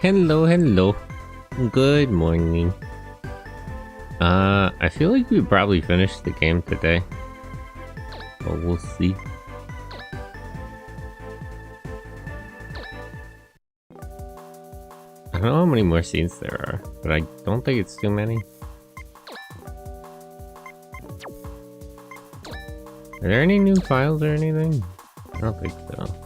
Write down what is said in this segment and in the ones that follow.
Hello. Good morning. I feel like we probably finished the game today. But we'll see. I don't know how many more scenes there are, but I don't think it's too many. Are there any new files or anything? I don't think so.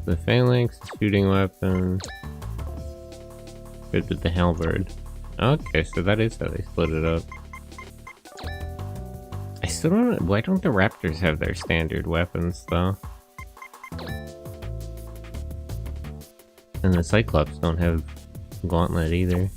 The phalanx, shooting weapon. Good with the halberd. Okay, so that is how they split it up. I still don't. Why don't the raptors have their standard weapons though? And the cyclops don't have gauntlet either.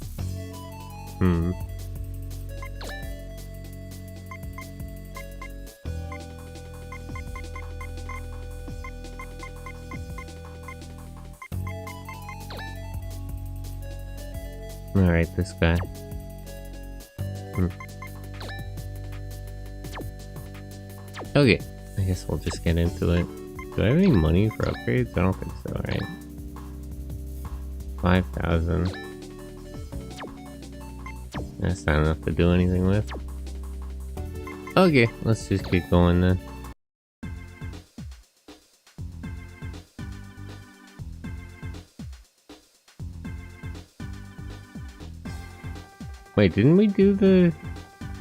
Alright, this guy. Okay, I guess we'll just get into it. Do I have any money for upgrades? I don't think so, right? 5,000. That's not enough to do anything with. Okay, let's just keep going then. Wait, didn't we do the...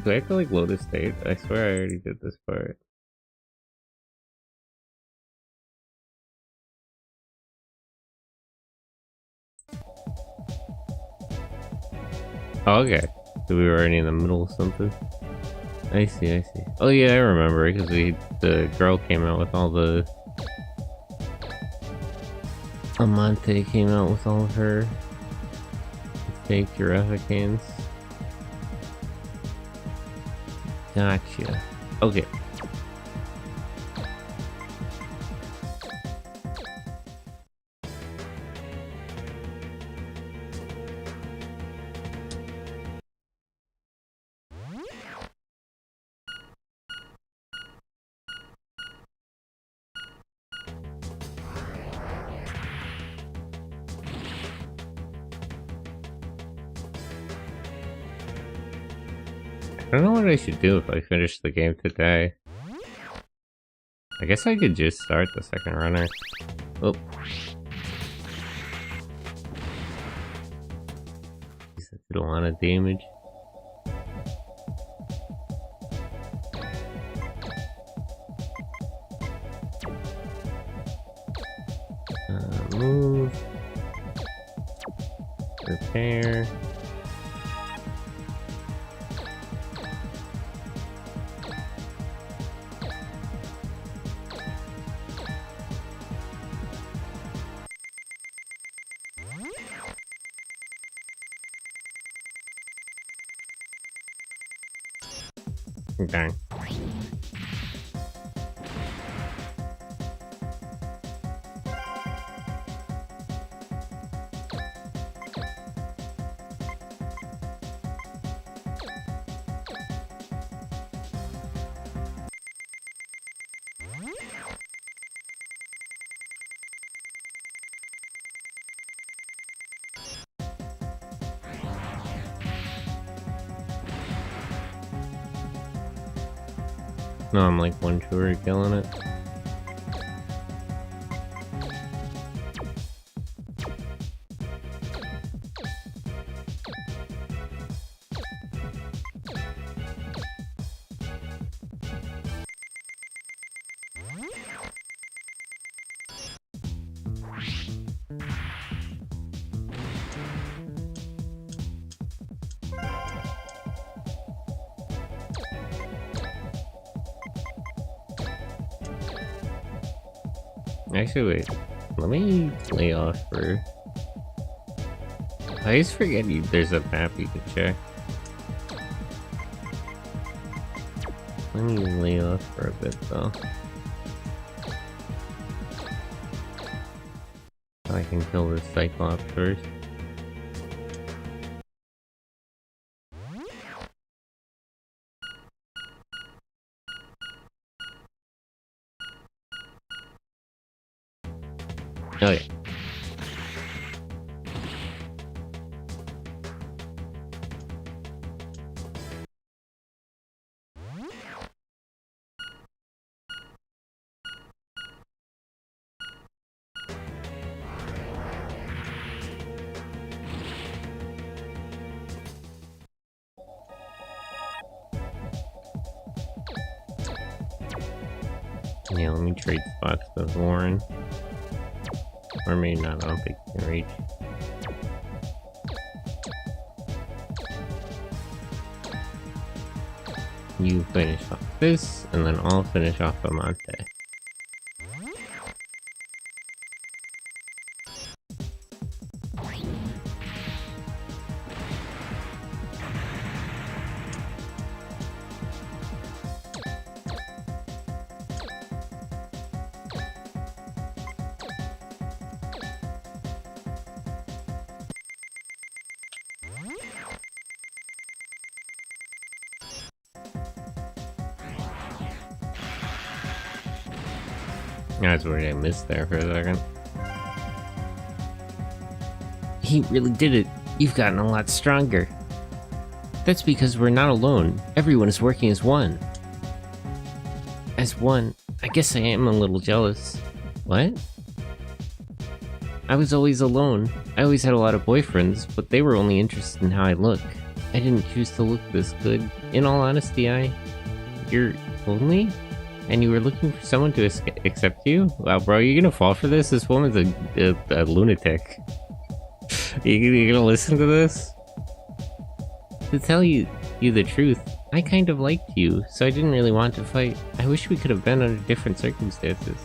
Do I have to like load a state? I swear I already did this part. Oh, okay. So we were already in the middle of something. I see. Oh yeah, I remember, because the girl came out with all the... Amante came out with all of her fake Eurafficans. Gotcha. Okay. I don't know what I should do if I finish the game today. I guess I could just start the second runner. Oh. I did a lot of damage. Move. Repair. Dang. No, I'm like one tour killing it. Actually, wait. Let me lay off for... I always forget there's a map you can check. Let me lay off for a bit, though. I can kill this Cyclops first. Oh yeah. Yeah, let me trade spots with Warren. Or maybe not, I don't think you can reach. You finish off this, and then I'll finish off Amante. That's where I missed there for a second. He really did it. You've gotten a lot stronger. That's because we're not alone. Everyone is working as one. As one. I guess I am a little jealous. What? I was always alone. I always had a lot of boyfriends, but they were only interested in how I look. I didn't choose to look this good. In all honesty, You're lonely? And you were looking for someone to accept you? Wow, bro, you're gonna fall for this? This woman's a lunatic. You gonna listen to this? To tell you the truth, I kind of liked you, so I didn't really want to fight. I wish we could have been under different circumstances.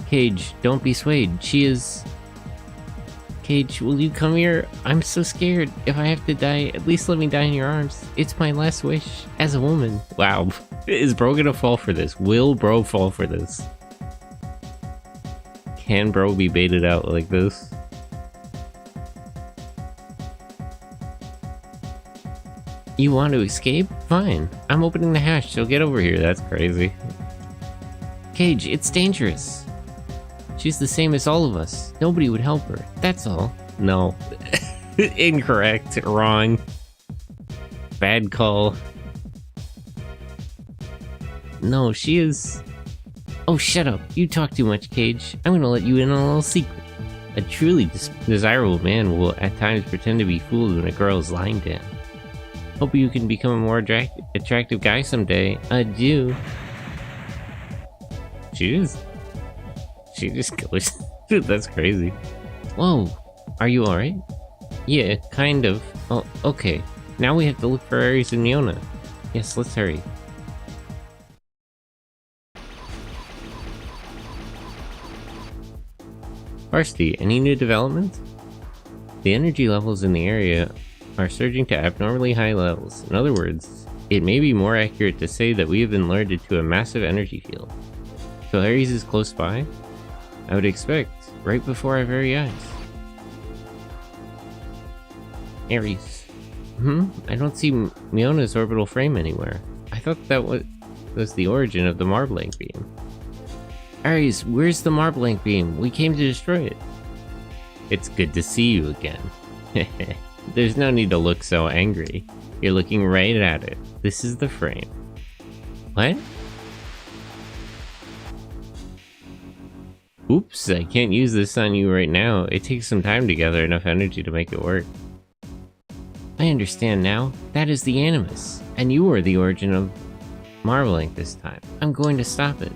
Cage, don't be swayed. She is... Cage, will you come here? I'm so scared. If I have to die, at least let me die in your arms. It's my last wish. As a woman. Wow. Is bro gonna fall for this? Will bro fall for this? Can bro be baited out like this? You want to escape? Fine. I'm opening the hatch, so get over here. That's crazy. Cage, it's dangerous. She's the same as all of us. Nobody would help her. That's all. No. Incorrect. Wrong. Bad call. No, she is... Oh, shut up. You talk too much, Cage. I'm gonna let you in on a little secret. A truly desirable man will at times pretend to be fooled when a girl is lying to him. Hope you can become a more attractive guy someday. Adieu. She just goes... Dude, that's crazy. Whoa. Are you alright? Yeah, kind of. Oh, okay. Now we have to look for Ares and Miona. Yes, let's hurry. Varsity, any new developments? The energy levels in the area are surging to abnormally high levels. In other words, it may be more accurate to say that we have been lured into a massive energy field. So Ares is close by? I would expect, right before our very eyes. Ares. I don't see Miona's orbital frame anywhere. I thought that was the origin of the Marblank beam. Ares, where's the Marblank beam? We came to destroy it. It's good to see you again. There's no need to look so angry. You're looking right at it. This is the frame. What? Oops, I can't use this on you right now. It takes some time to gather enough energy to make it work. I understand now. That is the Animus, and you are the origin of Marveling this time. I'm going to stop it.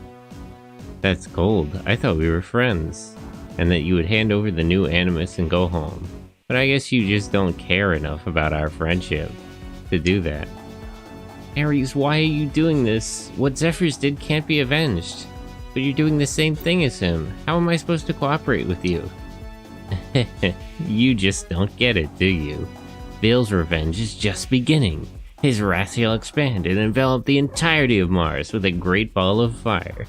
That's cold. I thought we were friends, and that you would hand over the new Animus and go home. But I guess you just don't care enough about our friendship to do that. Ares, why are you doing this? What Zephyrs did can't be avenged. But you're doing the same thing as him. How am I supposed to cooperate with you? You just don't get it, do you? Vale's revenge is just beginning. His wrath shall expand and envelop the entirety of Mars with a great ball of fire.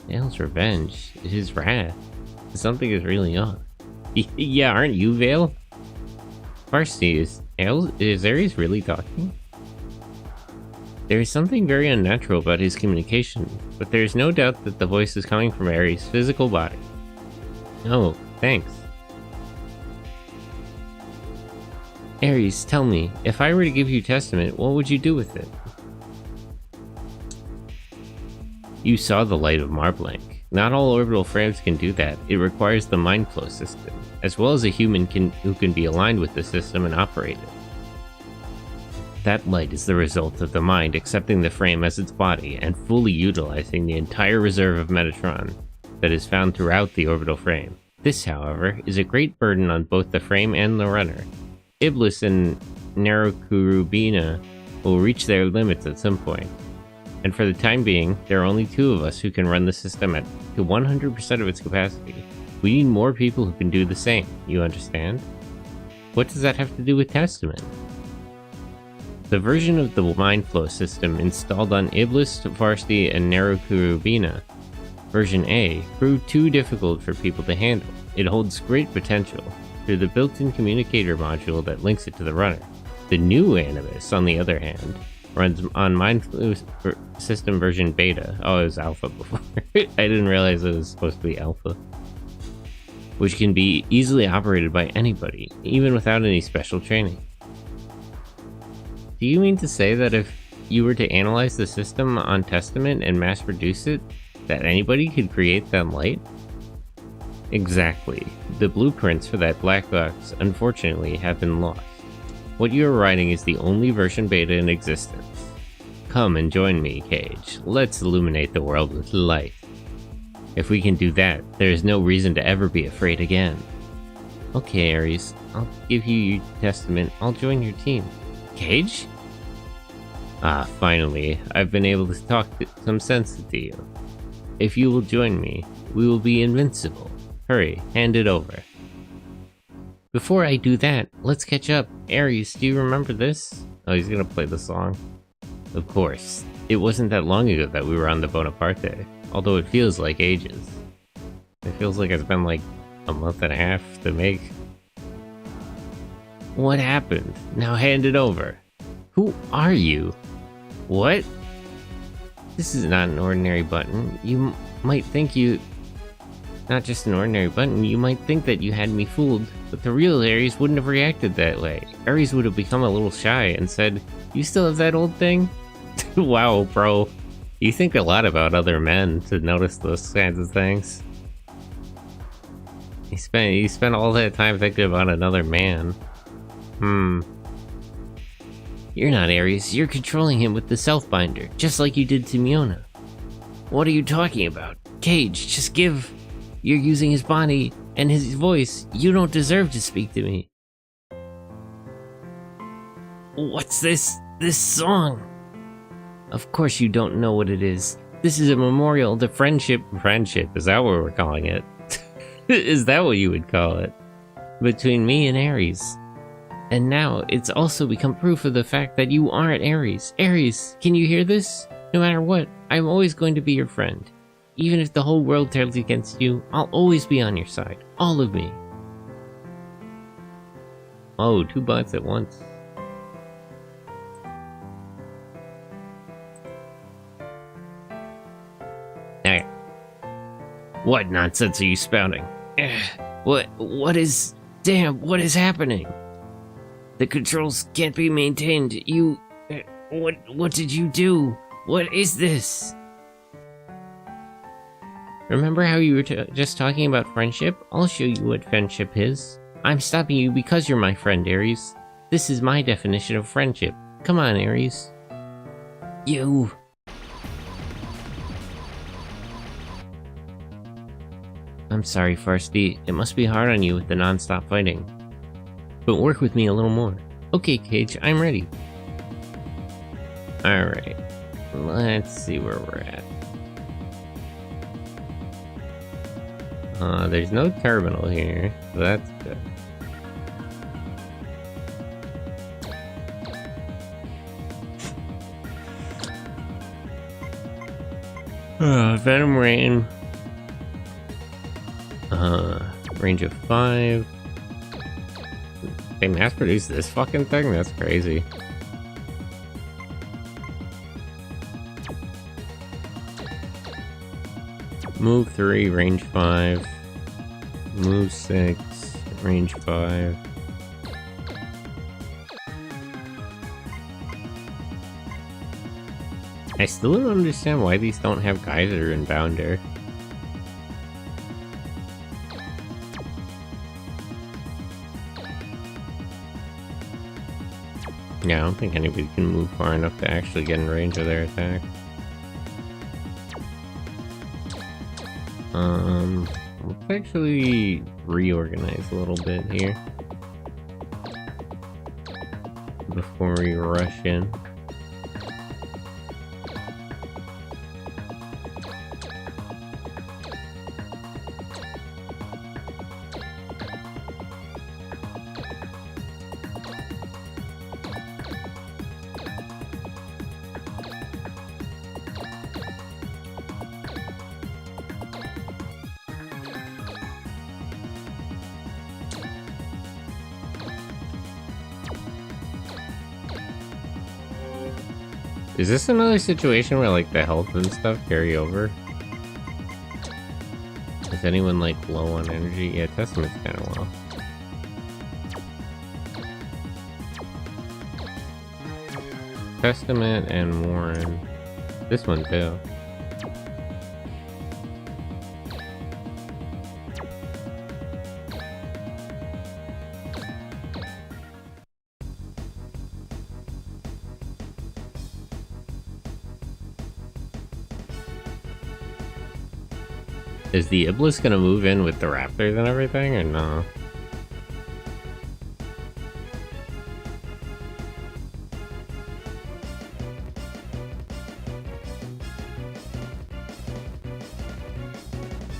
Vale's revenge? His wrath? Something is really off. Yeah, aren't you, Vale? Varsity, is Ares really talking? There is something very unnatural about his communication, but there is no doubt that the voice is coming from Ares' physical body. Oh, thanks. Ares, tell me, if I were to give you Testament, what would you do with it? You saw the light of Marblank. Not all orbital frames can do that. It requires the Mind Flow system, as well as a human who can be aligned with the system and operate it. That light is the result of the mind accepting the frame as its body and fully utilizing the entire reserve of Metatron that is found throughout the orbital frame. This, however, is a great burden on both the frame and the runner. Iblis and Nerokurubina will reach their limits at some point, and for the time being, there are only 2 of us who can run the system to 100% of its capacity. We need more people who can do the same, you understand? What does that have to do with Testament? The version of the Mind Flow system installed on Iblis, Varsity, and Nerokurubina, version A, proved too difficult for people to handle. It holds great potential through the built-in communicator module that links it to the runner. The new Animus, on the other hand, runs on Mind Flow system version beta. Oh, it was alpha before. I didn't realize it was supposed to be alpha. Which can be easily operated by anybody, even without any special training. Do you mean to say that if you were to analyze the system on Testament and mass produce it, that anybody could create that light? Exactly. The blueprints for that black box, unfortunately, have been lost. What you are writing is the only version beta in existence. Come and join me, Cage. Let's illuminate the world with light. If we can do that, there is no reason to ever be afraid again. Okay, Ares. I'll give you your Testament. I'll join your team. Cage? Ah, finally. I've been able to talk some sense into you. If you will join me, we will be invincible. Hurry, hand it over. Before I do that, let's catch up. Ares, do you remember this? Oh, he's gonna play the song. Of course. It wasn't that long ago that we were on the Bonaparte, although it feels like ages. It feels like it's been like a month and a half to make. What happened? Now hand it over. Who are you? What? This is not an ordinary button. You might think not just an ordinary button, you might think that you had me fooled, but the real Ares wouldn't have reacted that way. Ares would have become a little shy and said, "You still have that old thing?" Wow, bro. You think a lot about other men to notice those kinds of things. He spent all that time thinking about another man. You're not Ares, you're controlling him with the Self-Binder, just like you did to Miona. What are you talking about? Cage, just give... You're using his body and his voice. You don't deserve to speak to me. What's this song? Of course you don't know what it is. This is a memorial to friendship. Friendship, is that what we're calling it? Is that what you would call it? Between me and Ares. And now, it's also become proof of the fact that you aren't Ares. Ares, can you hear this? No matter what, I'm always going to be your friend. Even if the whole world turns against you, I'll always be on your side. All of me. Oh, 2 bots at once. Hey. What nonsense are you spouting? What is... Damn, what is happening? The controls can't be maintained. You... What did you do? What is this? Remember how you were just talking about friendship? I'll show you what friendship is. I'm stopping you because you're my friend, Aries. This is my definition of friendship. Come on, Aries. You. I'm sorry, Farsty. It must be hard on you with the non-stop fighting. But work with me a little more. Okay, Cage, I'm ready. Alright. Let's see where we're at. There's no terminal here, so that's good. Venom Rain. Range of 5. They mass-produced this fucking thing? That's crazy. Move 3, range 5. Move 6, range 5. I still don't understand why these don't have Geyser and Bounder. Yeah, I don't think anybody can move far enough to actually get in range of their attack. Let's actually reorganize a little bit here before we rush in. Is this another situation where, like, the health and stuff carry over? Is anyone, like, low on energy? Yeah, Testament's kind of low. Testament and Warren. This one, too. Is the Iblis gonna move in with the raptors and everything, or no?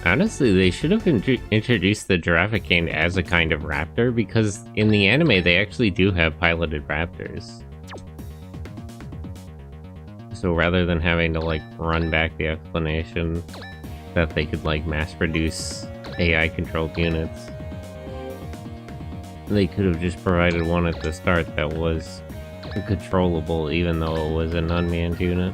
Honestly, they should have introduced the Giraffecane as a kind of raptor, because in the anime they actually do have piloted raptors. So rather than having to, like, run back the explanation that they could, like, mass-produce AI-controlled units, they could have just provided one at the start that was controllable, even though it was an unmanned unit.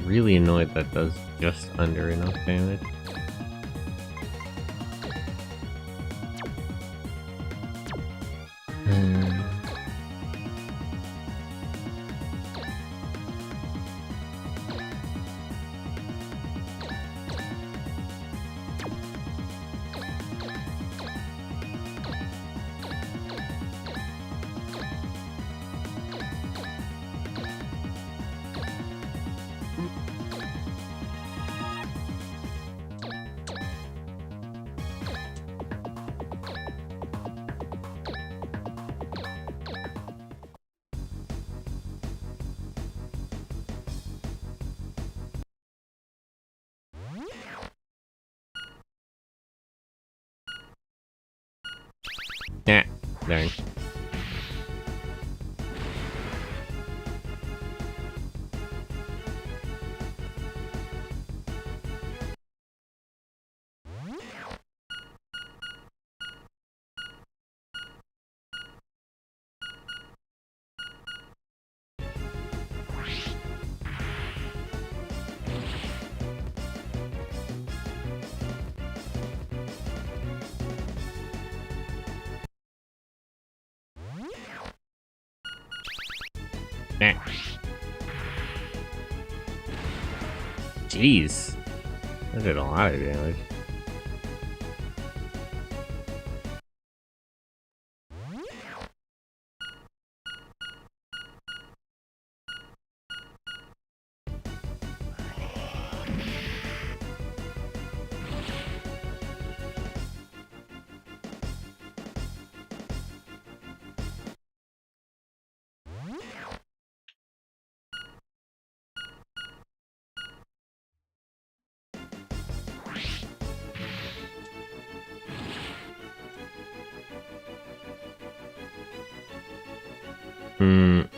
Really annoyed that does just under enough damage. Yeah, dang. Nah. Jeez. That did a lot of damage.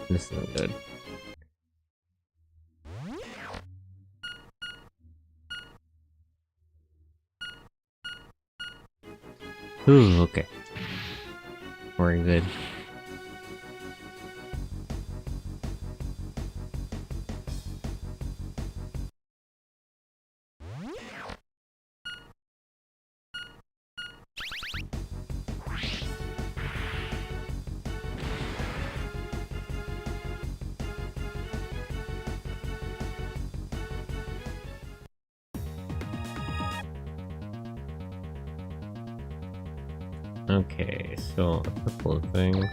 This isn't good. Ooh, okay. We're good. Okay, so a couple of things.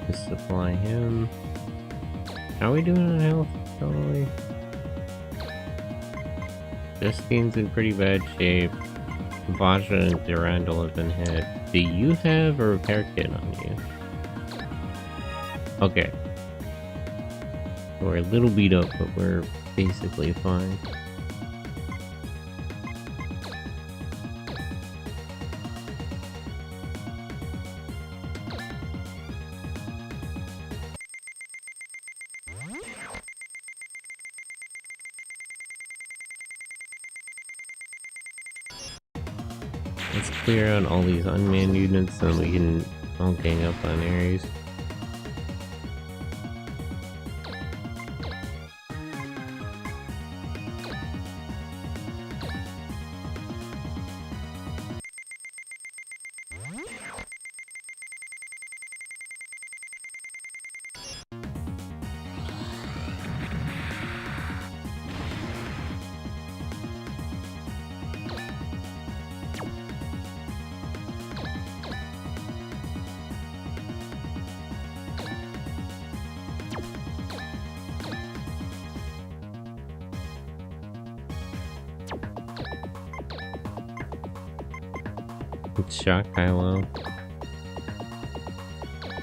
Just supply him. How are we doing on health, probably? Justine's in pretty bad shape. Vaja and Durandal have been hit. Do you have a repair kit on you? Okay. We're a little beat up, but we're basically fine. Let's clear out all these unmanned units so we can all gang up on Ares. It's shock Kylo.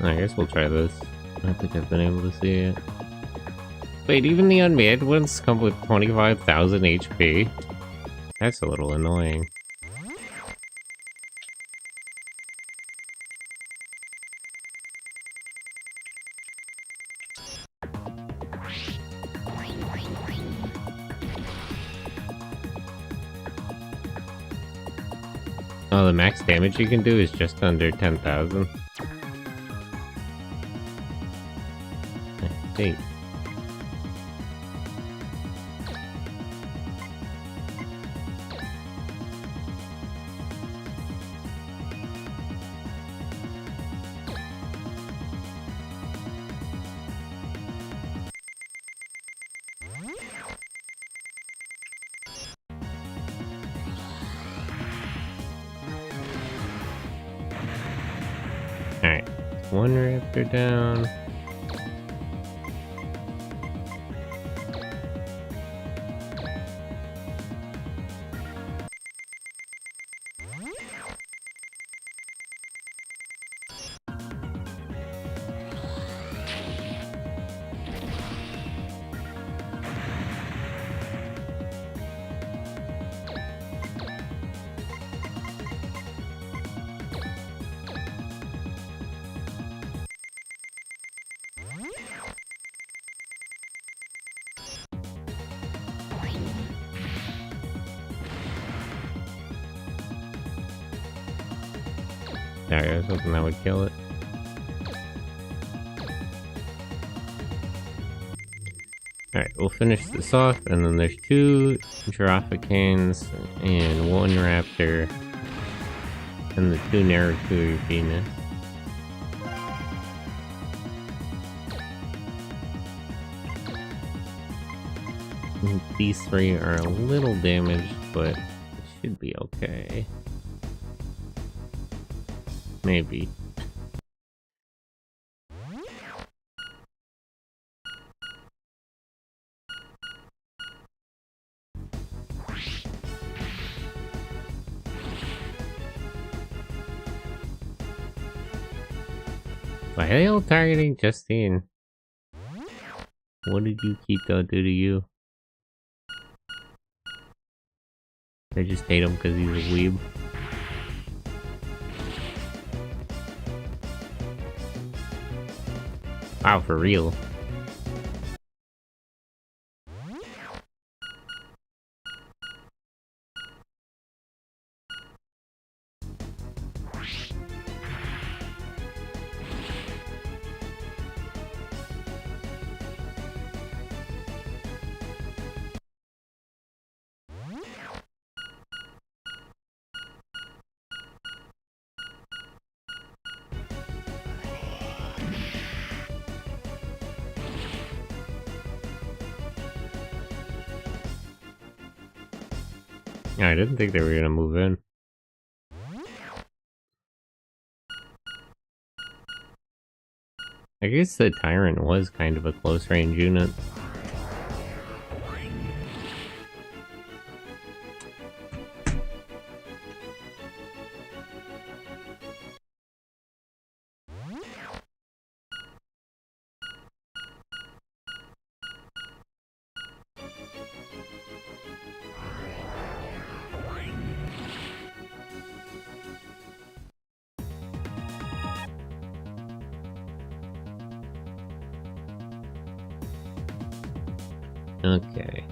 I guess we'll try this. I don't think I've been able to see it. Wait, even the unmanned ones come with 25,000 HP? That's a little annoying. Oh, the max damage you can do is just under 10,000. I see. Alright, one raptor down. Sorry, I was hoping that would kill it. Alright, we'll finish this off, and then there's 2 Giraffacans and 1 raptor. And the two Naruto Venus. These three are a little damaged, but it should be okay. Maybe. Why are they all targeting Justine? What did Yukito do to you? They just hate him because he's a weeb. Wow, for real. I didn't think they were gonna move in. I guess the Tyrant was kind of a close range unit. Okay.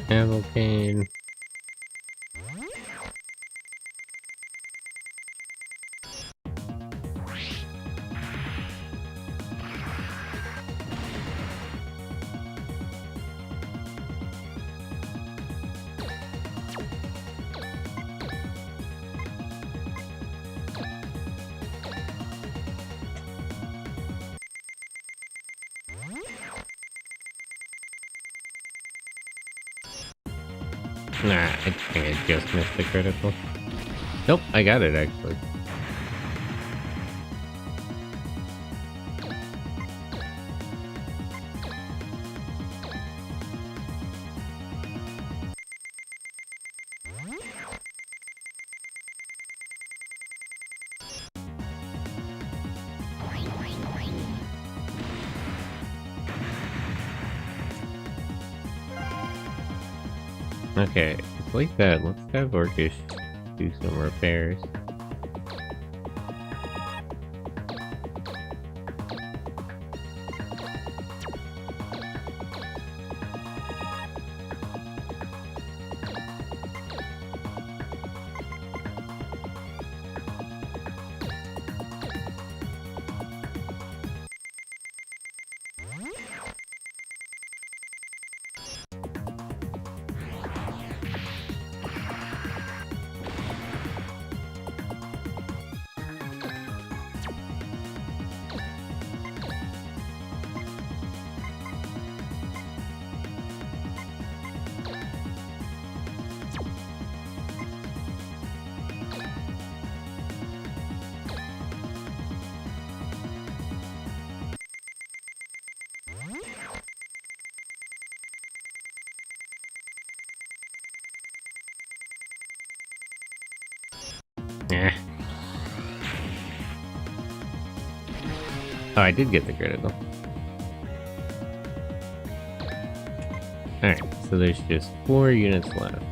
Cavalcade. Nah, I think I just missed the critical. Nope, I got it actually. Okay, it's like that. Let's have Orcish do some repairs. Yeah. Oh, I did get the critical. Alright, so there's just 4 units left.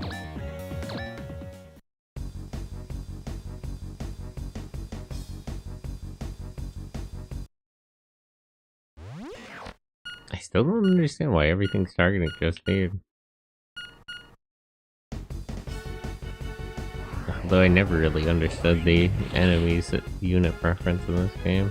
still don't understand why everything's targeting just me. Although I never really understood the enemy's unit preference in this game.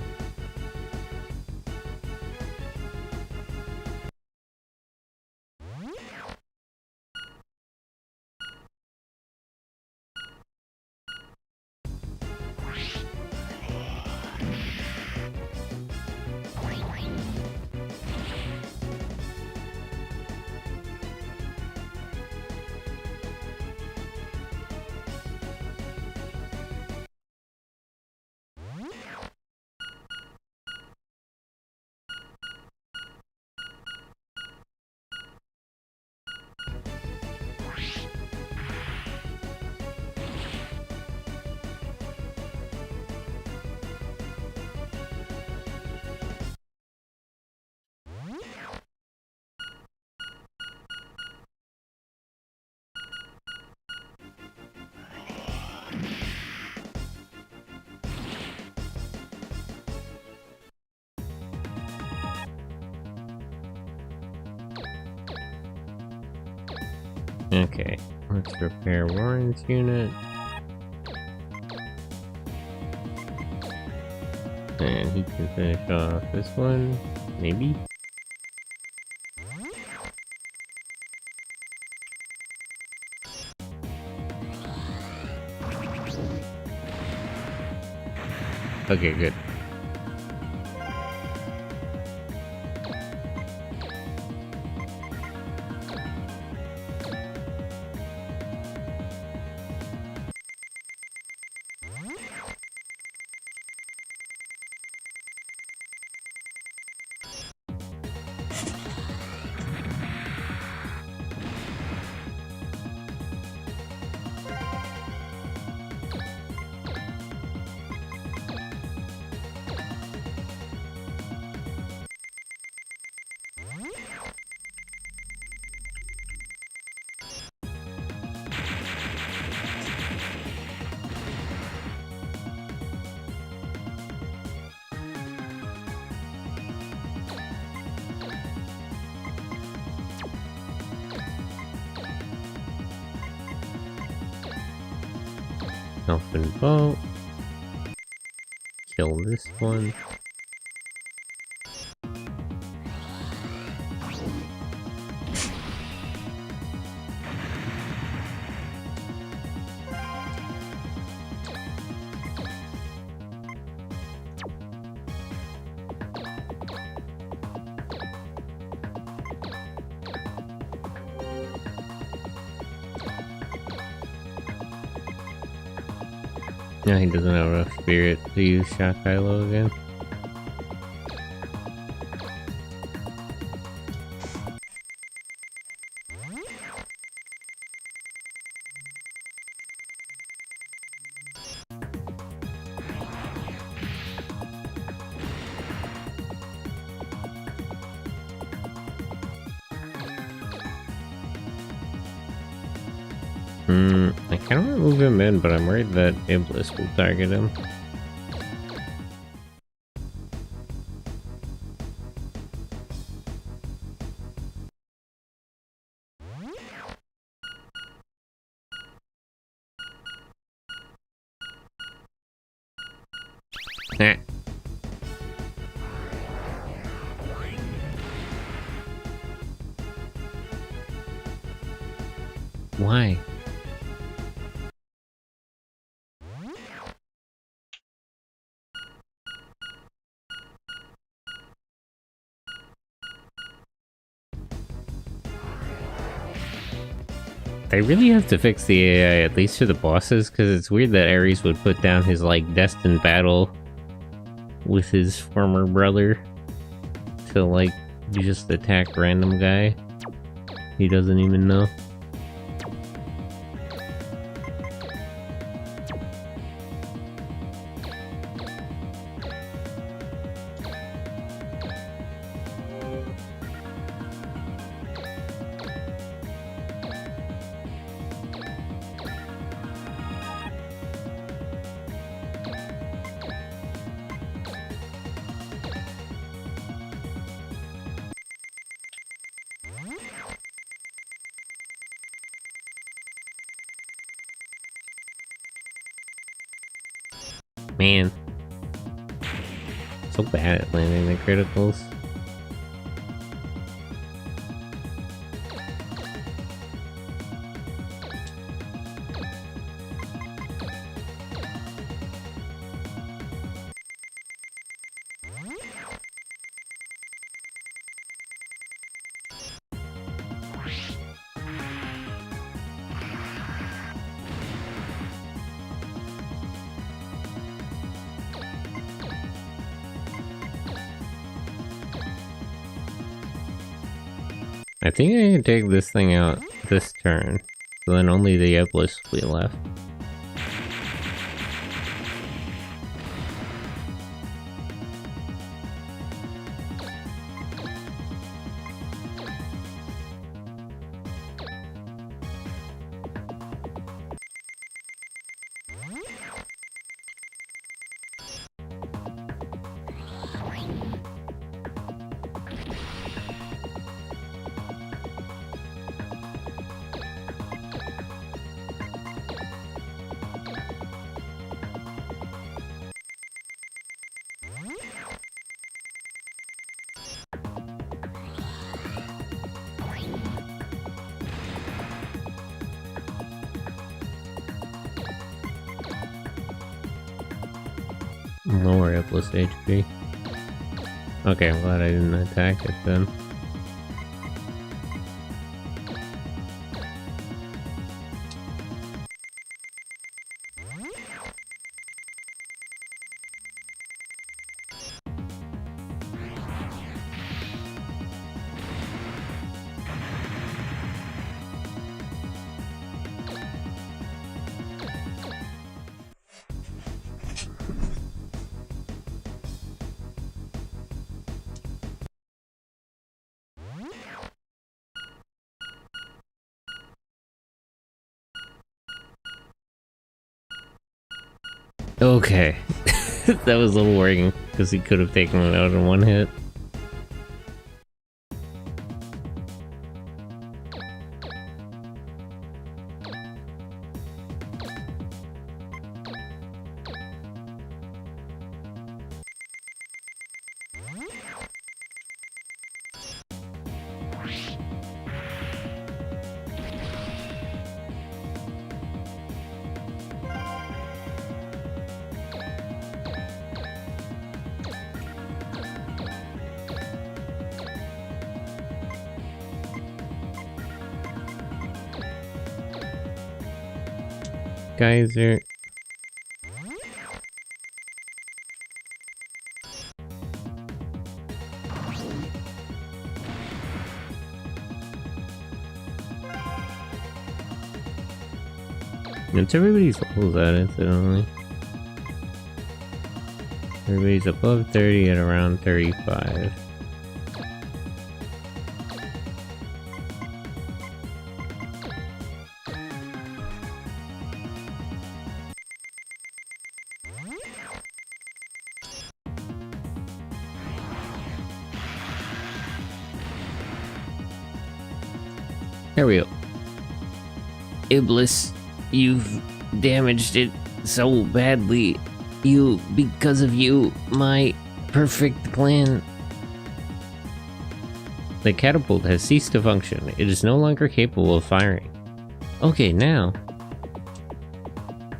Okay, let's repair Warren's unit. And he can finish off this one, maybe? Okay, good. Elfin boat. Kill this one. No, he doesn't have enough spirit to use Shock Kylo again. I kind of want to move him in, but I'm worried that Iblis will target him. Nah. Why? They really have to fix the AI, at least for the bosses, because it's weird that Ares would put down his, like, destined battle with his former brother to, like, just attack random guy he doesn't even know. Man. So bad at landing the criticals. I think I can take this thing out this turn, so then only the Iblis will be left. Lower Iblis HP. Okay, I'm glad I didn't attack it then. Okay. That was a little worrying, because he could have taken it out in one hit. Geyser. It's everybody's levels at incidentally. Everybody's above 30 at around 35. There we go. Iblis, you've damaged it so badly. Because of you, my perfect plan. The catapult has ceased to function. It is no longer capable of firing. Okay, now.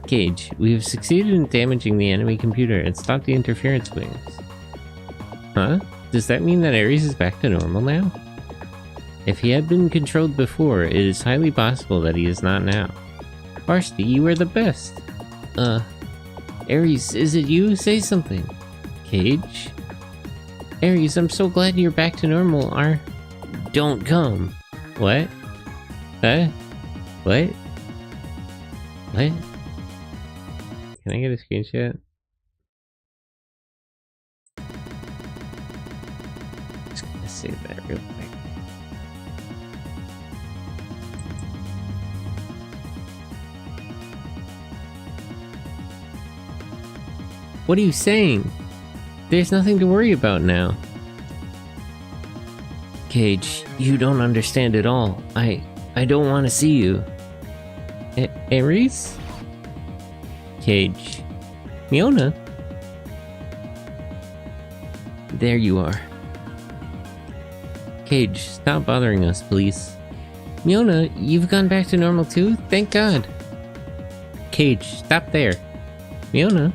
Cage, we have succeeded in damaging the enemy computer and stopped the interference wings. Huh? Does that mean that Ares is back to normal now? If he had been controlled before, it is highly possible that he is not now. Varsity, you are the best. Ares, is it you? Say something. Cage? Ares, I'm so glad you're back to normal. Don't come. What? Huh? What? What? Can I get a screenshot? Just gonna save that real quick. What are you saying? There's nothing to worry about now. Cage, you don't understand at all. I don't want to see you. Ares? Cage. Miona? There you are. Cage, stop bothering us, please. Miona, you've gone back to normal too? Thank God. Cage, stop there. Miona?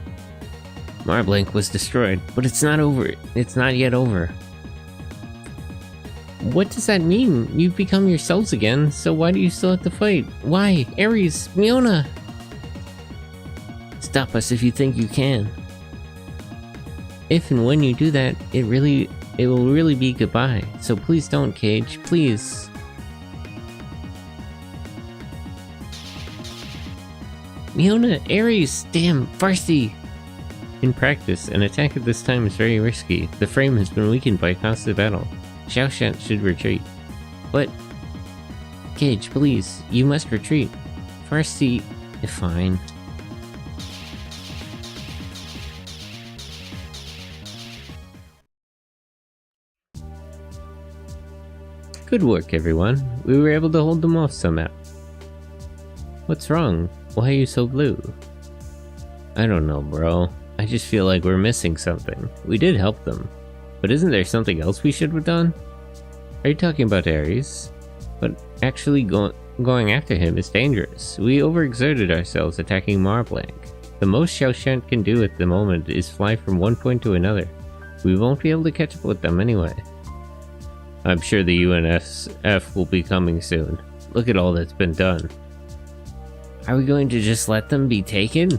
Marblank was destroyed, but it's not over. It's not yet over. What does that mean? You've become yourselves again, so why do you still have to fight? Why? Ares, Miona! Stop us if you think you can. If and when you do that, it will really be goodbye. So please don't, Cage. Please. Miona, Ares, damn, Varsity! In practice, an attack at this time is very risky. The frame has been weakened by constant battle. Xiaoshan should retreat. But... Cage, please, you must retreat. Varsity... Fine. Good work, everyone. We were able to hold them off somehow. What's wrong? Why are you so blue? I don't know, bro. I just feel like we're missing something. We did help them. But isn't there something else we should have done? Are you talking about Ares? But actually going after him is dangerous. We overexerted ourselves attacking Marblank. The most Xiaoshan can do at the moment is fly from one point to another. We won't be able to catch up with them anyway. I'm sure the UNSF will be coming soon. Look at all that's been done. Are we going to just let them be taken?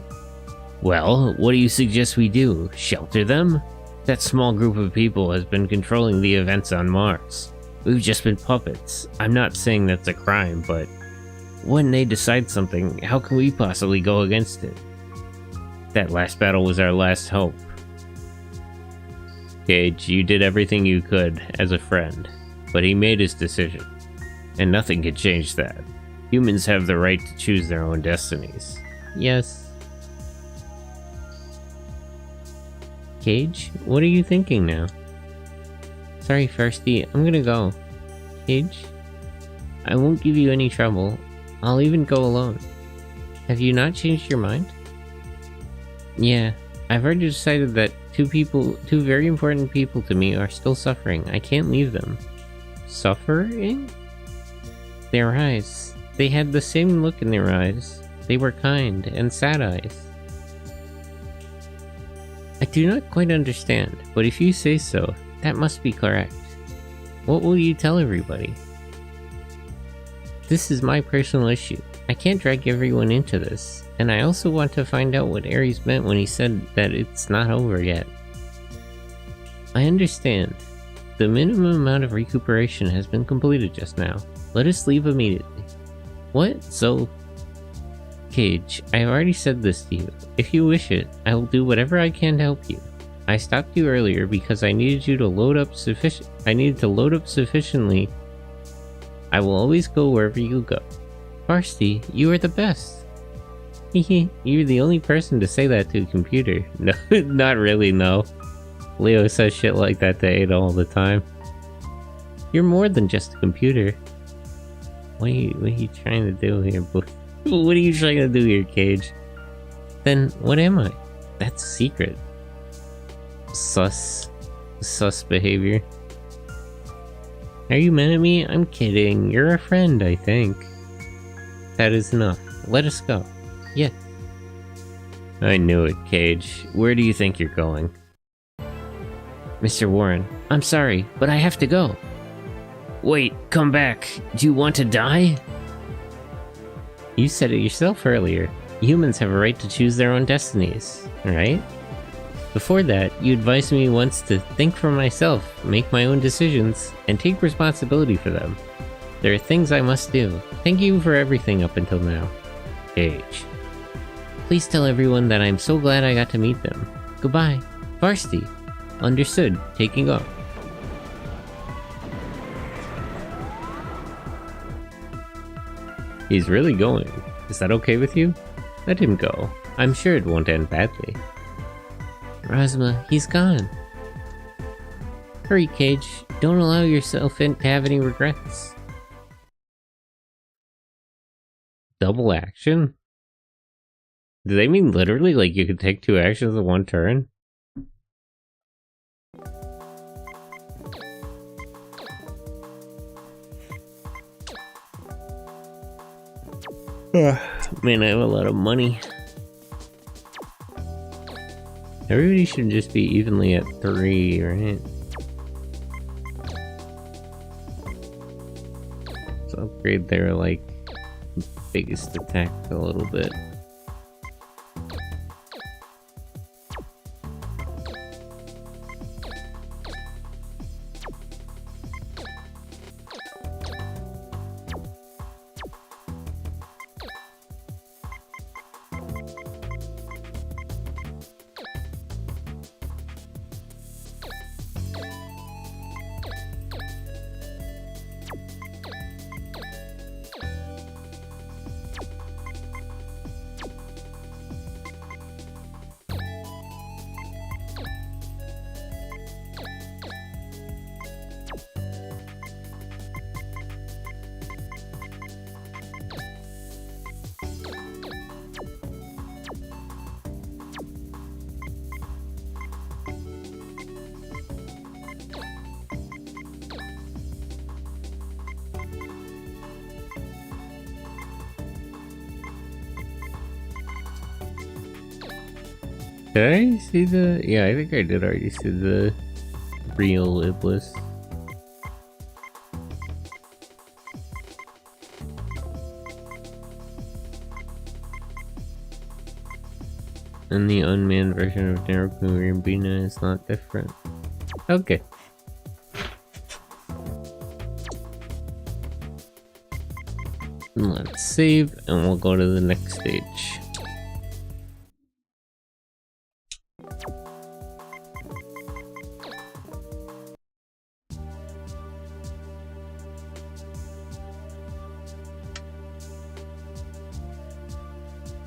Well, what do you suggest we do? Shelter them? That small group of people has been controlling the events on Mars. We've just been puppets. I'm not saying that's a crime, but when they decide something, how can we possibly go against it? That last battle was our last hope. Cage, you did everything you could as a friend, but he made his decision, and nothing can change that. Humans have the right to choose their own destinies. Yes. Cage, what are you thinking now? Sorry, Firsty, I'm gonna go. Cage, I won't give you any trouble. I'll even go alone. Have you not changed your mind? Yeah, I've already decided that two very important people to me are still suffering. I can't leave them. Suffering? Their eyes. They had the same look in their eyes. They were kind and sad eyes. I do not quite understand, but if you say so, that must be correct. What will you tell everybody? This is my personal issue. I can't drag everyone into this, and I also want to find out what Ares meant when he said that it's not over yet. I understand. The minimum amount of recuperation has been completed just now. Let us leave immediately. What? So... Cage, I have already said this to you. If you wish it, I will do whatever I can to help you. I stopped you earlier because I needed to load up sufficiently. I will always go wherever you go. Varsity, you are the best. Hehe, you're the only person to say that to a computer. No, not really, no. Leo says shit like that to Ada all the time. You're more than just a computer. What are you trying to do here, boy? What are you trying to do here, Cage? Then, what am I? That's a secret. Sus behavior. Are you mad at me? I'm kidding. You're a friend, I think. That is enough. Let us go. Yes. I knew it, Cage. Where do you think you're going? Mr. Warren, I'm sorry, but I have to go. Wait, come back. Do you want to die? You said it yourself earlier. Humans have a right to choose their own destinies, right? Before that, you advised me once to think for myself, make my own decisions, and take responsibility for them. There are things I must do. Thank you for everything up until now. Cage. Please tell everyone that I'm so glad I got to meet them. Goodbye. Varsity. Understood. Taking off. He's really going. Is that okay with you? Let him go. I'm sure it won't end badly. Razma, he's gone. Hurry, Cage. Don't allow yourself to have any regrets. Double action? Do they mean literally like you could take two actions in one turn? Man, I have a lot of money. Everybody should just be evenly at 3, right? Let's upgrade their, like, biggest attack a little bit. Did I see the... Yeah, I think I did already see the real Iblis. And the unmanned version of Naruto Rambina is not different. Okay. Let's save and we'll go to the next stage.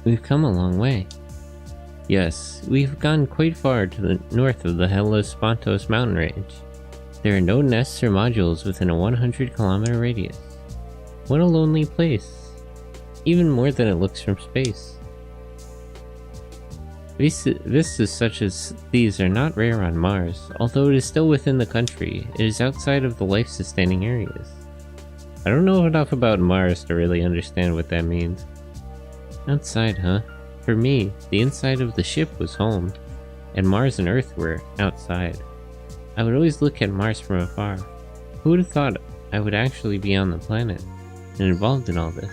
We've come a long way. Yes, we've gone quite far to the north of the Hellespontos mountain range. There are no nests or modules within a 100-kilometer radius. What a lonely place. Even more than it looks from space. Vistas such as these are not rare on Mars, although it is still within the country. It is outside of the life-sustaining areas. I don't know enough about Mars to really understand what that means. Outside, huh? For me, the inside of the ship was home, and Mars and Earth were outside. I would always look at Mars from afar. Who would have thought I would actually be on the planet, and involved in all this?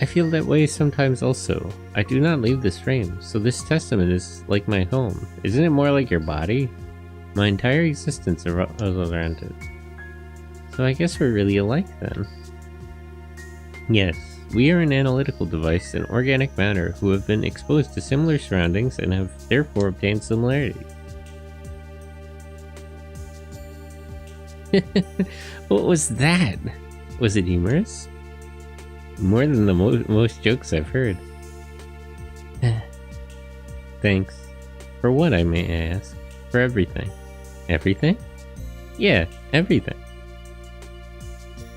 I feel that way sometimes also. I do not leave this frame, so this testament is like my home. Isn't it more like your body? My entire existence revolves around it. So I guess we're really alike then. Yes. We are an analytical device in organic matter who have been exposed to similar surroundings and have therefore obtained similarities. What was that? Was it humorous? More than the most jokes I've heard. Thanks. For what, I may ask? For everything. Everything? Yeah, everything.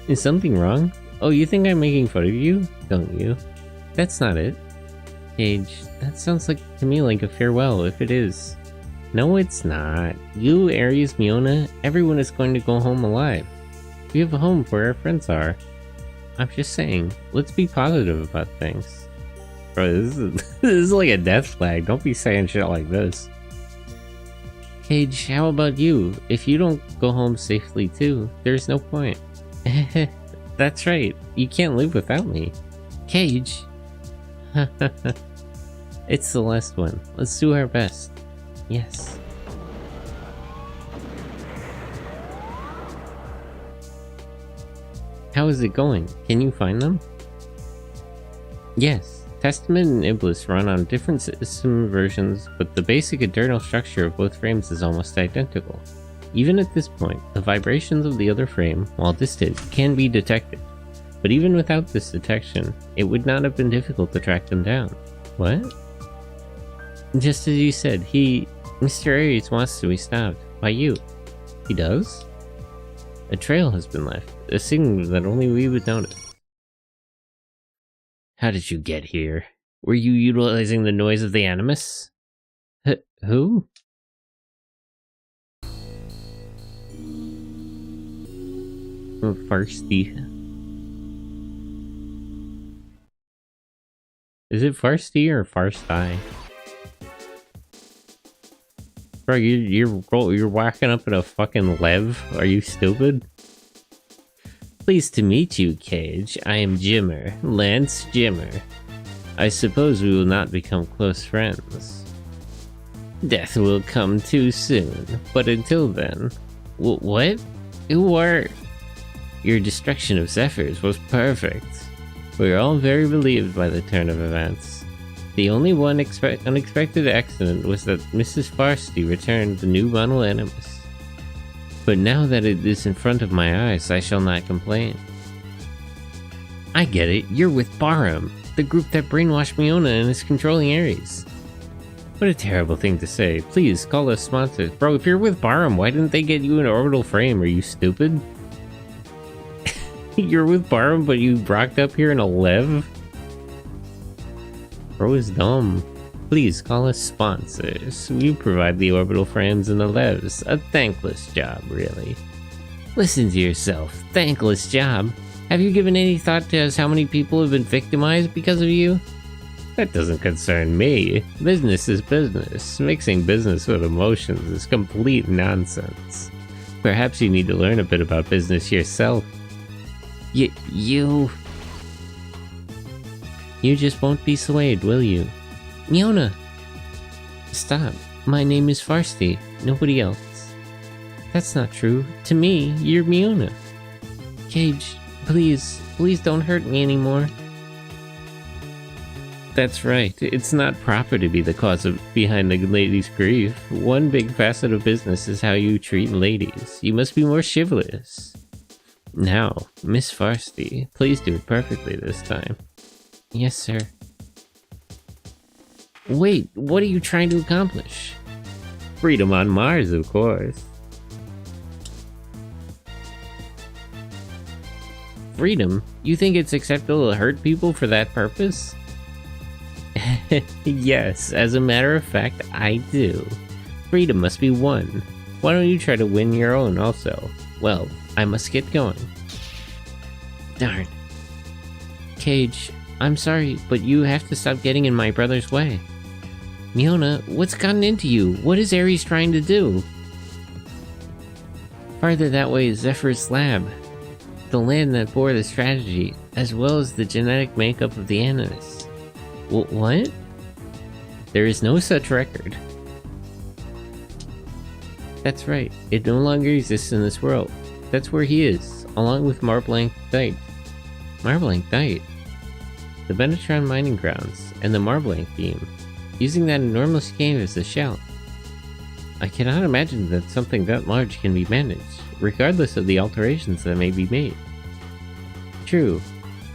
Is something wrong? Oh, you think I'm making fun of you? Don't you? That's not it. Cage, that sounds to me like a farewell, if it is. No, it's not. You, Ares, Miona, everyone is going to go home alive. We have a home where our friends are. I'm just saying, let's be positive about things. Bro, this is like a death flag. Don't be saying shit like this. Cage, how about you? If you don't go home safely too, there's no point. That's right, you can't live without me. Cage! It's the last one. Let's do our best. Yes. How is it going? Can you find them? Yes. Testament and Iblis run on different system versions, but the basic internal structure of both frames is almost identical. Even at this point, the vibrations of the other frame, while distant, can be detected. But even without this detection, it would not have been difficult to track them down. What? Just as you said, Mr. Ares wants to be stopped. By you. He does? A trail has been left, a signal that only we would notice. How did you get here? Were you utilizing the noise of the Animus? Who? Thirsty. Is it Farsty or Farsty? Bro, you're whacking up at a fucking Lev? Are you stupid? Pleased to meet you, Cage. I am Jimmer, Lance Jimmer. I suppose we will not become close friends. Death will come too soon, but until then... What? Who are... Your destruction of Zephyrs was perfect. We are all very relieved by the turn of events. The only one unexpected accident was that Mrs. Farsty returned the new Model Animus. But now that it is in front of my eyes, I shall not complain. I get it, you're with Barum, the group that brainwashed Miona and is controlling Ares. What a terrible thing to say. Please, call us sponsors. Bro, if you're with Barum, why didn't they get you an orbital frame? Are you stupid? You're with Barum, but you rocked up here in a Lev? Bro is dumb. Please call us sponsors. We provide the orbital frames and the Levs. A thankless job, really. Listen to yourself. Thankless job. Have you given any thought to how many people have been victimized because of you? That doesn't concern me. Business is business. Mixing business with emotions is complete nonsense. Perhaps you need to learn a bit about business yourself. You just won't be swayed, will you? Miona! Stop. My name is Farsty. Nobody else. That's not true. To me, you're Miona. Cage, please don't hurt me anymore. That's right. It's not proper to be the cause behind the lady's grief. One big facet of business is how you treat ladies. You must be more chivalrous. Now, Miss Farsty, please do it perfectly this time. Yes, sir. Wait, what are you trying to accomplish? Freedom on Mars, of course. Freedom? You think it's acceptable to hurt people for that purpose? Yes, as a matter of fact, I do. Freedom must be won. Why don't you try to win your own also? Well, I must get going. Darn. Cage, I'm sorry, but you have to stop getting in my brother's way. Miona, what's gotten into you? What is Ares trying to do? Farther that way is Zephyr's lab. The land that bore the strategy, as well as the genetic makeup of the Animus. What? There is no such record. That's right, it no longer exists in this world. That's where he is, along with Marblanc Dite. Marblanc Dite? The Benetron mining grounds, and the Marblanc beam, using that enormous cave as a shell. I cannot imagine that something that large can be managed, regardless of the alterations that may be made. True,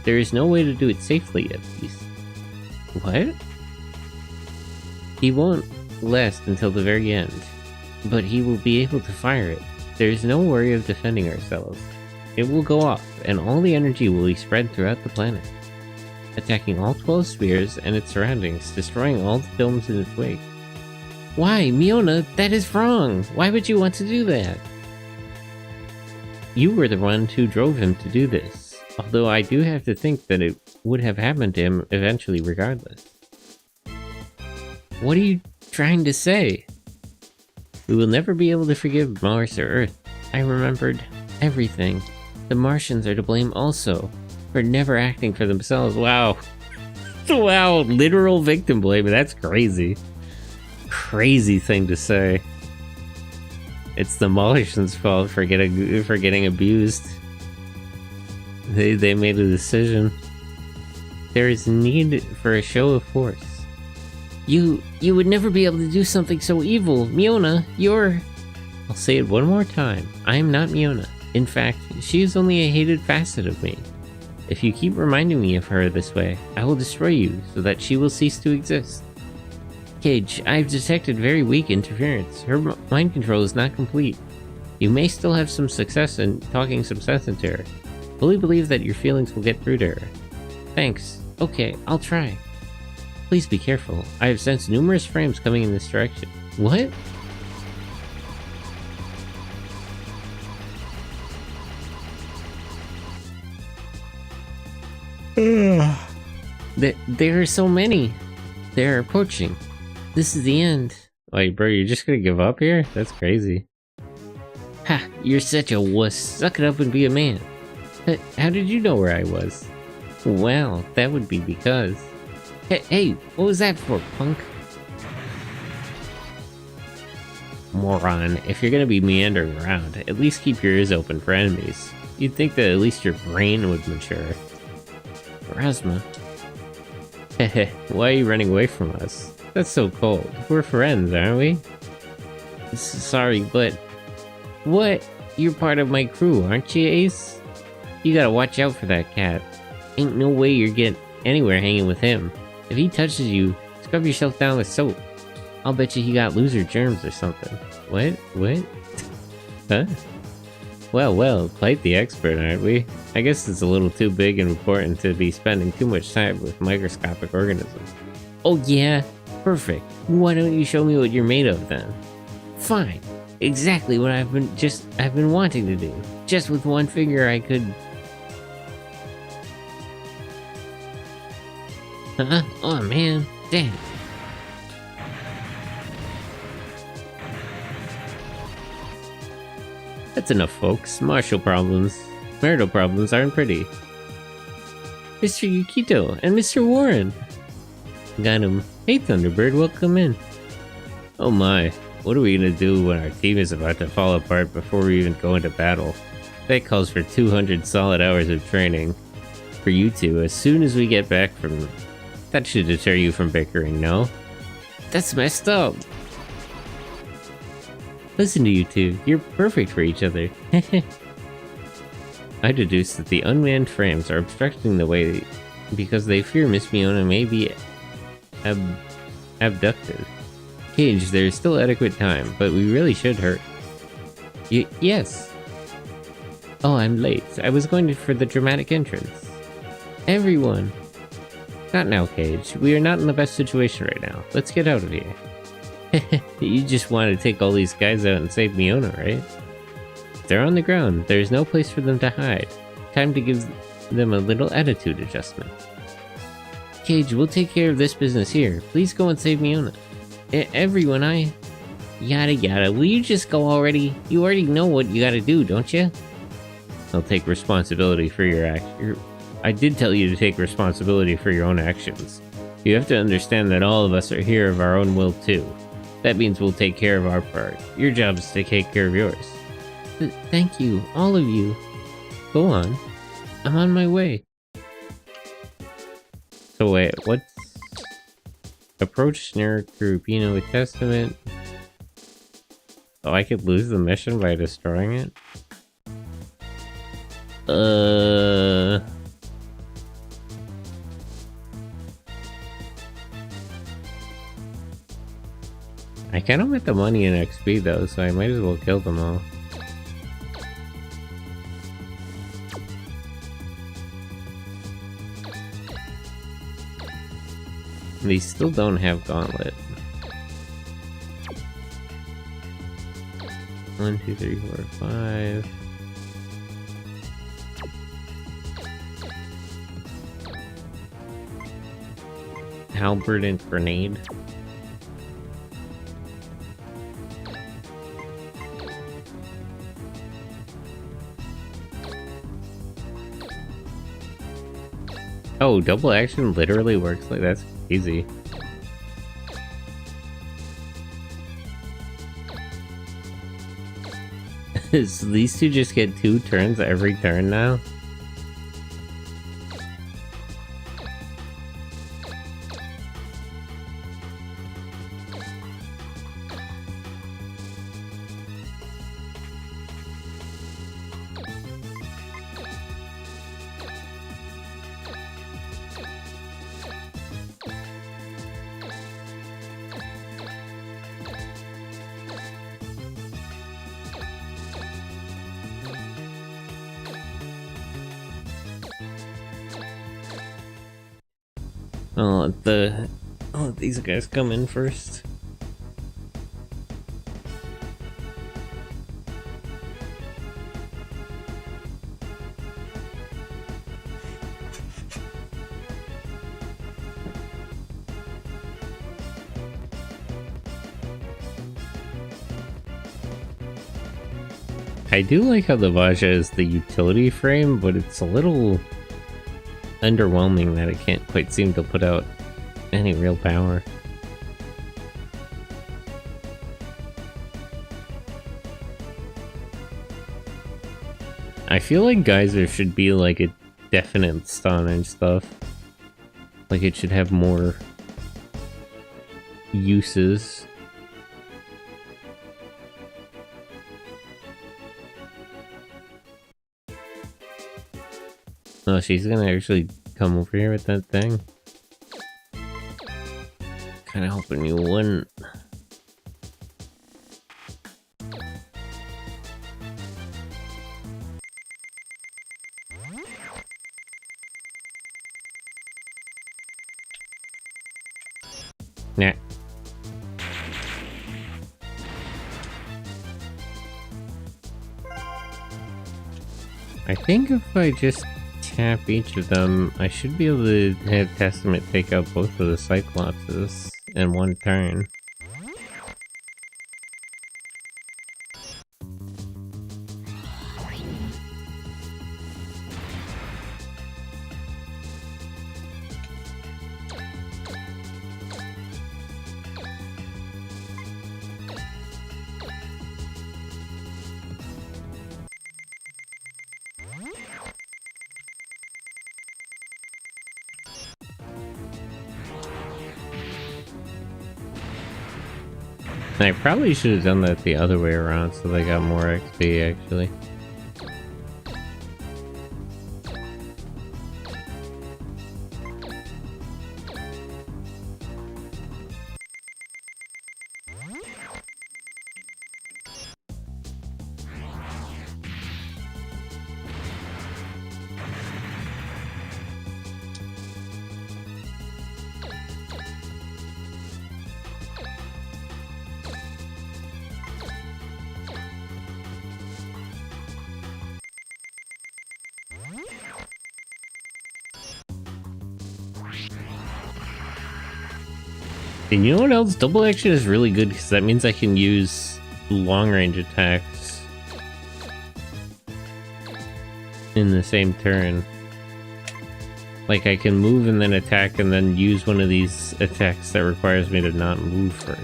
there is no way to do it safely at least. What? He won't last until the very end, but he will be able to fire it. There is no worry of defending ourselves. It will go off, and all the energy will be spread throughout the planet, attacking all 12 spheres and its surroundings, destroying all the domes in its wake. Why, Miona, that is wrong! Why would you want to do that? You were the one who drove him to do this, although I do have to think that it would have happened to him eventually regardless. What are you trying to say? We will never be able to forgive Mars or Earth. I remembered everything. The Martians are to blame also, for never acting for themselves. Wow. Wow, literal victim blaming. That's crazy. Crazy thing to say. It's the Martians' fault for getting abused. They made a decision. There is need for a show of force. You would never be able to do something so evil. Miona, you're... I'll say it one more time. I am not Miona. In fact, she is only a hated facet of me. If you keep reminding me of her this way, I will destroy you so that she will cease to exist. Cage, I've detected very weak interference. Her mind control is not complete. You may still have some success in talking some sense into her. Fully believe that your feelings will get through to her. Thanks. Okay, I'll try. Please be careful. I have sensed numerous frames coming in this direction. What? There are so many. They're approaching. This is the end. Wait, bro, you're just gonna give up here? That's crazy. Ha, you're such a wuss. Suck it up and be a man. How did you know where I was? Well, that would be because... Hey, what was that for, punk? Moron, if you're gonna be meandering around, at least keep your ears open for enemies. You'd think that at least your brain would mature. Erasma. Hehe, why are you running away from us? That's so cold. We're friends, aren't we? Sorry, but... What? You're part of my crew, aren't you, Ace? You gotta watch out for that cat. Ain't no way you're getting anywhere hanging with him. If he touches you, scrub yourself down with soap. I'll bet you he got loser germs or something. What? Huh? Well, quite the expert, aren't we? I guess it's a little too big and important to be spending too much time with microscopic organisms. Oh yeah? Perfect. Why don't you show me what you're made of then? Fine. Exactly what I've been wanting to do. Just with one finger I could... Huh? Oh man. Damn. That's enough, folks. Marital problems aren't pretty. Mr. Yukito and Mr. Warren! Got him. Hey Thunderbird, welcome in. Oh my, what are we gonna do when our team is about to fall apart before we even go into battle? That calls for 200 solid hours of training. For you two, as soon as we get back from... That should deter you from bickering, no? That's messed up! Listen to you two, you're perfect for each other. I deduce that the unmanned frames are obstructing the way because they fear Miss Miona may be abducted. Cage, there is still adequate time, but we really should hurt. Yes. Oh, I'm late. I was going for the dramatic entrance. Everyone. Not now, Cage. We are not in the best situation right now. Let's get out of here. You just want to take all these guys out and save Miona, right? They're on the ground. There's no place for them to hide. Time to give them a little attitude adjustment. Cage, we'll take care of this business here. Please go and save Miona. Everyone, Yada yada, will you just go already? You already know what you gotta do, don't you? I'll take responsibility for your I did tell you to take responsibility for your own actions. You have to understand that all of us are here of our own will too. That means we'll take care of our part. Your job is to take care of yours. Thank you, all of you. Go on. I'm on my way. So wait, what's... Approach near Rubino Testament. Oh, I could lose the mission by destroying it? I kind of want the money and XP though, so I might as well kill them all. They still don't have Gauntlet. 1, 2, 3, 4, 5. Halberd and Grenade. Oh, double action literally works like that's easy. So these two just get 2 turns every turn now? I'll let these guys come in first. I do like how the Vaja is the utility frame, but it's a little underwhelming that it can't quite seem to put out any real power. I feel like Geyser should be like a definite stun and stuff. Like it should have more uses. Oh, she's gonna actually come over here with that thing. Kinda hoping you wouldn't. Nah. I think if I just tap each of them, I should be able to have Testament take out both of the Cyclopses in one turn. I probably should have done that the other way around so they got more XP actually. And you know what else? Double action is really good because that means I can use long range attacks in the same turn. Like I can move and then attack and then use one of these attacks that requires me to not move first.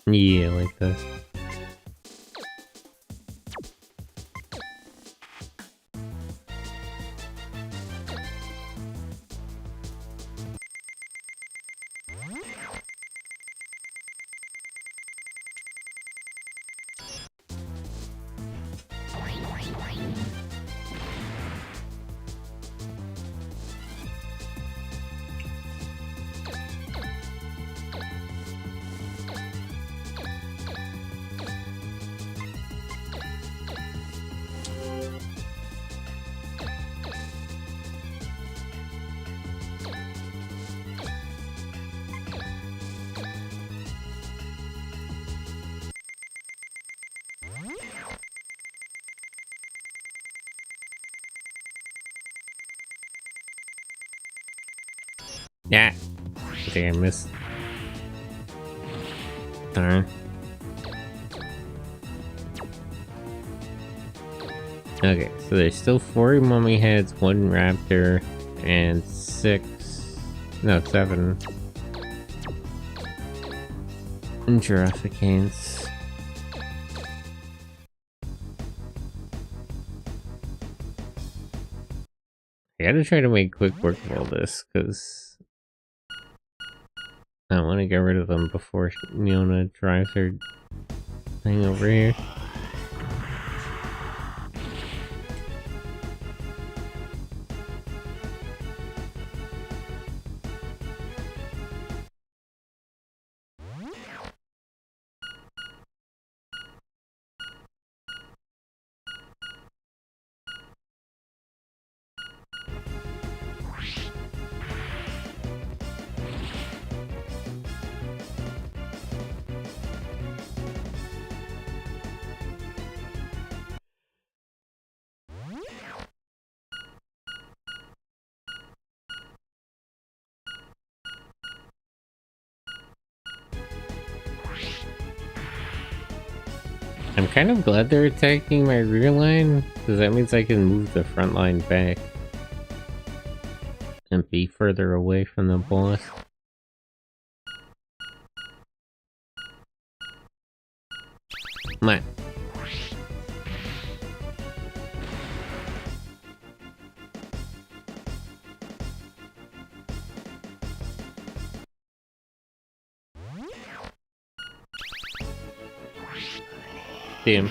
Yeah, like this. Yeah. I think I missed. Darn. Okay, so there's still 4 mummy heads, 1 raptor, and 7 giraffecanes. I gotta try to make quick work of all this, because I want to get rid of them before Niona drives her thing over here. I'm kind of glad they're attacking my rear line, because that means I can move the front line back and be further away from the boss. Come on. Damn.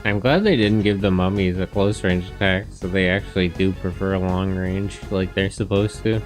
I'm glad they didn't give the mummies a close range attack, so they actually do prefer a long range like they're supposed to.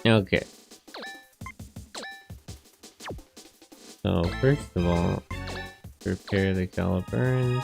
Okay. So first of all, repair the calipers.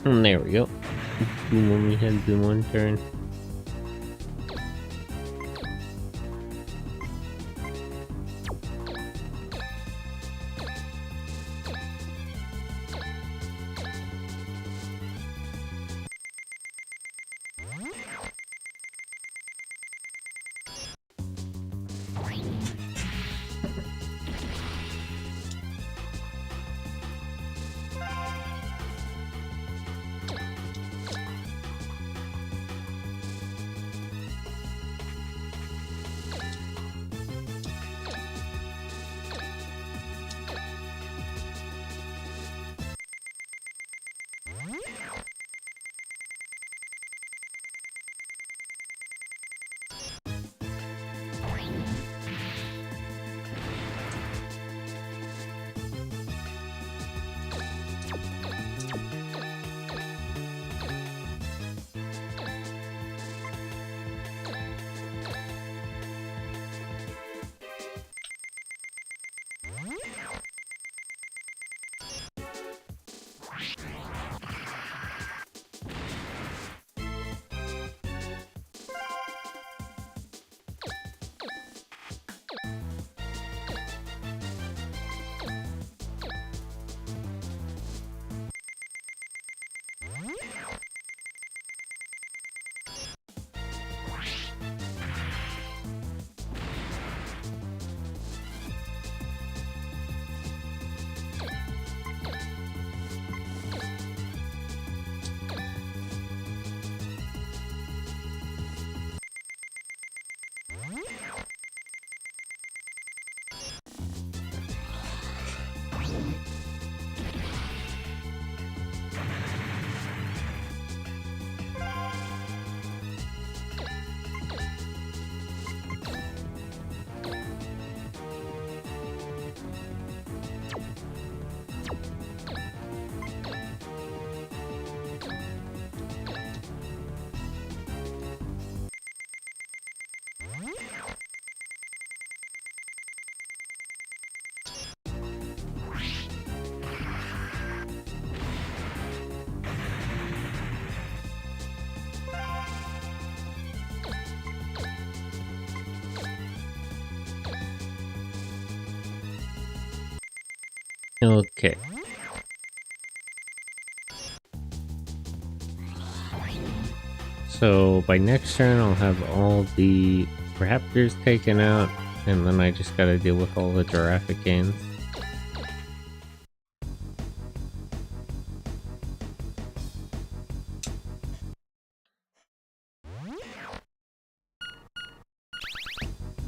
And there we go. Boom, only had the one turn. Okay. So by next turn, I'll have all the raptors taken out, and then I just gotta deal with all the Giraffecanes.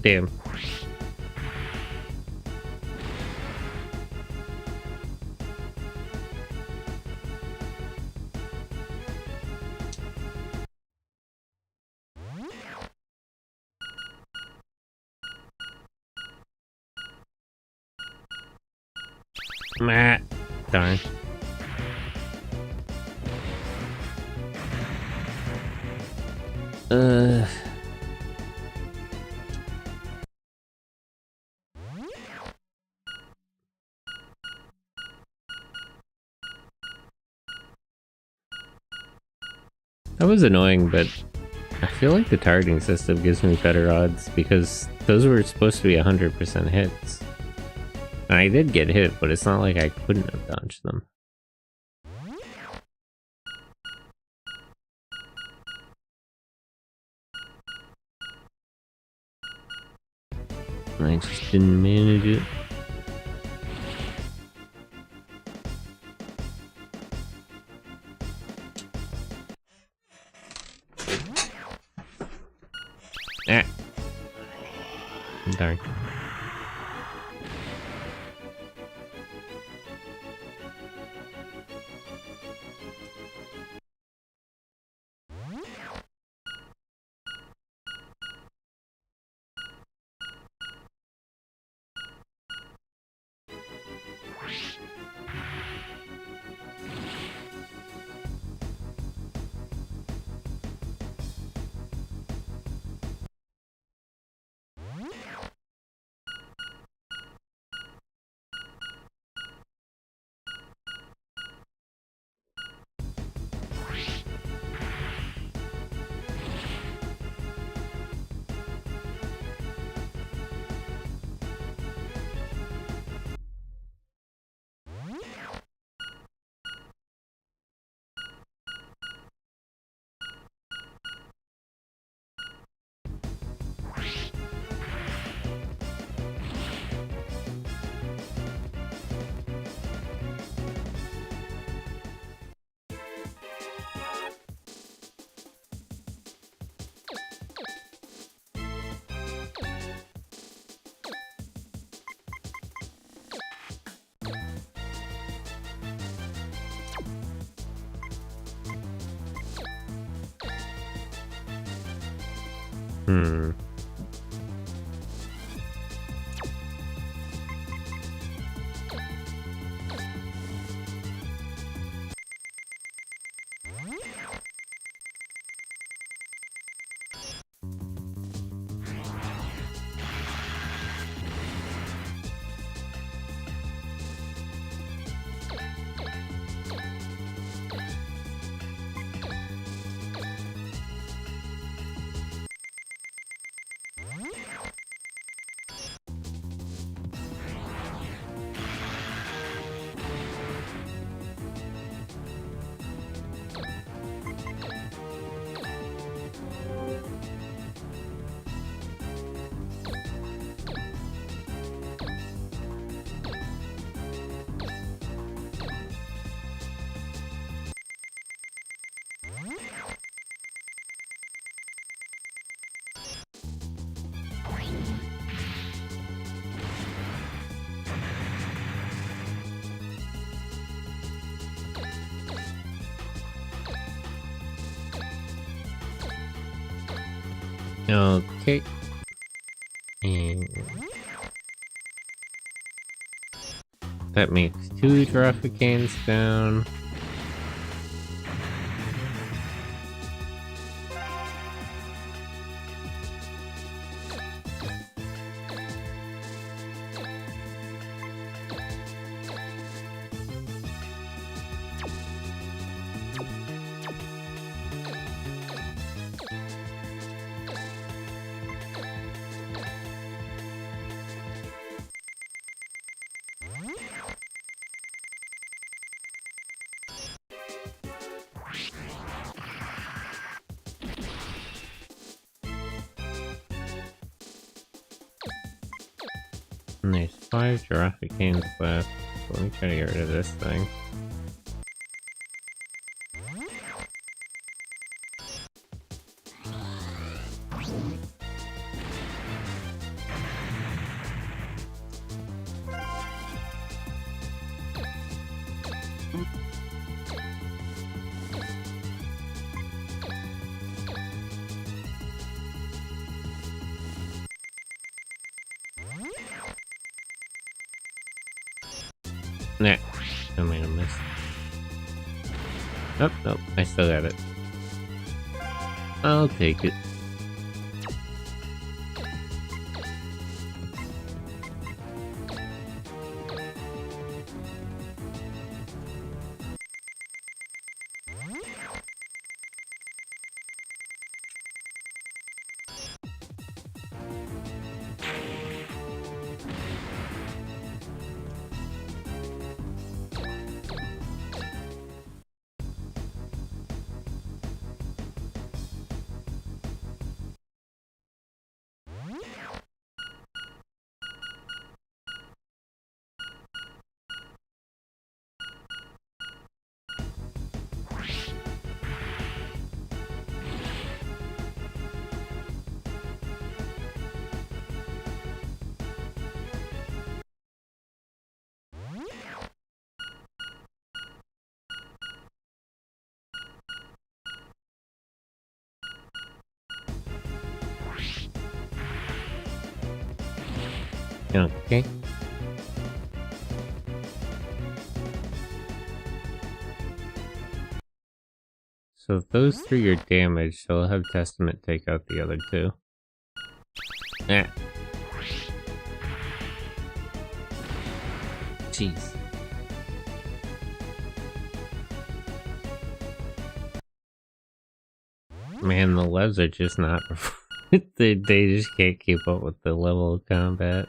Damn. Matt. Darn. Uh. That was annoying, but I feel like the targeting system gives me better odds because those were supposed to be 100% hits. And I did get hit, but it's not like I couldn't have dodged them. I just didn't manage it. Ah. Darn. Hmm. Okay. And that makes 2 Giraffecanes down. And there's 5 Jurassic hands left. Let me try to get rid of this thing. Nah, I made a miss. Oh, nope, I still got it. I'll take it. Okay. So if those 3 are damaged, so I'll have Testament take out the other 2. Ah. Jeez. Man, the levs are just not... they just can't keep up with the level of combat.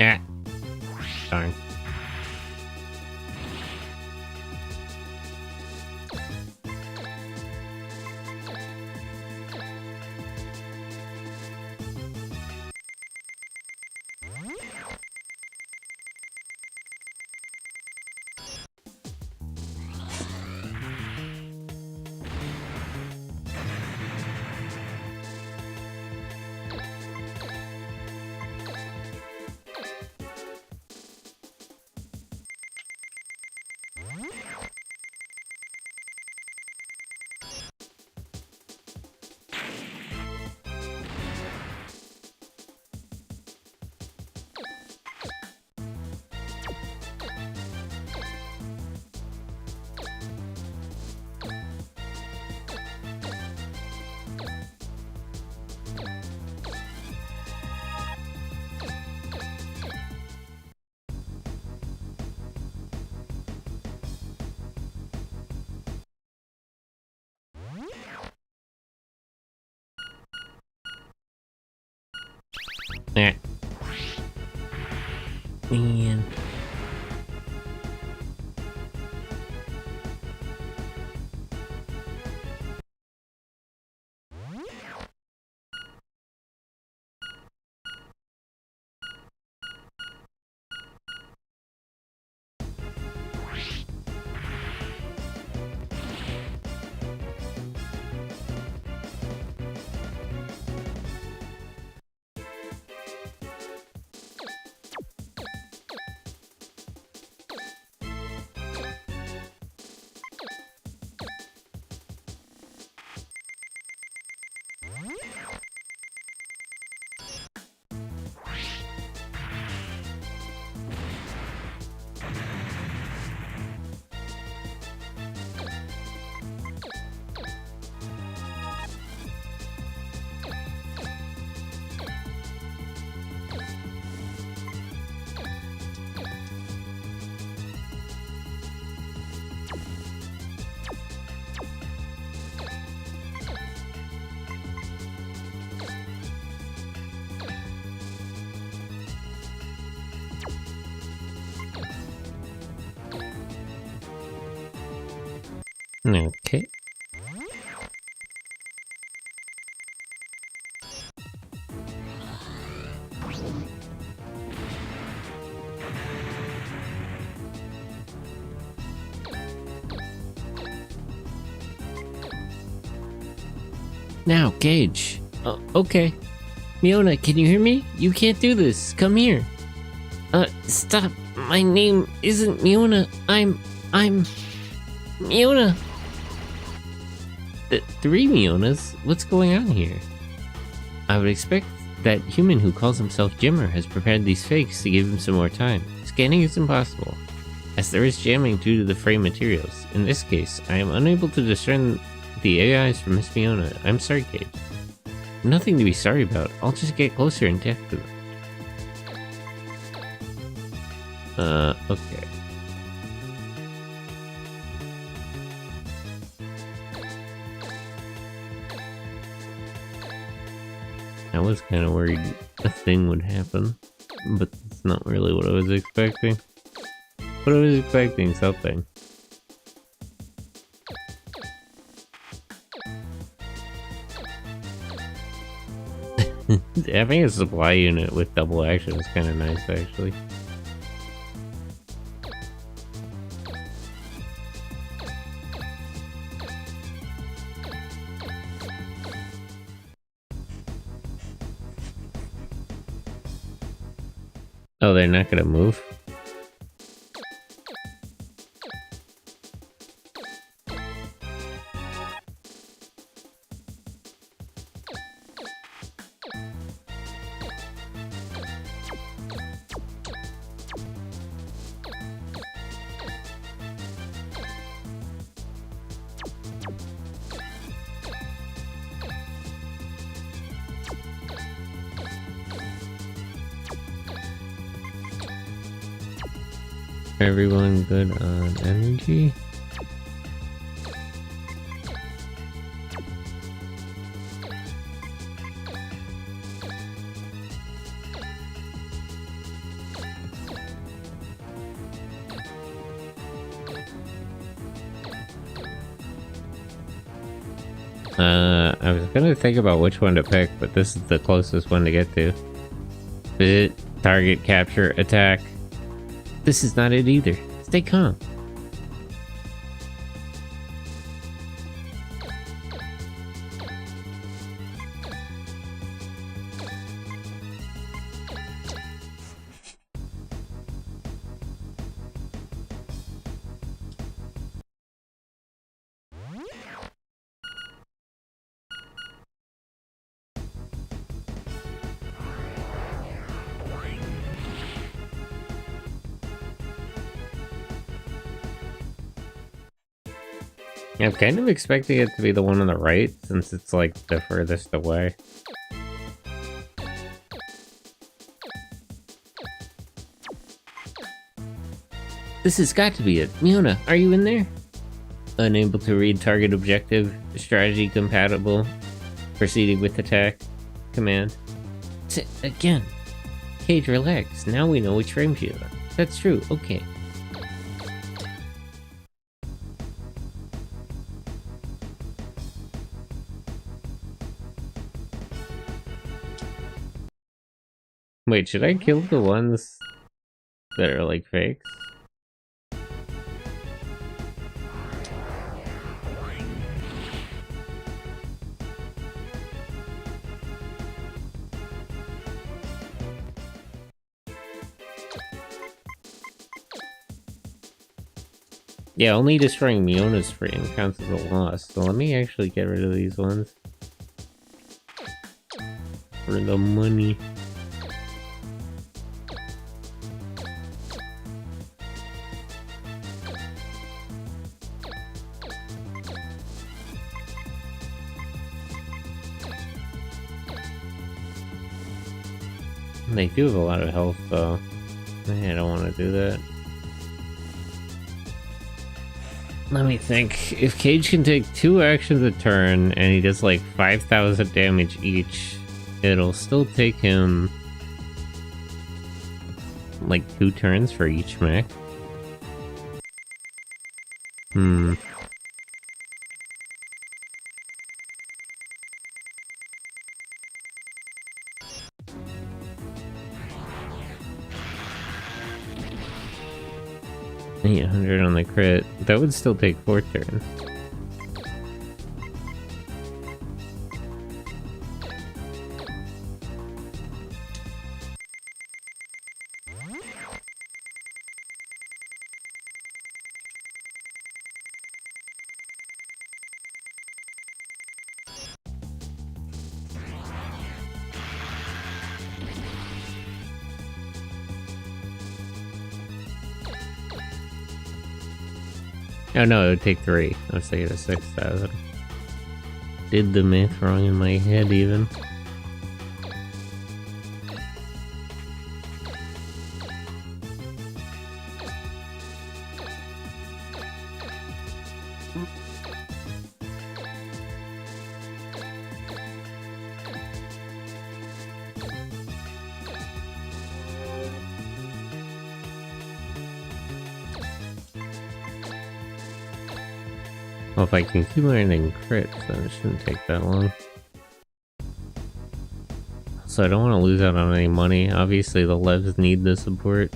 Ah. Darn. Eh. Man. Okay. Now, Gage. Okay. Miona, can you hear me? You can't do this. Come here. Stop. My name isn't Miona. I'm Miona. Three Mionas? What's going on here? I would expect that human who calls himself Jimmer has prepared these fakes to give him some more time. Scanning is impossible, as there is jamming due to the frame materials. In this case, I am unable to discern the AIs from Miss Miona. I'm sorry, Kate. Nothing to be sorry about. I'll just get closer and talk to them. Okay. I was kind of worried a thing would happen, but it's not really what I was expecting. But I was expecting something. Having a supply unit with double action is kind of nice, actually. Oh, they're not gonna move? Everyone good on energy? I was gonna think about which one to pick, but this is the closest one to get to. Visit, target, capture, attack. This is not it either. Stay calm. Yeah, I'm kind of expecting it to be the one on the right, since it's like the furthest away. This has got to be it. Miona, are you in there? Unable to read target objective, strategy compatible, proceeding with attack, command. Again, Cage, relax. Now we know which frames you are. That's true, okay. Wait, should I kill the ones that are like fakes? Yeah, only destroying Miona's frame counts as a loss, so let me actually get rid of these ones. For the money. They do have a lot of health, though. I don't want to do that. Let me think. If Cage can take 2 actions a turn, and he does like 5,000 damage each, it'll still take him like 2 turns for each mech. 800 on the crit. That would still take 4 turns. Oh no, it would take 3. I was thinking of 6,000. Did the math wrong in my head even. Well, if I can keep landing crits, then it shouldn't take that long. So I don't want to lose out on any money. Obviously, the Levs need the support.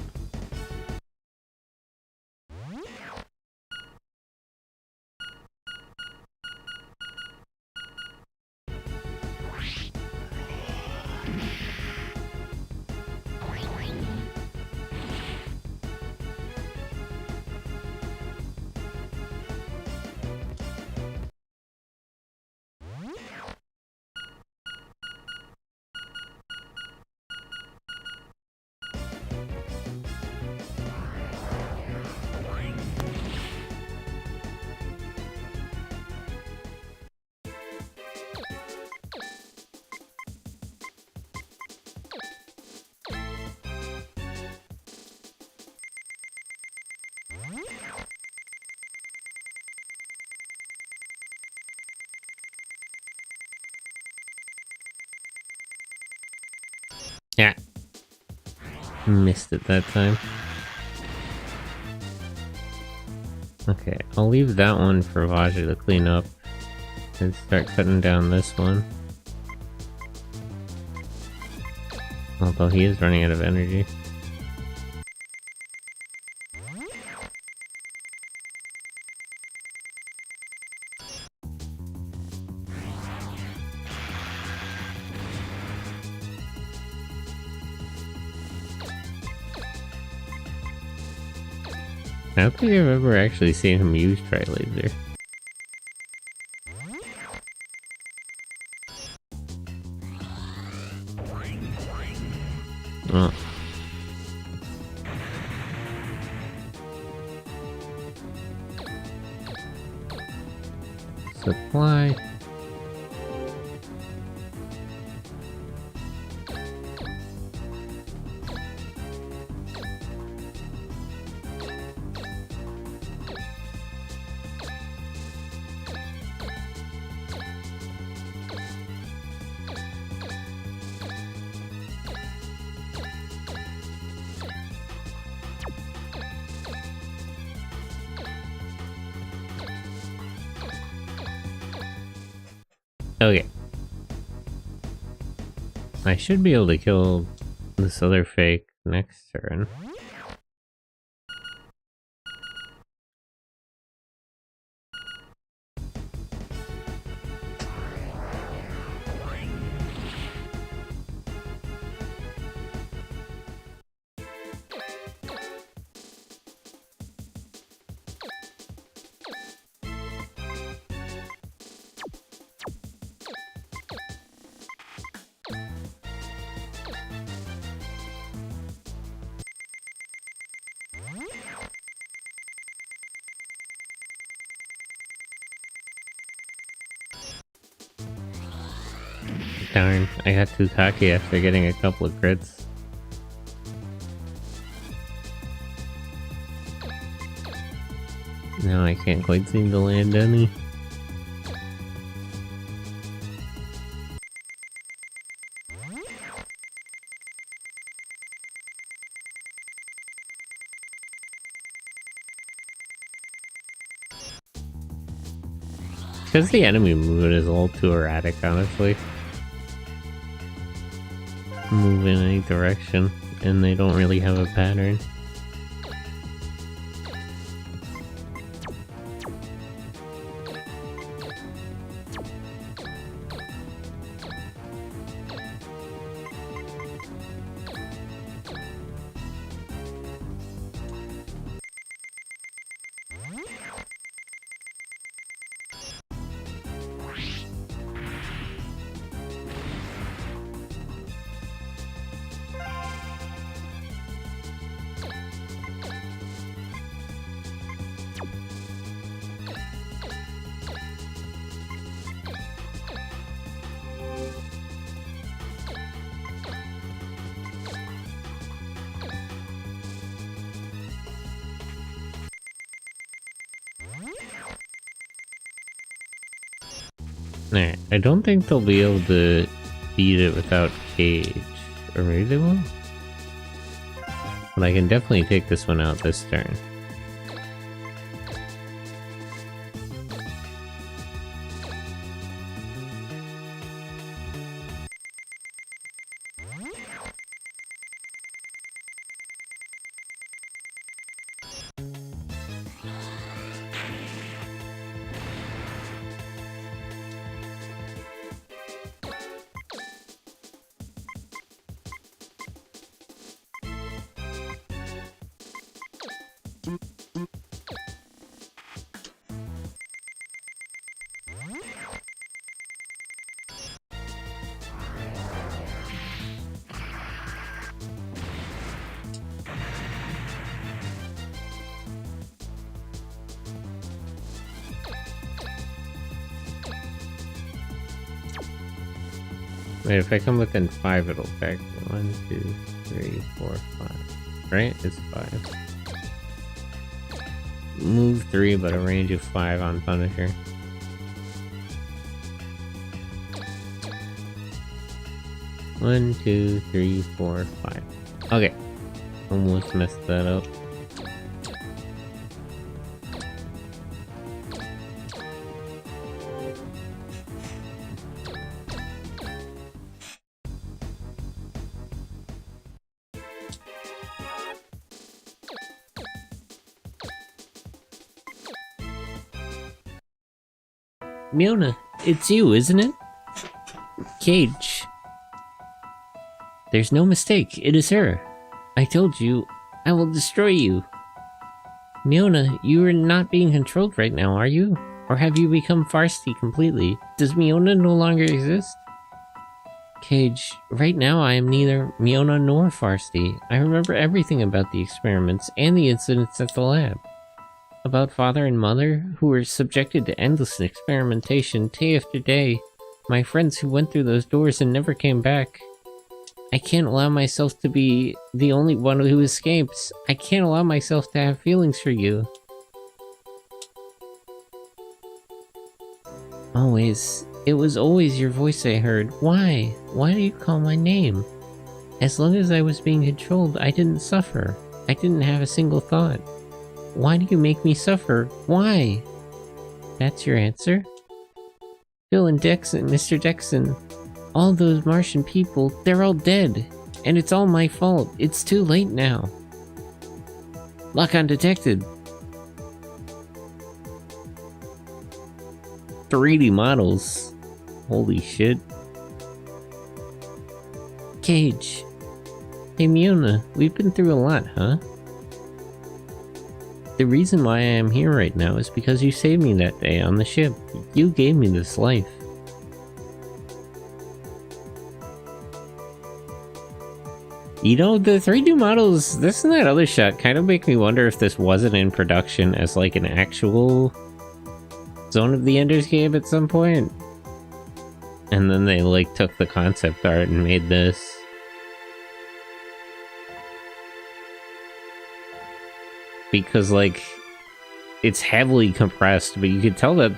Yeah. Missed it that time. Okay, I'll leave that one for Vaja to clean up and start cutting down this one. Although he is running out of energy. I don't think I've ever actually seen him use Tri-Laser. Oh. Supply. Okay. I should be able to kill this other fake next turn. Darn, I got too cocky after getting a couple of crits. Now I can't quite seem to land any. Because the enemy movement is a little too erratic, honestly. Move in any direction, and they don't really have a pattern. Alright, I don't think they'll be able to beat it without Cage. Or maybe they will? But I can definitely take this one out this turn. Wait, if I come within 5, it'll affect 1, 2, 3, 4, 5. Right? It's 5. Move 3, but a range of 5 on Punisher. One, 2, 3, 4, 5. Okay. Almost messed that up. Miona, it's you, isn't it? Cage. There's no mistake, it is her. I told you, I will destroy you. Miona, you are not being controlled right now, are you? Or have you become Farsty completely? Does Miona no longer exist? Cage, right now I am neither Miona nor Farsty. I remember everything about the experiments and the incidents at the lab. About father and mother, who were subjected to endless experimentation day after day. My friends who went through those doors and never came back. I can't allow myself to be the only one who escapes. I can't allow myself to have feelings for you. Always. It was always your voice I heard. Why? Why do you call my name? As long as I was being controlled, I didn't suffer. I didn't have a single thought. Why do you make me suffer? Why? That's your answer? Phil and Dexon, Mr. Dexon, all those Martian people, they're all dead. And it's all my fault. It's too late now. Lock-on detected. 3D models. Holy shit. Cage. Hey Miona, we've been through a lot, huh? The reason why I am here right now is because you saved me that day on the ship. You gave me this life. You know, the 3D models, this and that other shot kind of make me wonder if this wasn't in production as like an actual Zone of the Enders game at some point. And then they like took the concept art and made this. Because like, it's heavily compressed, but you could tell that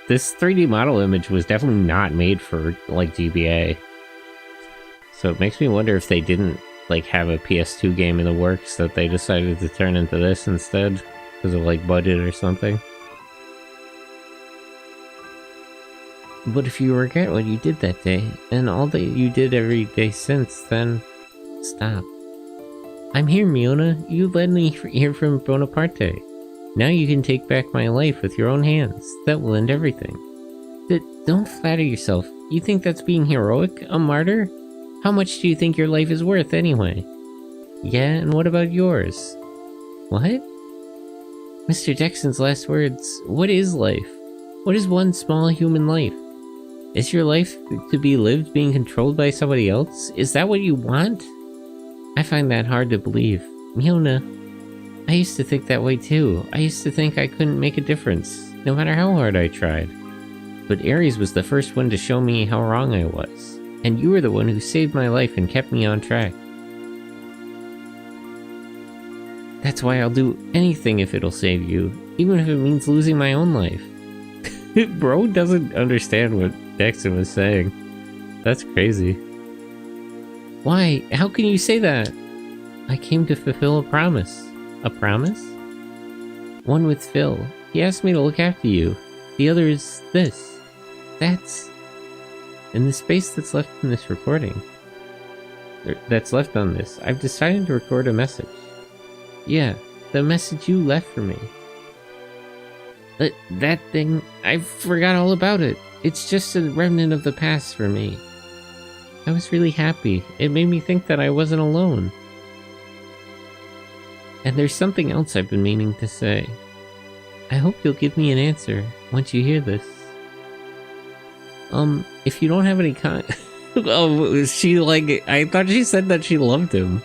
this 3D model image was definitely not made for like GBA. So it makes me wonder if they didn't like have a PS2 game in the works that they decided to turn into this instead because of like budget or something. But if you regret what you did that day and all that you did every day since, then stop. I'm here, Miona. You led me here from Bonaparte. Now you can take back my life with your own hands. That will end everything. Don't flatter yourself. You think that's being heroic? A martyr? How much do you think your life is worth, anyway? Yeah, and what about yours? What? Mr. Dexon's last words. What is life? What is one small human life? Is your life to be lived being controlled by somebody else? Is that what you want? I find that hard to believe. Miona, I used to think that way too. I used to think I couldn't make a difference, no matter how hard I tried. But Ares was the first one to show me how wrong I was. And you were the one who saved my life and kept me on track. That's why I'll do anything if it'll save you, even if it means losing my own life. Bro doesn't understand what Dexon was saying. That's crazy. Why? How can you say that? I came to fulfill a promise. A promise? One with Phil. He asked me to look after you. The other is this. That's... In the space that's left in this recording, that's left on this, I've decided to record a message. Yeah, the message you left for me. That thing, I forgot all about it. It's just a remnant of the past for me. I was really happy. It made me think that I wasn't alone. And there's something else I've been meaning to say. I hope you'll give me an answer once you hear this. If you don't have any oh, she like, I thought she said that she loved him.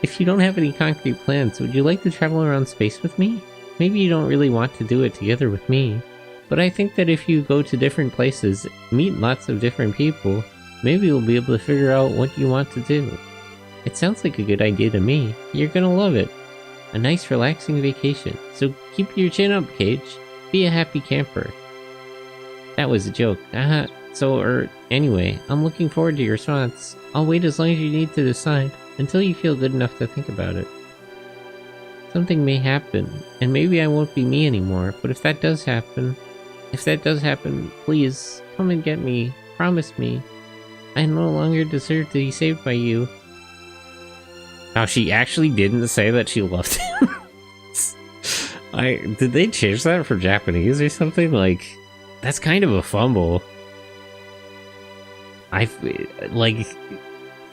If you don't have any concrete plans, would you like to travel around space with me? Maybe you don't really want to do it together with me, but I think that if you go to different places, meet lots of different people, maybe you'll be able to figure out what you want to do. It sounds like a good idea to me. You're gonna love it. A nice relaxing vacation, so keep your chin up, Cage. Be a happy camper. That was a joke. Anyway, I'm looking forward to your response. I'll wait as long as you need to decide, until you feel good enough to think about it. Something may happen, and maybe I won't be me anymore, but if that does happen, please, come and get me. Promise me. I no longer deserve to be saved by you. Now, she actually didn't say that she loved him. Did they change that for Japanese or something? Like... That's kind of a fumble.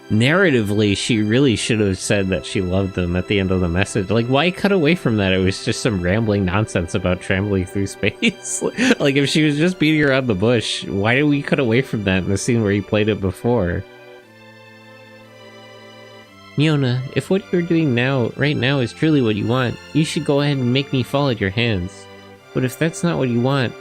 Narratively, she really should have said that she loved them at the end of the message. Like, why cut away from that? It was just some rambling nonsense about traveling through space. Like, if she was just beating around the bush, why did we cut away from that in the scene where he played it before? Miona, if what you're doing right now is truly what you want, you should go ahead and make me fall at your hands. But if that's not what you want,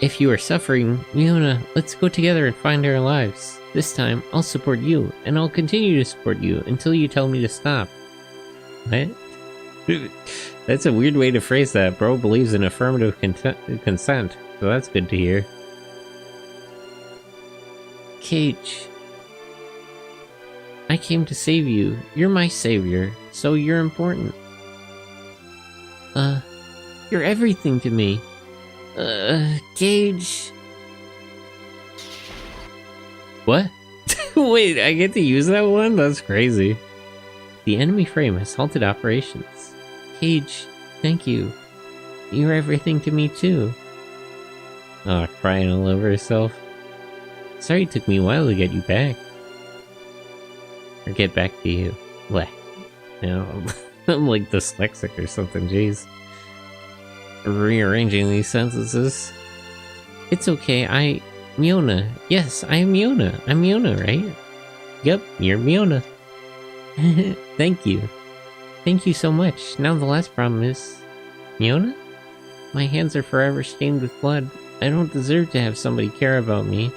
if you are suffering, Miona, let's go together and find our lives. This time, I'll support you, and I'll continue to support you until you tell me to stop. What? That's a weird way to phrase that. Bro believes in affirmative consent, so that's good to hear. Cage. I came to save you. You're my savior, so you're important. You're everything to me. Gage. What? Wait, I get to use that one? That's crazy. The enemy frame has halted operations. Cage, thank you. You're everything to me too. Oh, crying all over herself. Sorry it took me a while to get you back. Or get back to you. What? No, I'm like dyslexic or something, jeez. Rearranging these sentences. It's okay, Miona. Yes, I am Miona. I'm Miona, right? Yep, you're Miona. Thank you. Thank you so much. Now the last problem is... Miona? My hands are forever stained with blood. I don't deserve to have somebody care about me.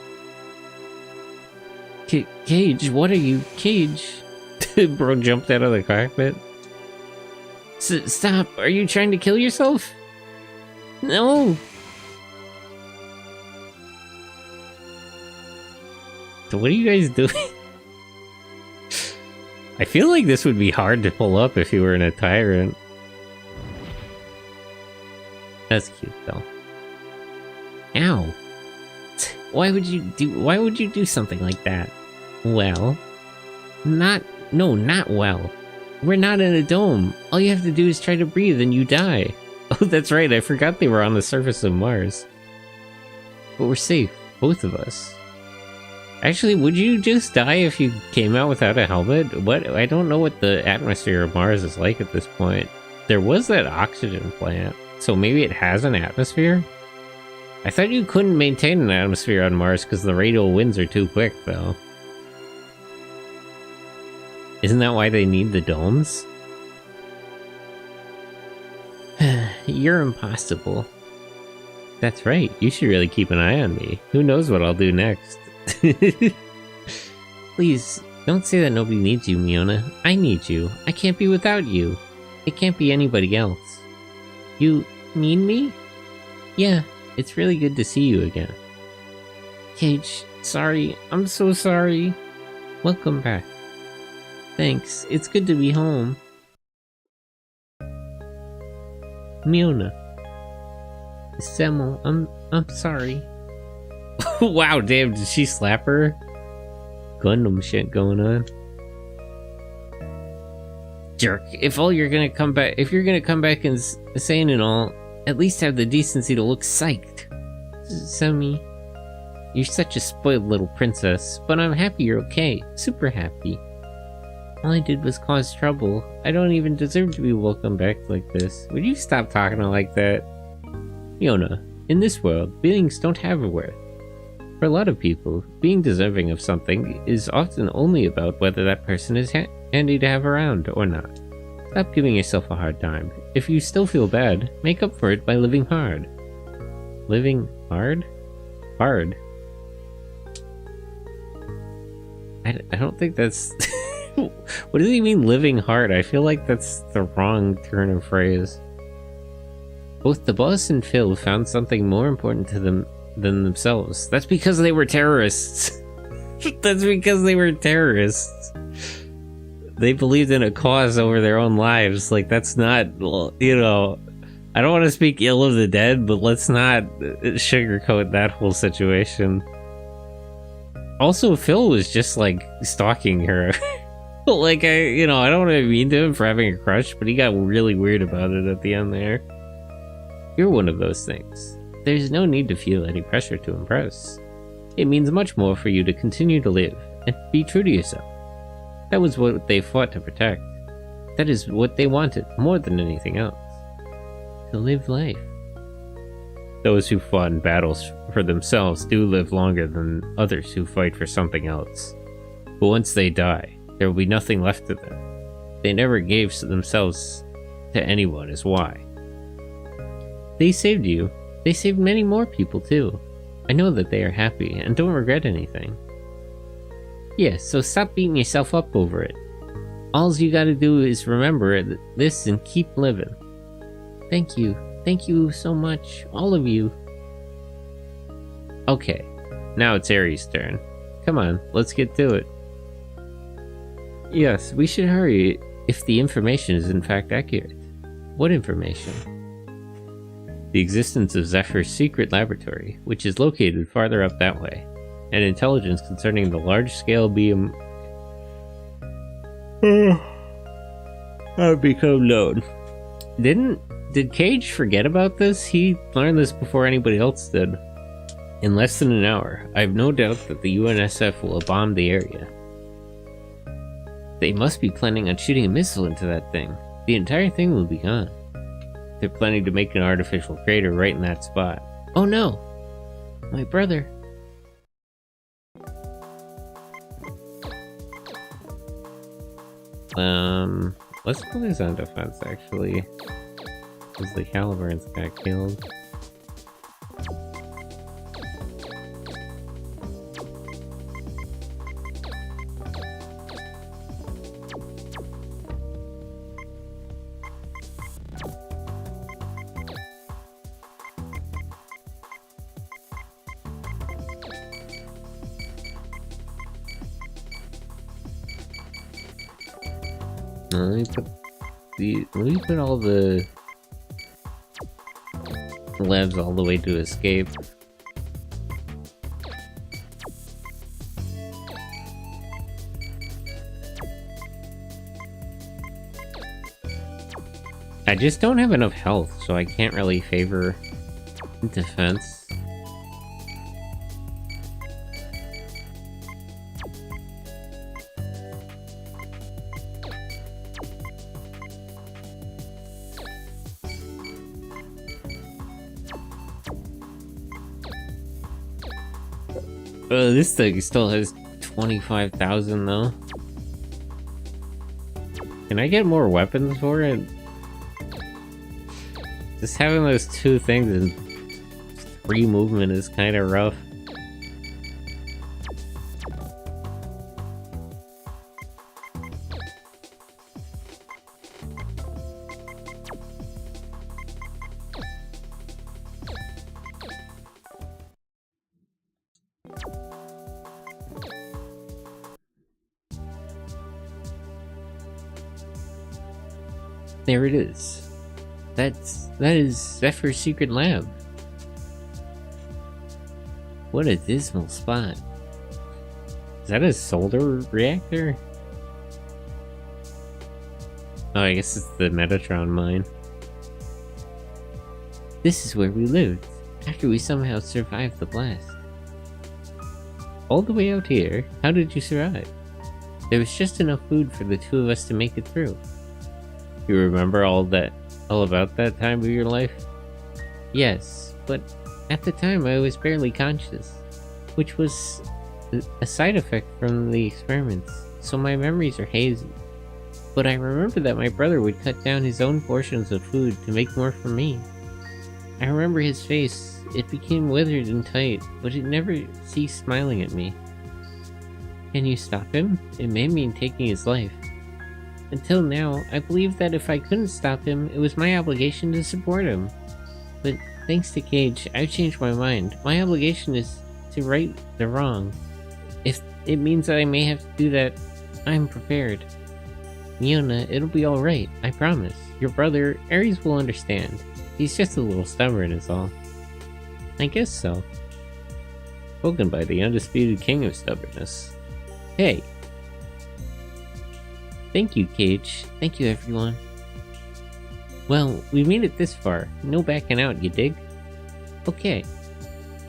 Cage, what are you? Cage? Bro jumped out of the cockpit. Stop! Are you trying to kill yourself? No! So what are you guys doing? I feel like this would be hard to pull up if you were in a tyrant. That's cute though. Ow! Why would you do something like that? Well, not well. We're not in a dome. All you have to do is try to breathe and you die. Oh, that's right, I forgot they were on the surface of Mars. But we're safe, both of us. Actually, would you just die if you came out without a helmet? What? I don't know what the atmosphere of Mars is like at this point. There was that oxygen plant, so maybe it has an atmosphere? I thought you couldn't maintain an atmosphere on Mars because the radial winds are too quick, though. Isn't that why they need the domes? You're impossible. That's right, you should really keep an eye on me. Who knows what I'll do next? Please, don't say that nobody needs you, Miona. I need you. I can't be without you. It can't be anybody else. You need me? Yeah, it's really good to see you again. Cage, sorry. I'm so sorry. Welcome back. Thanks. It's good to be home. Miona. Semo, I'm sorry. Wow, damn, did she slap her? Gundam shit going on. Jerk, if you're gonna come back and sane and all, at least have the decency to look psyched. Semi, you're such a spoiled little princess, but I'm happy you're okay. Super happy. All I did was cause trouble. I don't even deserve to be welcomed back like this. Would you stop talking like that? Miona, in this world, beings don't have a worth. For a lot of people, being deserving of something is often only about whether that person is handy to have around or not. Stop giving yourself a hard time. If you still feel bad, make up for it by living hard. Living hard? Hard? I don't think that's... What does he mean living hard? I feel like that's the wrong turn of phrase. Both the boss and Phil found something more important to them than themselves. That's because they were terrorists. That's because they were terrorists. They believed in a cause over their own lives. Like, that's not, you know, I don't want to speak ill of the dead, but let's not sugarcoat that whole situation. Also, Phil was just, like, stalking her. Like, I don't want to be mean to him for having a crush, but he got really weird about it at the end there. You're one of those things. There's no need to feel any pressure to impress. It means much more for you to continue to live and be true to yourself. That was what they fought to protect. That is what they wanted more than anything else. To live life. Those who fought in battles for themselves do live longer than others who fight for something else. But once they die, there will be nothing left of them. They never gave themselves to anyone is why. They saved you. They saved many more people too. I know that they are happy and don't regret anything. Yeah, so stop beating yourself up over it. All you gotta do is remember this and keep living. Thank you. Thank you so much, all of you. Okay, now it's Aries' turn. Come on, let's get to it. Yes, we should hurry if the information is in fact accurate. What information? The existence of Zephyr's secret laboratory, which is located farther up that way, and intelligence concerning the large-scale beam have become known. Did Cage forget about this? He learned this before anybody else did. In less than an hour, I have no doubt that the UNSF will have bombed the area. They must be planning on shooting a missile into that thing. The entire thing will be gone. They're planning to make an artificial crater right in that spot. Oh no! My brother! Let's put this on defense, actually. Because the Caliburns got killed. Let me put all the labs all the way to escape. I just don't have enough health, so I can't really favor defense. This thing still has 25,000 though. Can I get more weapons for it? Just having those two things and 3 movement is kind of rough. There it is. That is Zephyr's secret lab. What a dismal spot. Is that a solder reactor? Oh, I guess it's the Metatron mine. This is where we lived, after we somehow survived the blast. All the way out here? How did you survive? There was just enough food for the two of us to make it through. You remember all about that time of your life? Yes, but at the time I was barely conscious, which was a side effect from the experiments, so my memories are hazy. But I remember that my brother would cut down his own portions of food to make more for me. I remember his face. It became withered and tight, but it never ceased smiling at me. Can you stop him? It may mean taking his life. Until now, I believed that if I couldn't stop him, it was my obligation to support him. But thanks to Cage, I've changed my mind. My obligation is to right the wrong. If it means that I may have to do that, I'm prepared. Miona, it'll be alright, I promise. Your brother, Ares, will understand. He's just a little stubborn is all. I guess so. Spoken by the undisputed king of stubbornness. Hey! Thank you, Cage. Thank you, everyone. Well, we made it this far. No backing out, you dig? Okay.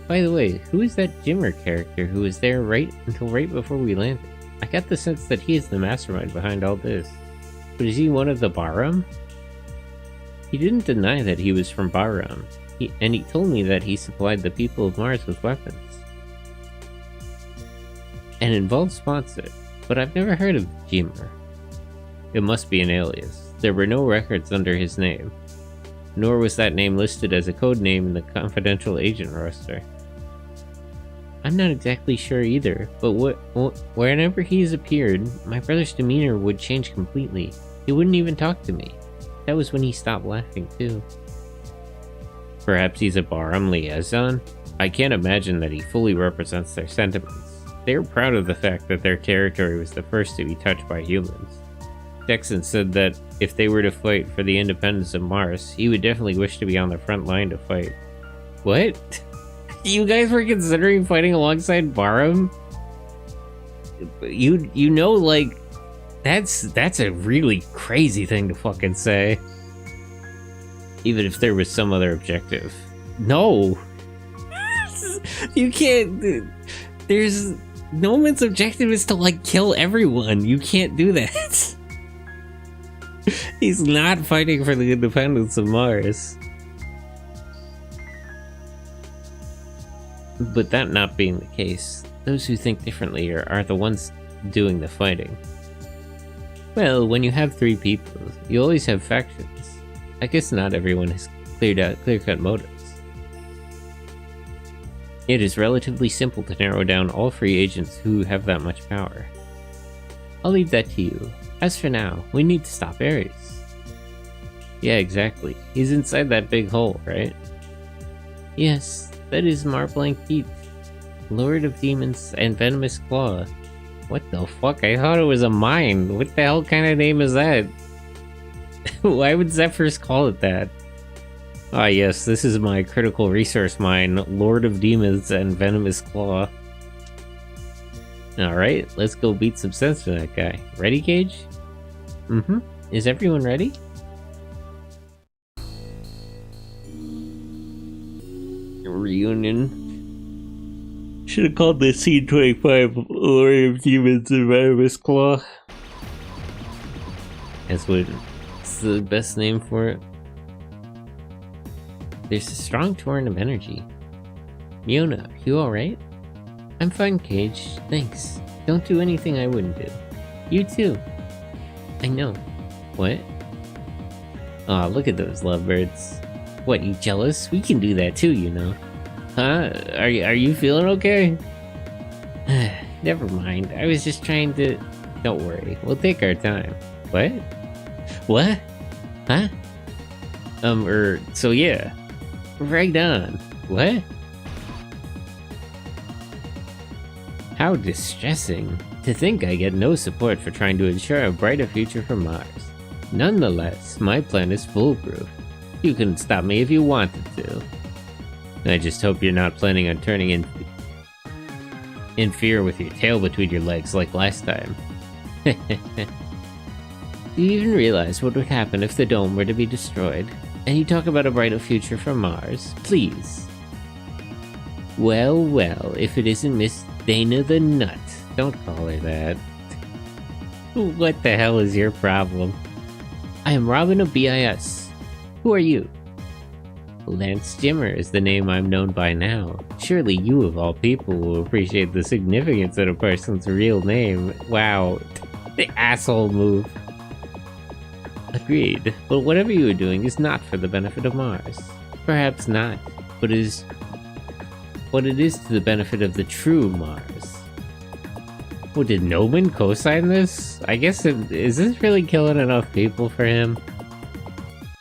By the way, who is that Jimmer character who was there until right before we landed? I got the sense that he is the mastermind behind all this. But is he one of the Bahram? He didn't deny that he was from Bahram, and he told me that he supplied the people of Mars with weapons. An involved sponsor, but I've never heard of Jimmer. It must be an alias. There were no records under his name, nor was that name listed as a code name in the confidential agent roster. I'm not exactly sure either, but whenever he's appeared, my brother's demeanor would change completely. He wouldn't even talk to me. That was when he stopped laughing too. Perhaps he's a Bahram liaison? I can't imagine that he fully represents their sentiments. They are proud of the fact that their territory was the first to be touched by humans. Dexon said that if they were to fight for the independence of Mars, he would definitely wish to be on the front line to fight. What? You guys were considering fighting alongside Barum? You know, like, that's a really crazy thing to fucking say. Even if there was some other objective. No! You can't... There's... No man's objective is to, like, kill everyone. You can't do that. He's not fighting for the independence of Mars. But that not being the case, those who think differently are the ones doing the fighting. Well, when you have 3 people, you always have factions. I guess not everyone has clear-cut motives. It is relatively simple to narrow down all free agents who have that much power. I'll leave that to you. As for now, we need to stop Ares. Yeah, exactly. He's inside that big hole, right? Yes, that is Marblanc Pete, Lord of Demons and Venomous Claw. What the fuck? I thought it was a mine. What the hell kind of name is that? Why would Zephyrus call it that? Ah yes, this is my critical resource mine, Lord of Demons and Venomous Claw. Alright, let's go beat some sense for that guy. Ready, Gage? Mm-hmm. Is everyone ready? Reunion. Should have called this Scene 25 Lord of Demons and Venomous Claw. That's the best name for it. There's a strong torrent of energy. Miona, you alright? I'm fine, Cage. Thanks. Don't do anything I wouldn't do. You too. I know. What? Aw, look at those lovebirds. What, you jealous? We can do that too, you know. Huh? Are you feeling okay? Never mind. I was just trying to... Don't worry. We'll take our time. What? What? Huh? So yeah. Right on. What? How distressing. To think I get no support for trying to ensure a brighter future for Mars. Nonetheless, my plan is foolproof. You couldn't stop me if you wanted to. I just hope you're not planning on turning in fear with your tail between your legs like last time. Do you even realize what would happen if the dome were to be destroyed? And you talk about a brighter future for Mars, please. Well, if it isn't Miss Dana the Nut. Don't call her that. What the hell is your problem? I am Robin of BIS. Who are you? Lance Jimmer is the name I'm known by now. Surely you of all people will appreciate the significance of a person's real name. Wow, the asshole move. Agreed, but whatever you are doing is not for the benefit of Mars. Perhaps not, but it is to the benefit of the true Mars. Oh, did Noman co-sign this? I guess is this really killing enough people for him?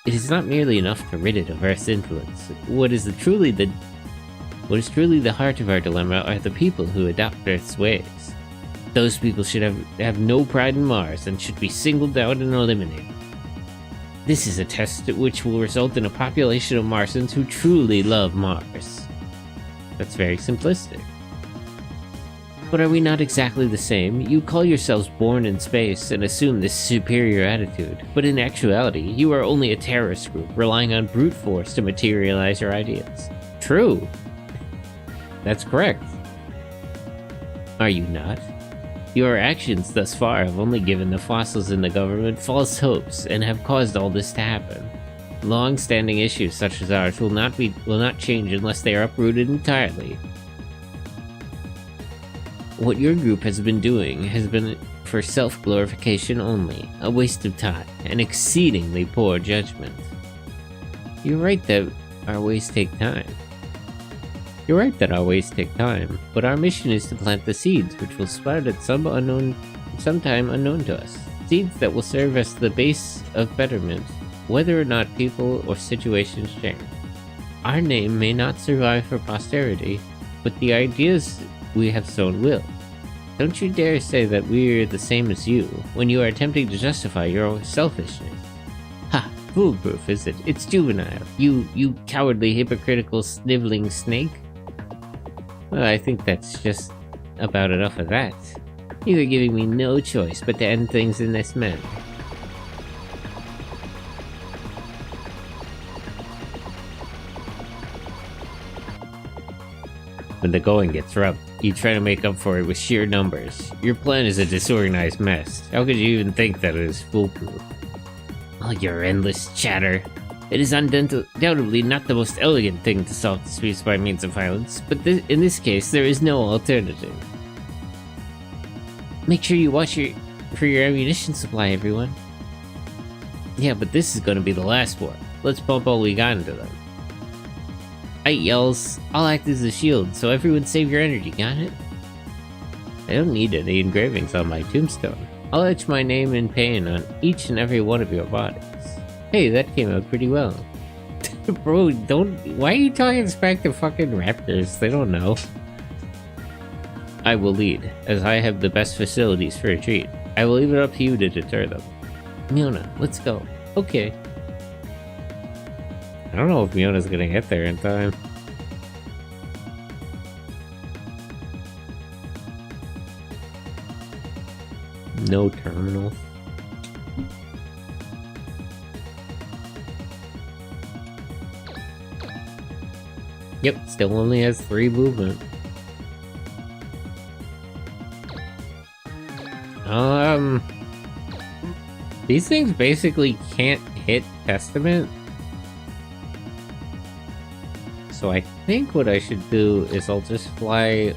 It is not merely enough to rid it of Earth's influence. What is truly the heart of our dilemma are the people who adopt Earth's ways. Those people should have no pride in Mars and should be singled out and eliminated. This is a test which will result in a population of Martians who truly love Mars. That's very simplistic. But are we not exactly the same? You call yourselves born in space and assume this superior attitude, but in actuality, you are only a terrorist group relying on brute force to materialize your ideas. True. That's correct. Are you not? Your actions thus far have only given the fossils in the government false hopes and have caused all this to happen. Long-standing issues such as ours will not change unless they are uprooted entirely. What your group has been doing has been for self-glorification only, a waste of time, and exceedingly poor judgment. You're right that our ways take time. But our mission is to plant the seeds which will sprout at some time unknown to us. Seeds that will serve as the base of betterment, whether or not people or situations change. Our name may not survive for posterity, but the ideas we have sown will. Don't you dare say that we're the same as you, when you are attempting to justify your own selfishness. Ha! Foolproof, is it? It's juvenile. You cowardly, hypocritical, sniveling snake. Well, I think that's just about enough of that. You are giving me no choice but to end things in this manner. When the going gets rough, you try to make up for it with sheer numbers. Your plan is a disorganized mess. How could you even think that it is foolproof? Oh, your endless chatter. It is undoubtedly not the most elegant thing to solve disputes by means of violence, but in this case, there is no alternative. Make sure you watch for your ammunition supply, everyone. Yeah, but this is gonna be the last war. Let's pump all we got into them. Aight, yells. I'll act as a shield, so everyone save your energy, got it? I don't need any engravings on my tombstone. I'll etch my name in pain on each and every one of your bodies. Hey, that came out pretty well. Bro, why are you talking smack to fucking raptors? They don't know. I will lead, as I have the best facilities for retreat. I will leave it up to you to deter them. Miona, let's go. Okay. I don't know if Miona's gonna get there in time. No terminal. Yep, still only has 3 movement. These things basically can't hit Testament. So I think what I should do is I'll just fly...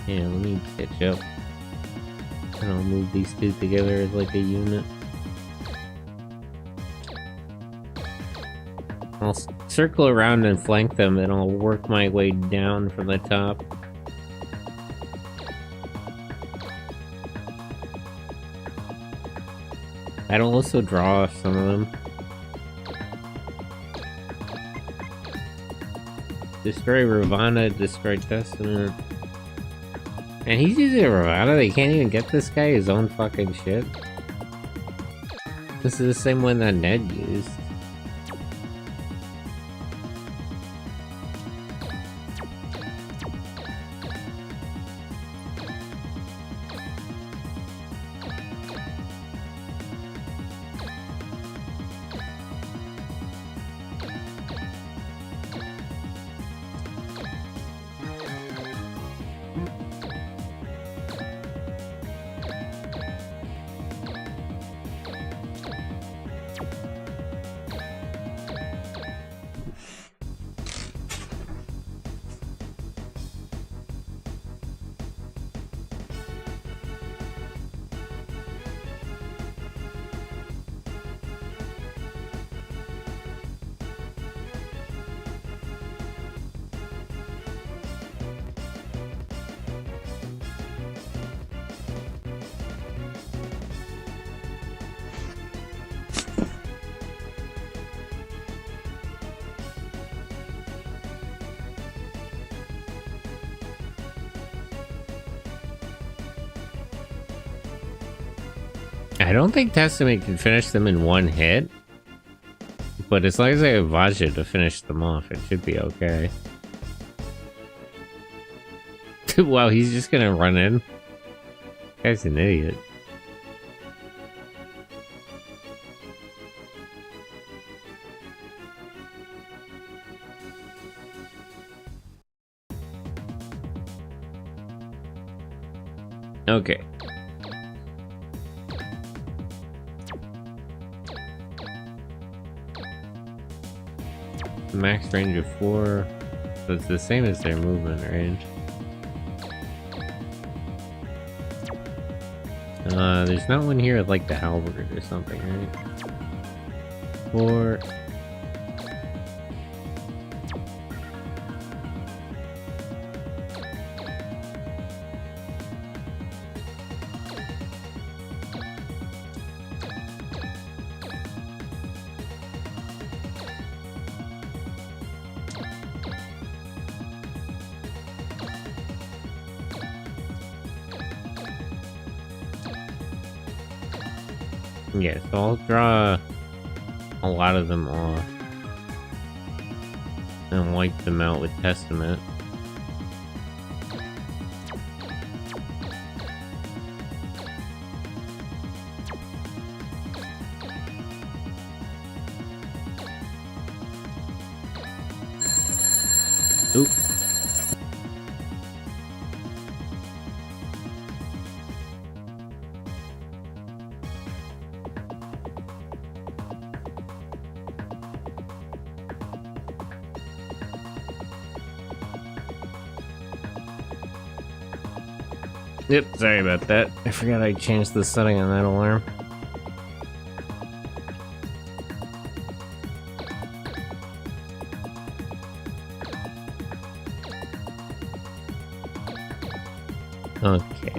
Yeah, let me catch up. And I'll move these two together as like a unit. I'll circle around and flank them, and I'll work my way down from the top. I'll also draw some of them. Destroy Ravana, destroy Testament. And he's using Ravana, they can't even get this guy his own fucking shit. This is the same one that Ned used. I don't think Testament can finish them in one hit, but as long as I have Vajra to finish them off, it should be okay. Wow, he's just gonna run in. Guy's an idiot. Okay. Max range of 4, so it's the same as their movement range. There's not one here like the halberd or something, right? 4. Yeah, so I'll draw a lot of them off and wipe them out with Testament. Oop. Yep, sorry about that. I forgot I changed the setting on that alarm. Okay.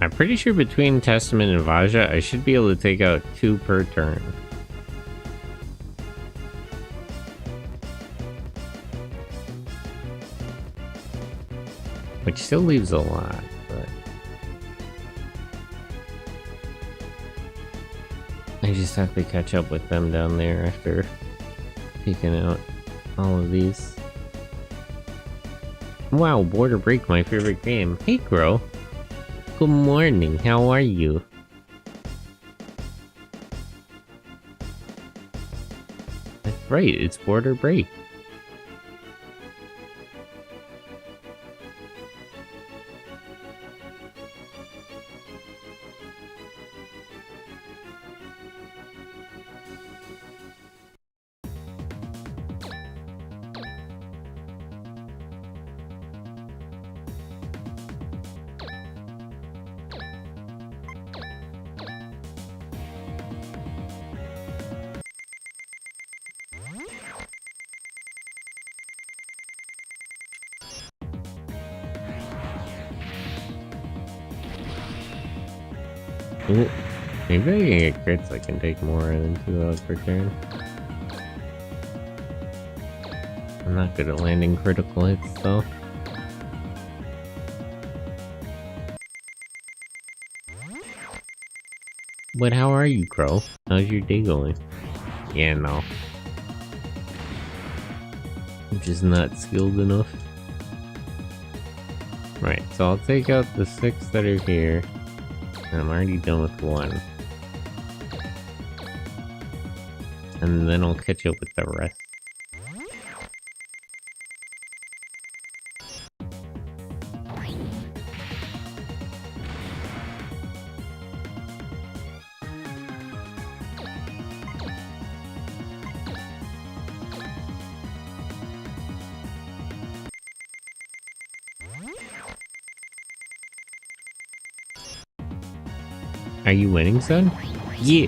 I'm pretty sure between Testament and Vaja, I should be able to take out 2 per turn. Which still leaves a lot, but... I just have to catch up with them down there after taking out all of these. Wow, Border Break, my favorite game. Hey, Grow. Good morning, how are you? That's right, it's Border Break. Ooh, maybe I can get crits I can take more than 2 hours per turn. I'm not good at landing critical hits though. But how are you, Crow? How's your day going? Yeah, no. I'm just not skilled enough. Right, so I'll take out the 6 that are here. I'm already done with 1. And then I'll catch up with the rest. Are you winning, son? Yeah.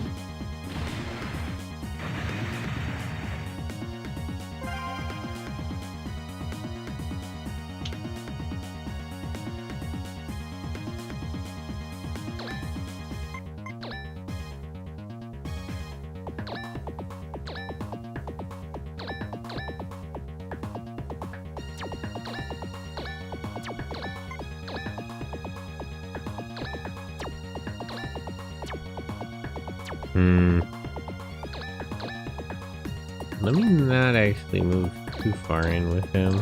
Let me not actually move too far in with him.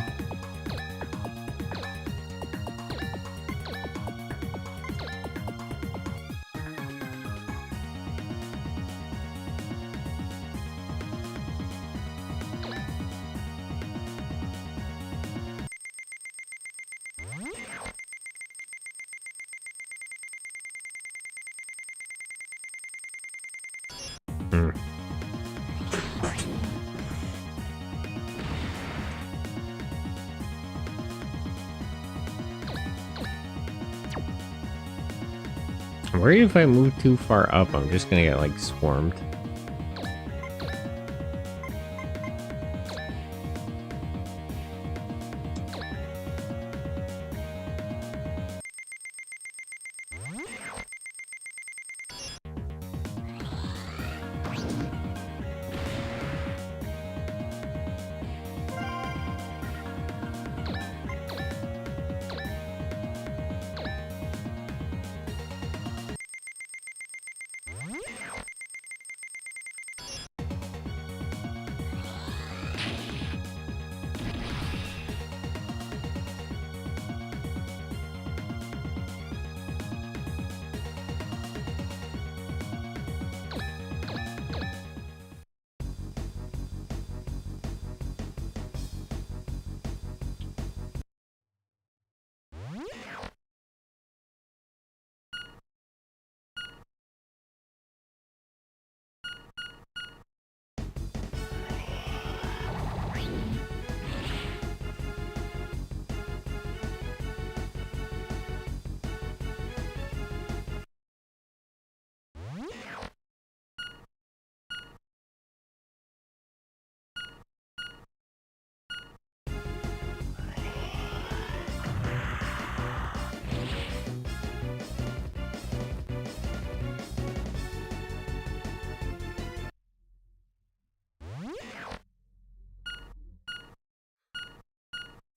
I'm worried if I move too far up, I'm just gonna get, like, swarmed.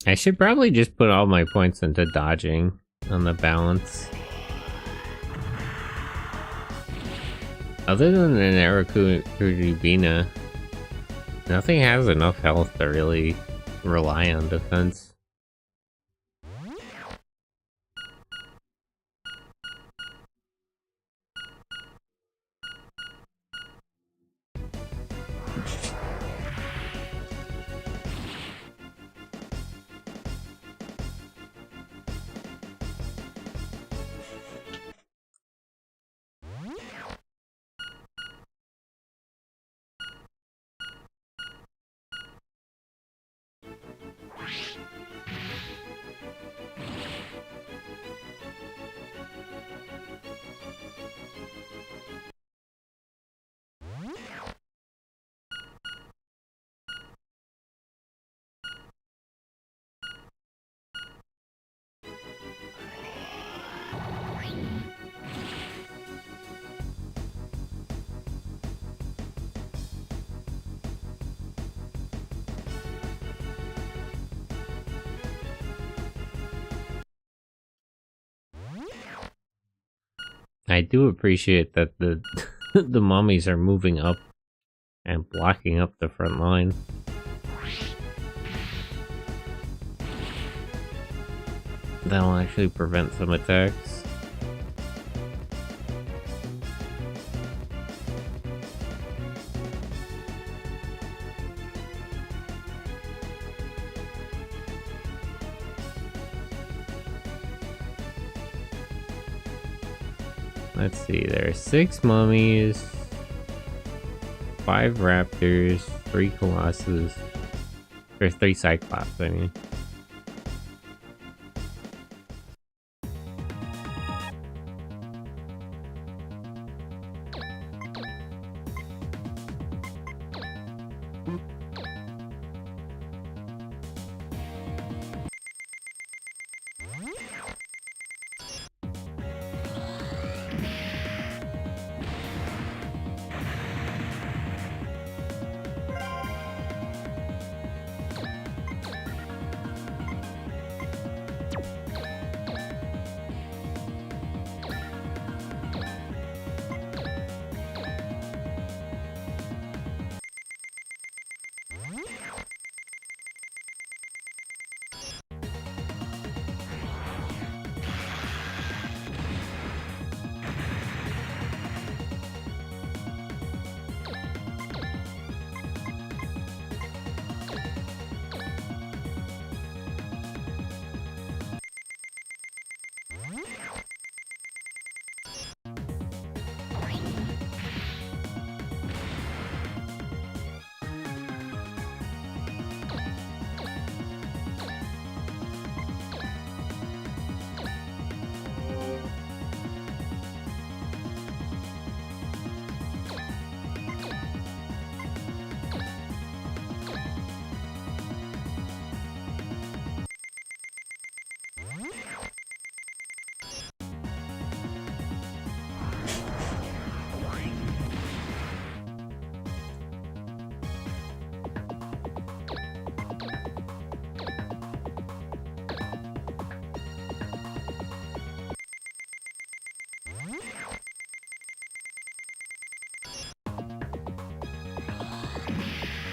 I should probably just put all my points into dodging on the balance. Other than an Arakudibina, nothing has enough health to really rely on defense. I do appreciate that the the mummies are moving up and blocking up the front line. That'll actually prevent some attacks. Let's see, there are 6 mummies, 5 raptors, 3 colossus, or 3 cyclops, I mean.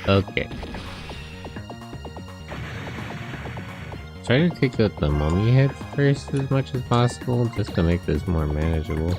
Okay. Try to take out the mummy head first as much as possible, just to make this more manageable.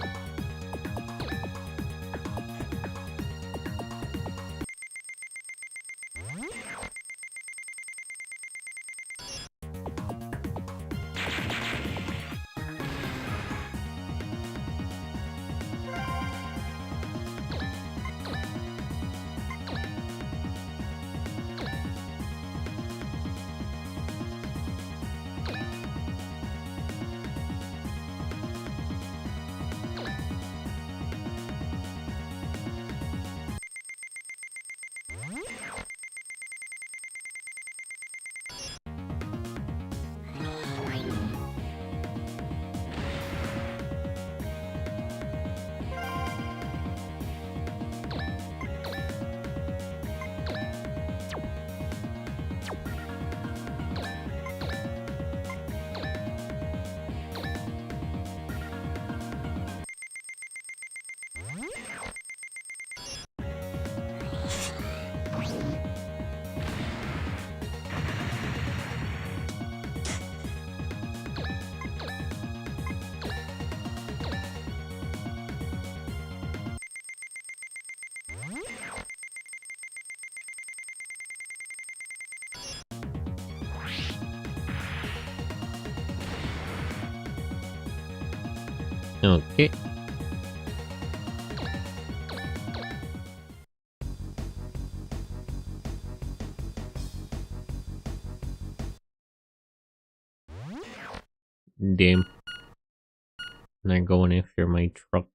Okay. Damn. Not going after my truck.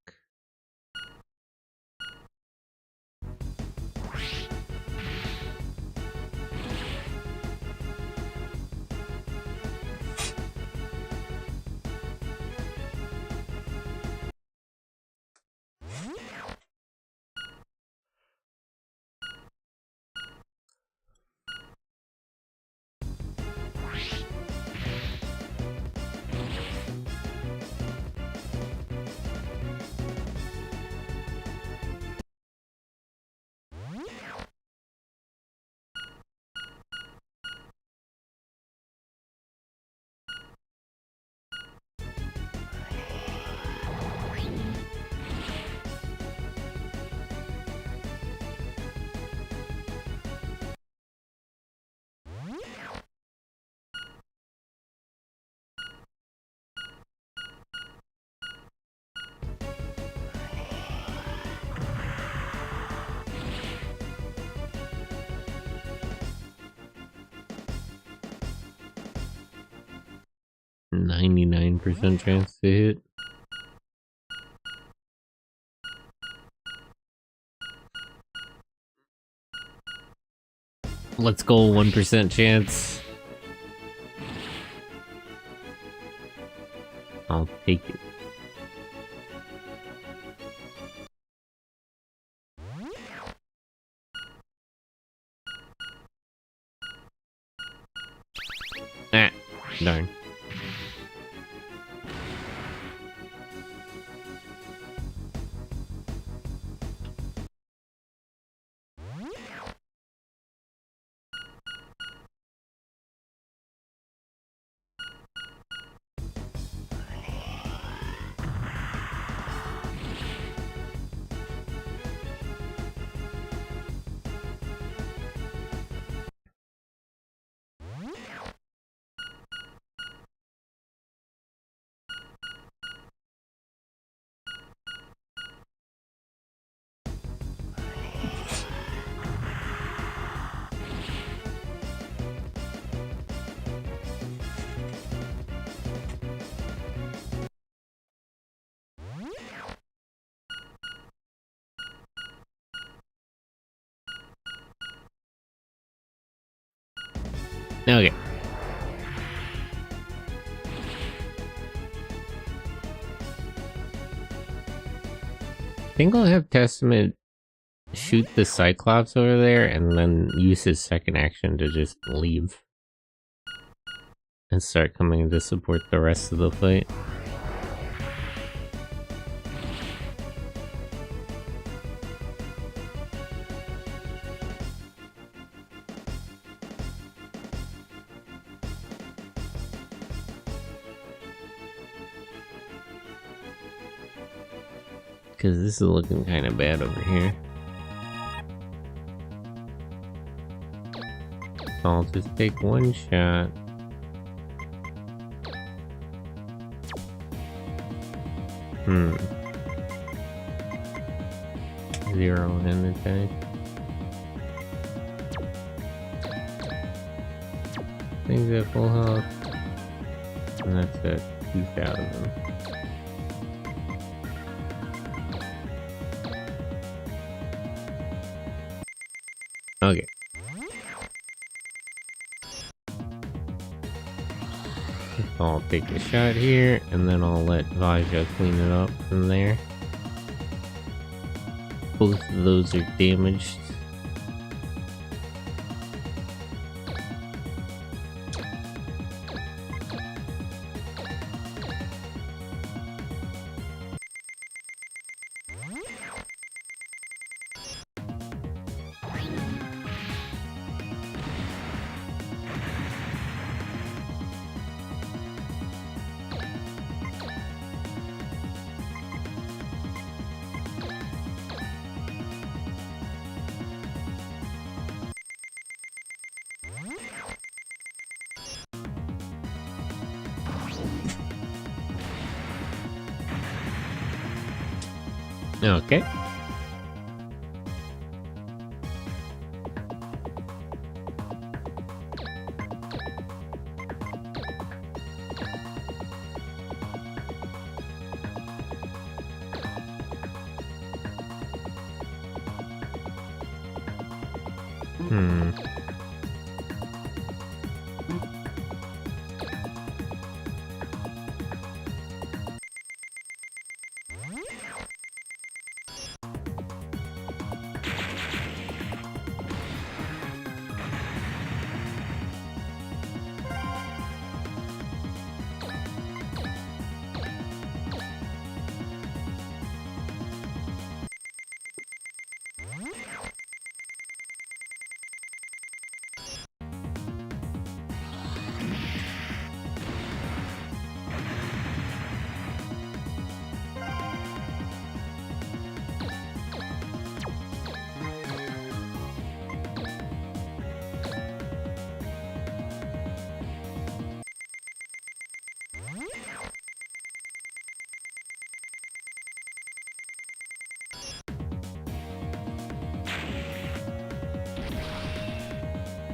%99 chance to hit. Let's go, 1% chance. I'll take it. Ah, darn. Okay. I think I'll have Testament shoot the Cyclops over there and then use his second action to just leave. And start coming to support the rest of the fight. because this is looking kind of bad over here. I'll just take one shot. Zero in attack. Things at full health. And that's at 2,000. Okay. I'll take a shot here, and then I'll let Vaja clean it up from there. Both of those are damaged. Okay.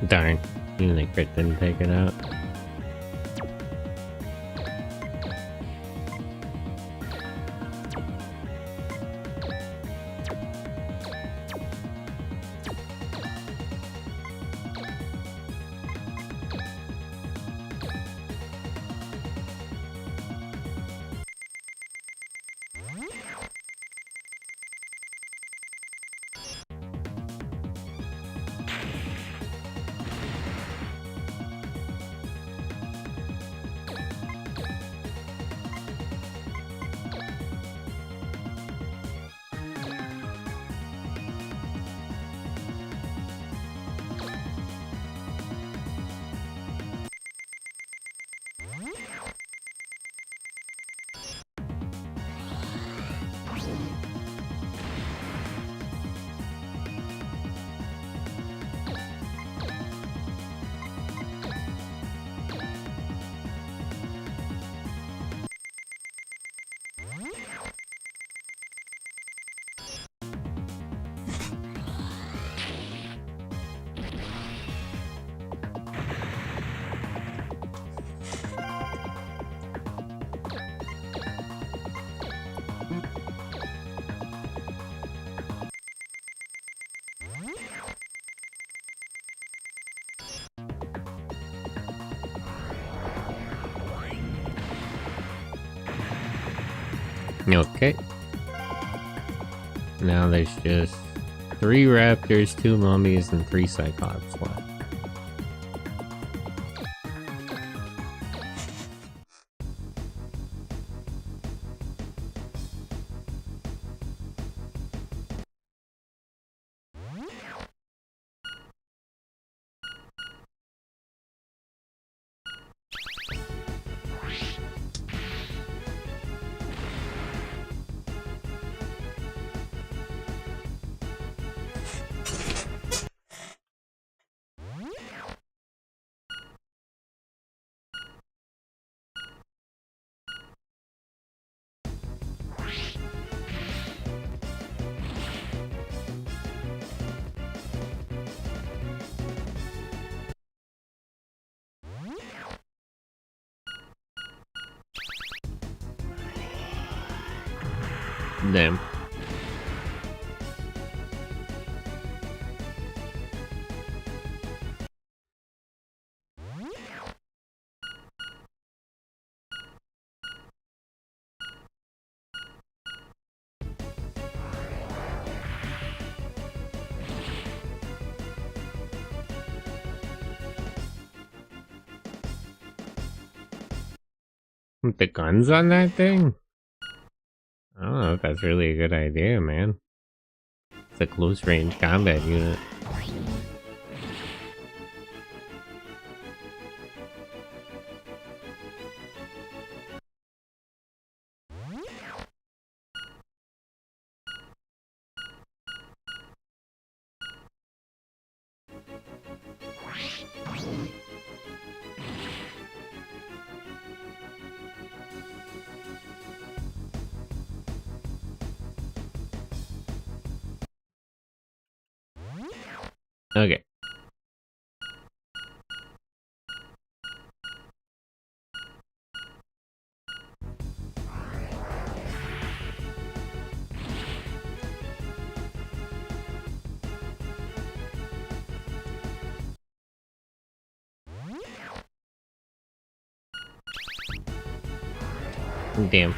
Darn, even the crit didn't take it out. Okay. Now there's just 3 raptors, 2 mummies, and 3 cyclops left. Damn. With the guns on that thing? I don't know if that's really a good idea, man. It's a close range combat unit. Okay. Damn.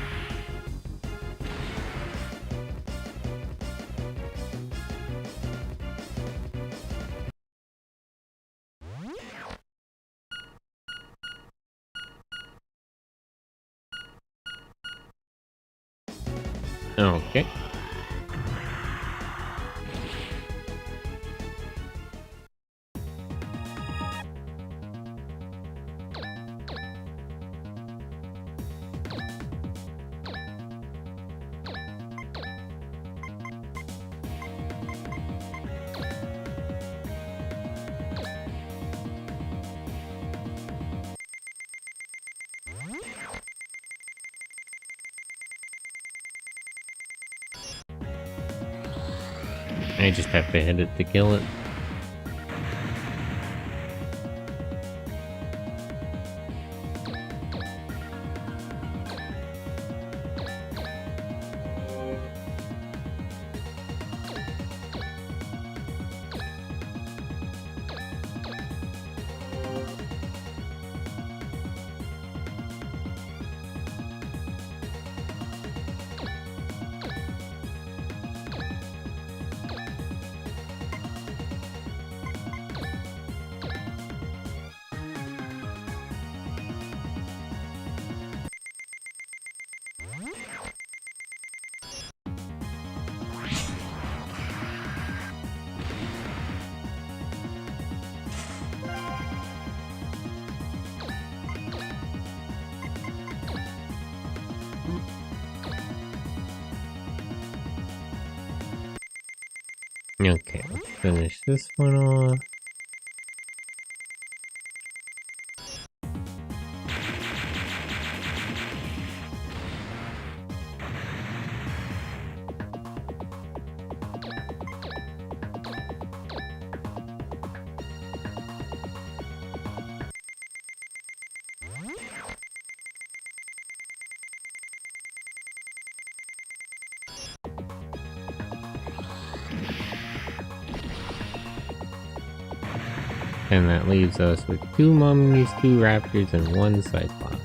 Okay. I just have to hit it to kill it. Okay, let's finish this one off. And that leaves us with 2 mummies, 2 raptors, and 1 cyclops.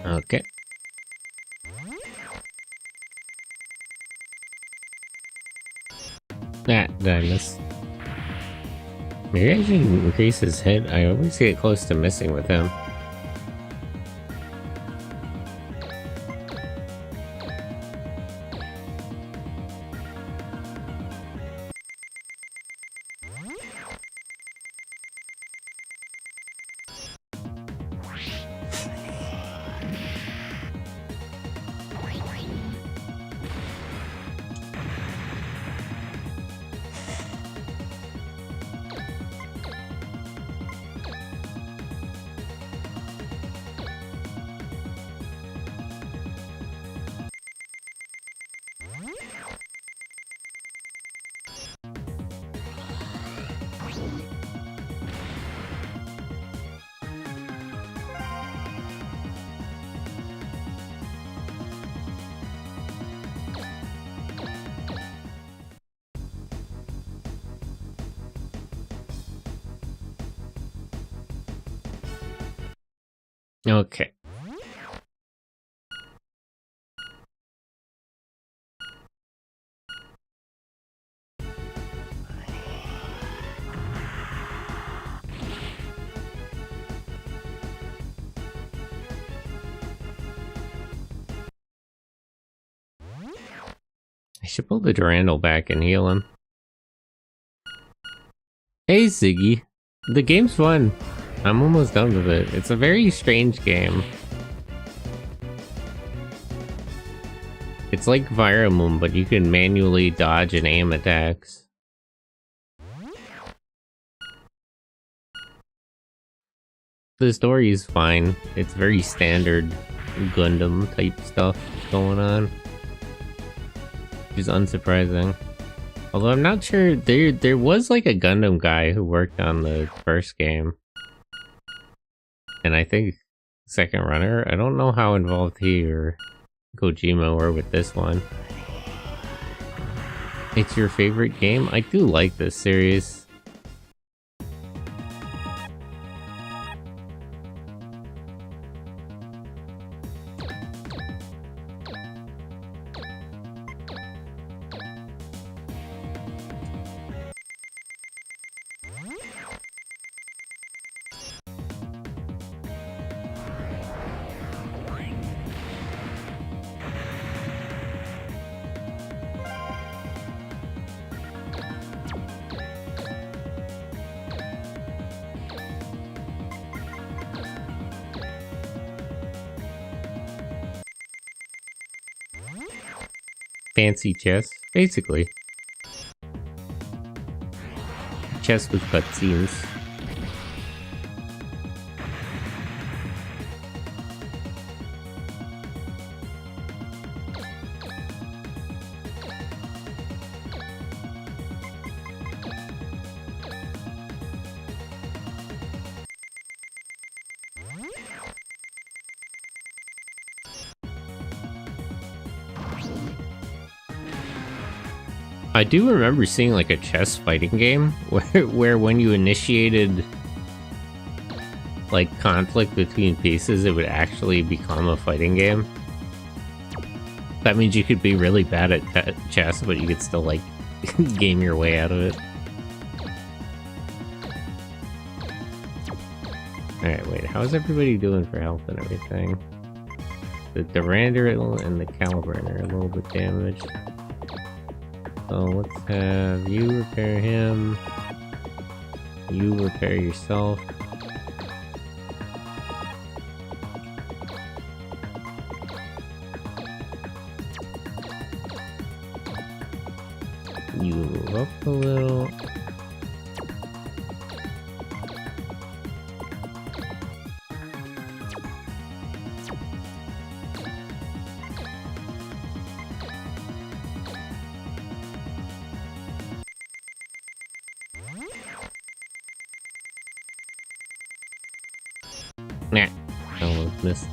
Okay. Did I miss? Maybe I should increase his hit. I always get close to missing with him. Okay. I should pull the Durandal back and heal him. Hey, Ziggy. The game's fun. I'm almost done with it. It's a very strange game. It's like Fire Moon, but you can manually dodge and aim attacks. The story is fine. It's very standard Gundam type stuff going on, which is unsurprising. Although I'm not sure, there was like a Gundam guy who worked on the first game. And I think Second Runner, I don't know how involved he or Kojima were with this one. It's your favorite game? I do like this series. Fancy chess, basically. Chess with cutscenes. I do remember seeing like a chess fighting game where when you initiated like conflict between pieces, it would actually become a fighting game. That means you could be really bad at chess, but you could still like game your way out of it. Alright, wait, how's everybody doing for health and everything? The Durandal and the Caliburn are a little bit damaged. So let's have you repair him. You repair yourself. You move up a little. Nah, almost missed.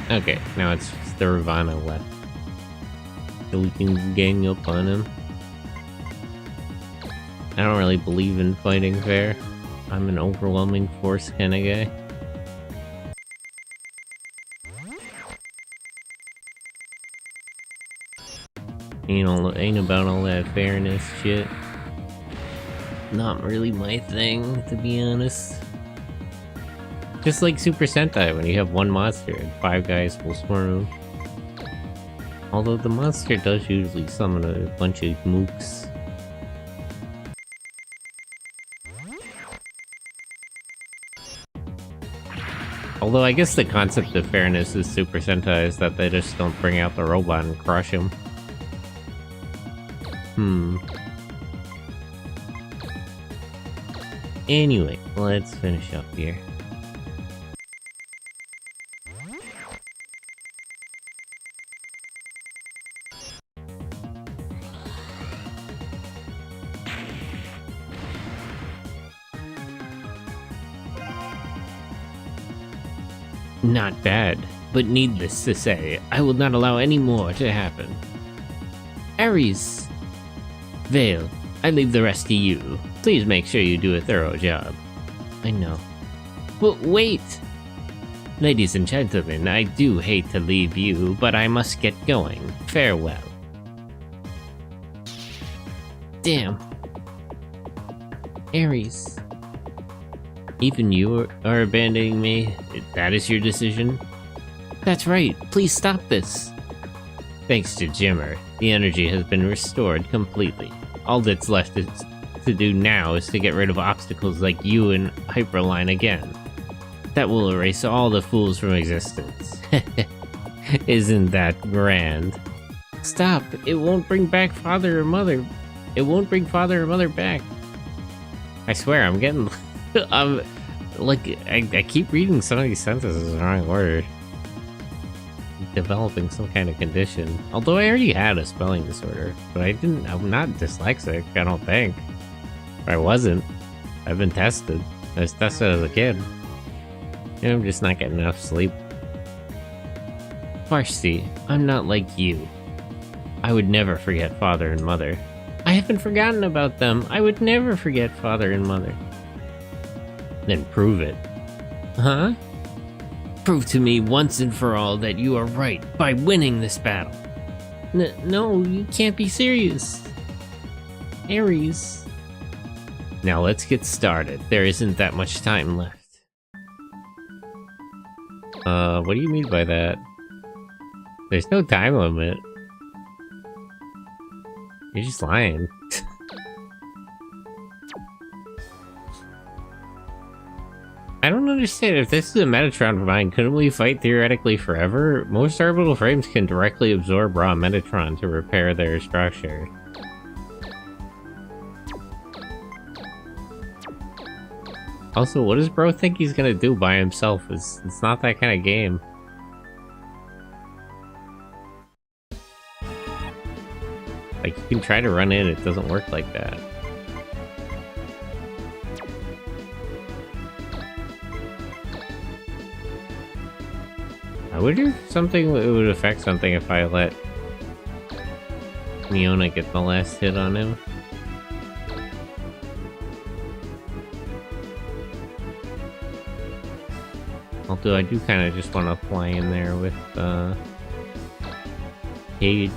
Okay, now it's just the Ravana left. So we can gang up on him. I don't really believe in fighting fair. I'm an overwhelming force kind of guy. Ain't about all that fairness shit. Not really my thing, to be honest. Just like Super Sentai, when you have one monster and 5 guys will swarm him. Although the monster does usually summon a bunch of mooks. Although I guess the concept of fairness is Super Sentai is that they just don't bring out the robot and crush him. Anyway, let's finish up here. Not bad, but needless to say, I will not allow any more to happen. Ares! Vale, I leave the rest to you. Please make sure you do a thorough job. I know. But wait! Ladies and gentlemen, I do hate to leave you, but I must get going. Farewell. Damn. Ares. Even you are abandoning me? That is your decision? That's right, please stop this. Thanks to Jimmer, the energy has been restored completely. All that's left to do now is to get rid of obstacles like you and Hyperline again. That will erase all the fools from existence. Isn't that grand? Stop, it won't bring back father or mother. It won't bring father or mother back. I swear, I'm getting... I keep reading some of these sentences in the wrong order. Developing some kind of condition. Although I already had a spelling disorder, but I'm not dyslexic, I don't think. Or I wasn't. I've been tested. I was tested as a kid. And I'm just not getting enough sleep. Farsi, I'm not like you. I would never forget father and mother. I haven't forgotten about them. I would never forget father and mother. Then prove it. Huh? Prove to me once and for all that you are right by winning this battle. No, you can't be serious. Ares. Now let's get started. There isn't that much time left. What do you mean by that? There's no time limit. You're just lying. I don't understand. If this is a Metatron mine, couldn't we fight theoretically forever? Most orbital frames can directly absorb raw Metatron to repair their structure. Also, what does bro think he's gonna do by himself? It's not that kind of game. Like, you can try to run in, it doesn't work like that. I wonder if something would affect something if I let Miona get the last hit on him. Although I do kind of just want to fly in there with Cage.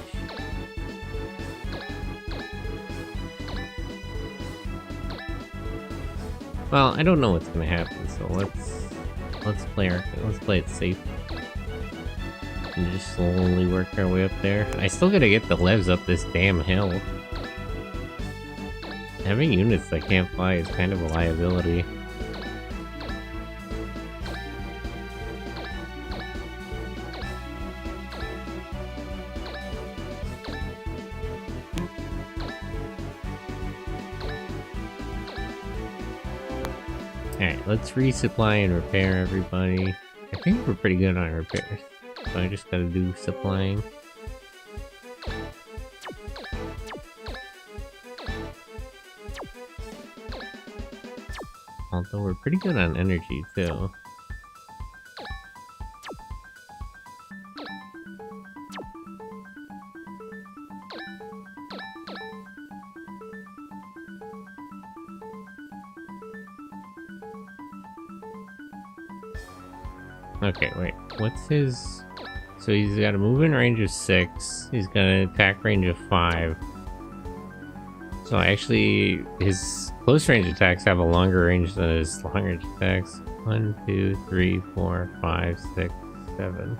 Well, I don't know what's gonna happen, so let's play it safe. And just slowly work our way up there. I still gotta get the levs up this damn hill. Having units that can't fly is kind of a liability. Alright, let's resupply and repair everybody. I think we're pretty good on repairs. So I just gotta do supplying. Although we're pretty good on energy too. Okay, wait. What's his... So he's got a movement range of 6. He's got an attack range of 5. So actually, his close range attacks have a longer range than his long range attacks. 1, 2, 3, 4, 5, 6, 7.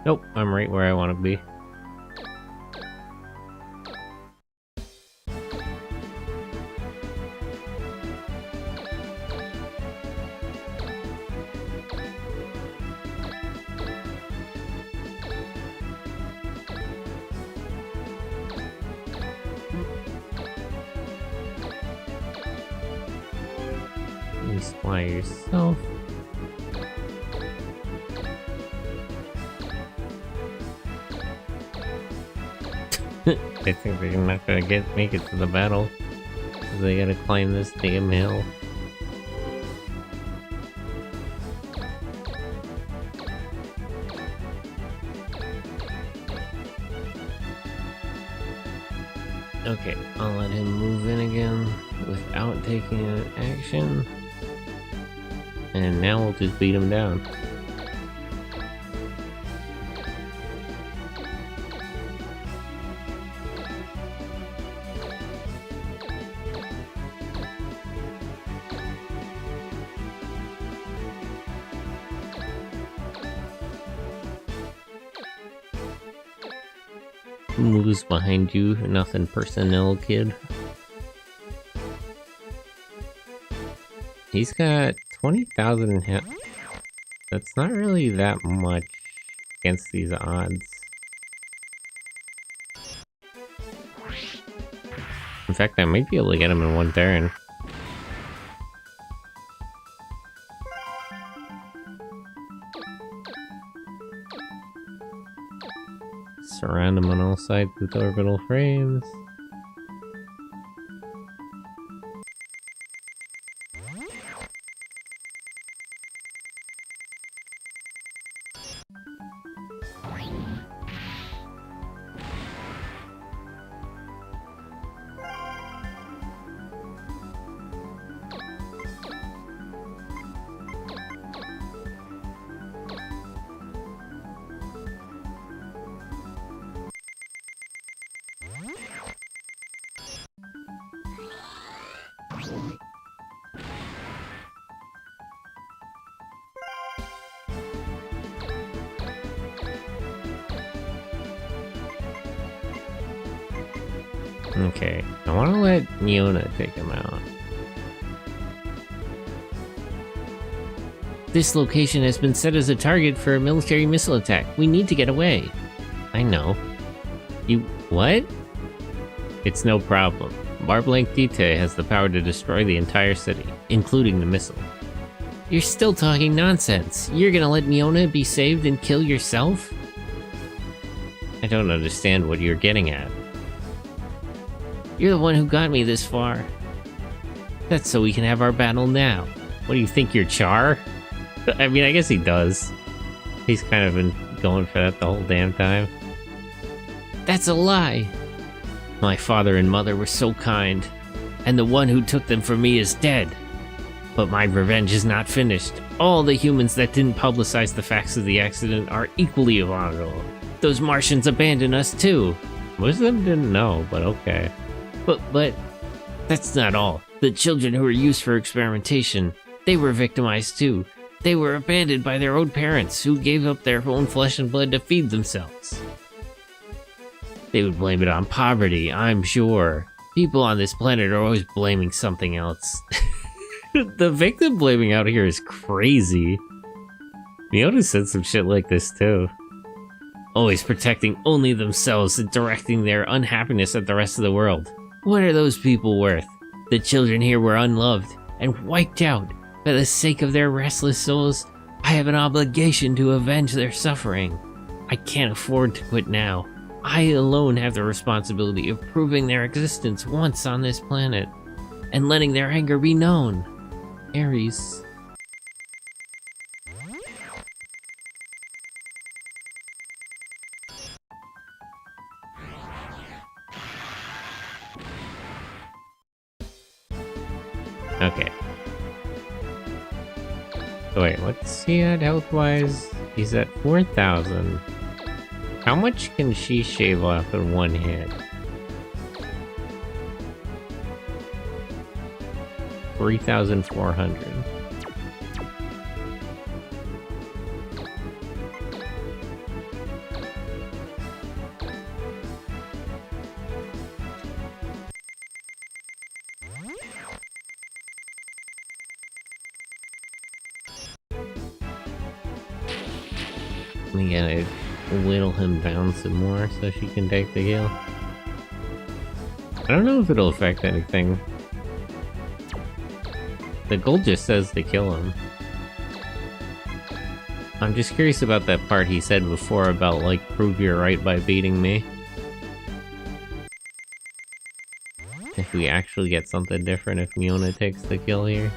Nope, I'm right where I want to be. Supply yourself. I think they're not gonna make it to the battle. They gotta climb this damn hill. Okay, I'll let him move in again without taking an action. And now we'll just beat him down. Who moves behind you? Nothing personnel, kid. He's got 20,000 in hit. That's not really that much against these odds. In fact, I might be able to get him in one turn. Surround him on all sides with orbital frames. Okay, I want to let Miona take him out. This location has been set as a target for a military missile attack. We need to get away. I know. You... what? It's no problem. Barblank Dite has the power to destroy the entire city, including the missile. You're still talking nonsense. You're gonna let Miona be saved and kill yourself? I don't understand what you're getting at. You're the one who got me this far. That's so we can have our battle now. What do you think, you're Char? I mean, I guess he does. He's kind of been going for that the whole damn time. That's a lie. My father and mother were so kind, and the one who took them from me is dead. But my revenge is not finished. All the humans that didn't publicize the facts of the accident are equally vulnerable. Those Martians abandoned us too. Most of them didn't know, but okay. But that's not all. The children who were used for experimentation, they were victimized too. They were abandoned by their own parents, who gave up their own flesh and blood to feed themselves. They would blame it on poverty, I'm sure. People on this planet are always blaming something else. The victim blaming out here is crazy. Miona said some shit like this too. Always protecting only themselves and directing their unhappiness at the rest of the world. What are those people worth? The children here were unloved and wiped out. For the sake of their restless souls, I have an obligation to avenge their suffering. I can't afford to quit now. I alone have the responsibility of proving their existence once on this planet, and letting their anger be known. Ares. Okay. So wait, what's he at health-wise? He's at 4,000. How much can she shave off in one hit? 3,400. We gotta whittle him down some more so she can take the kill. I don't know if it'll affect anything. The goal just says to kill him. I'm just curious about that part he said before about, like, prove you're right by beating me. If we actually get something different if Miona takes the kill here.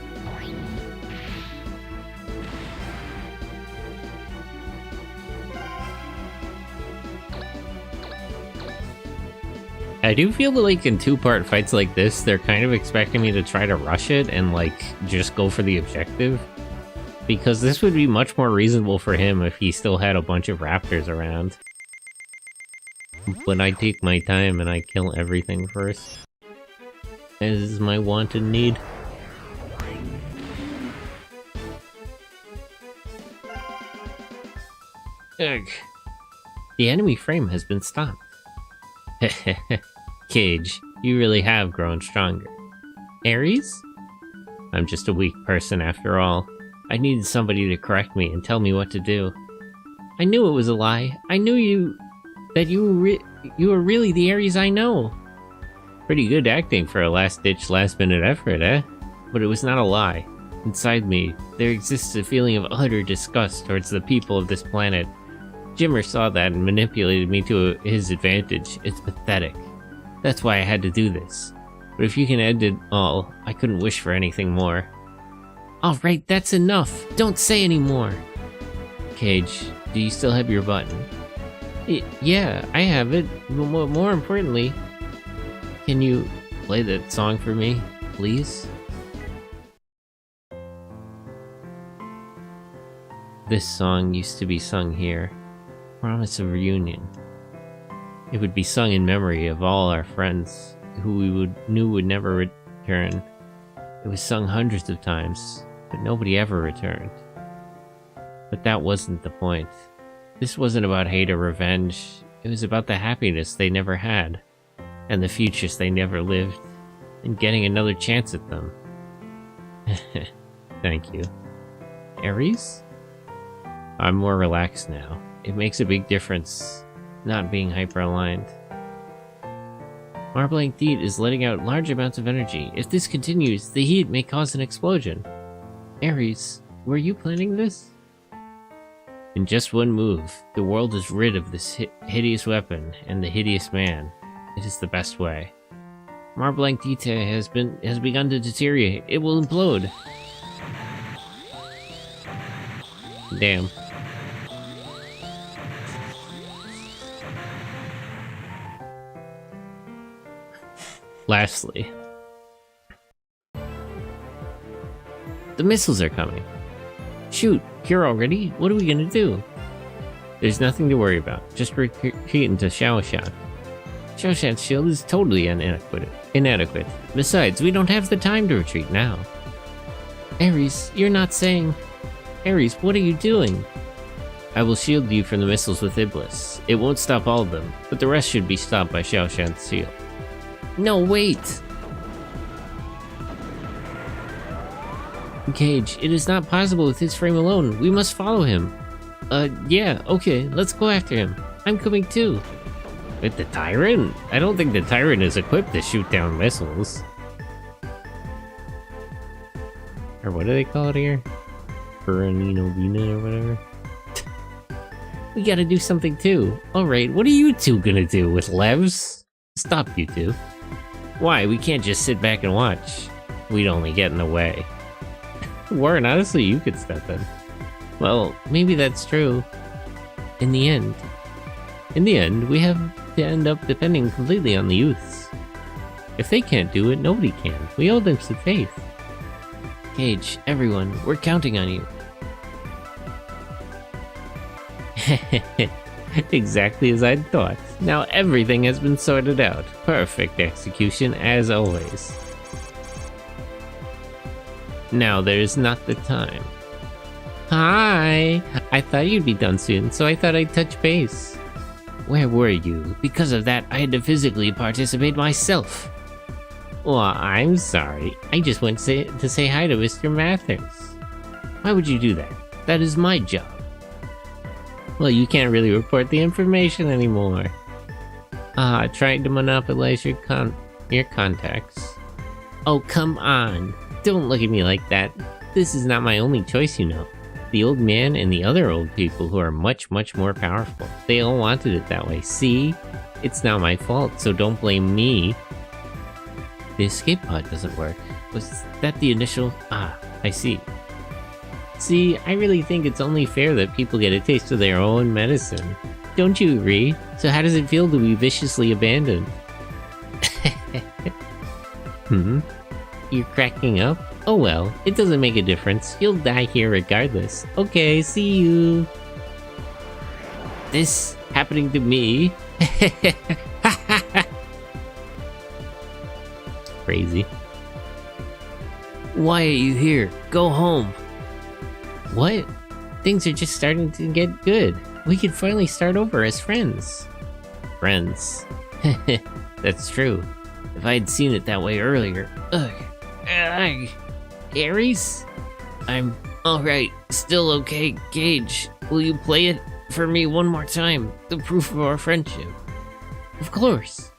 I do feel like in two-part fights like this, they're kind of expecting me to try to rush it and, like, just go for the objective. because this would be much more reasonable for him if he still had a bunch of raptors around. But I take my time and I kill everything first. As is my wanted need. Ugh. The enemy frame has been stopped. Cage, you really have grown stronger. Ares? I'm just a weak person after all. I needed somebody to correct me and tell me what to do. I knew it was a lie. I knew that you were really the Ares I know. Pretty good acting for a last-ditch, last-minute effort, eh? But it was not a lie. Inside me, there exists a feeling of utter disgust towards the people of this planet. Jimmer saw that and manipulated me to his advantage. It's pathetic. That's why I had to do this. But if you can end it all, I couldn't wish for anything more. Alright, that's enough. Don't say any more. Cage, do you still have your button? Yeah, I have it. But more importantly, can you play that song for me, please? This song used to be sung here. Promise of reunion. It would be sung in memory of all our friends who we knew would never return. It was sung hundreds of times, but nobody ever returned. But that wasn't the point. This wasn't about hate or revenge. It was about the happiness they never had, and the futures they never lived, and getting another chance at them. Thank you. Ares? I'm more relaxed now. It makes a big difference, not being hyper-aligned. Marblanc heat is letting out large amounts of energy. If this continues, the heat may cause an explosion. Ares, were you planning this? In just one move, the world is rid of this hideous weapon and the hideous man. It is the best way. Marblanc has begun to deteriorate. It will implode. Damn. Lastly, the missiles are coming. Shoot, here already? What are we gonna do? There's nothing to worry about. Just retreat into Xiaoshan. Xiaoshan's shield is totally inadequate. Besides, we don't have the time to retreat now. Ares, you're not saying... Ares, what are you doing? I will shield you from the missiles with Iblis. It won't stop all of them, but the rest should be stopped by Xiaoshan's shield. No, wait! Cage, it is not possible with his frame alone. We must follow him. Yeah, okay, let's go after him. I'm coming too. With the Tyrant? I don't think the Tyrant is equipped to shoot down missiles. Or what do they call it here? Perenino Vina or whatever? We gotta do something too. Alright, what are you two gonna do with Levs? Stop, you two. Why? We can't just sit back and watch. We'd only get in the way. Warren, honestly, you could step in. Well, maybe that's true. In the end, we have to end up depending completely on the youths. If they can't do it, nobody can. We owe them some faith. Cage, everyone, we're counting on you. Exactly as I'd thought. Now everything has been sorted out. Perfect execution as always. Now there's not the time. Hi! I thought you'd be done soon, so I thought I'd touch base. Where were you? Because of that, I had to physically participate myself. Well, I'm sorry. I just went to say hi to Mr. Mathers. Why would you do that? That is my job. Well, you can't really report the information anymore. Trying to monopolize your contacts. Oh, come on. Don't look at me like that. This is not my only choice, you know. The old man and the other old people who are much, much more powerful. They all wanted it that way. See? It's not my fault, so don't blame me. The escape pod doesn't work. Was that the initial? Ah, I see. See, I really think it's only fair that people get a taste of their own medicine. Don't you agree? So how does it feel to be viciously abandoned? You're cracking up? Oh well, it doesn't make a difference. You'll die here regardless. Okay, see you. This happening to me? Crazy. Why are you here? Go home. What? Things are just starting to get good. We could finally start over as friends. Friends. That's true. If I had seen it that way earlier. Ugh. Ugh. Aries? I'm alright. Still okay, Gage. Will you play it for me one more time? The proof of our friendship. Of course.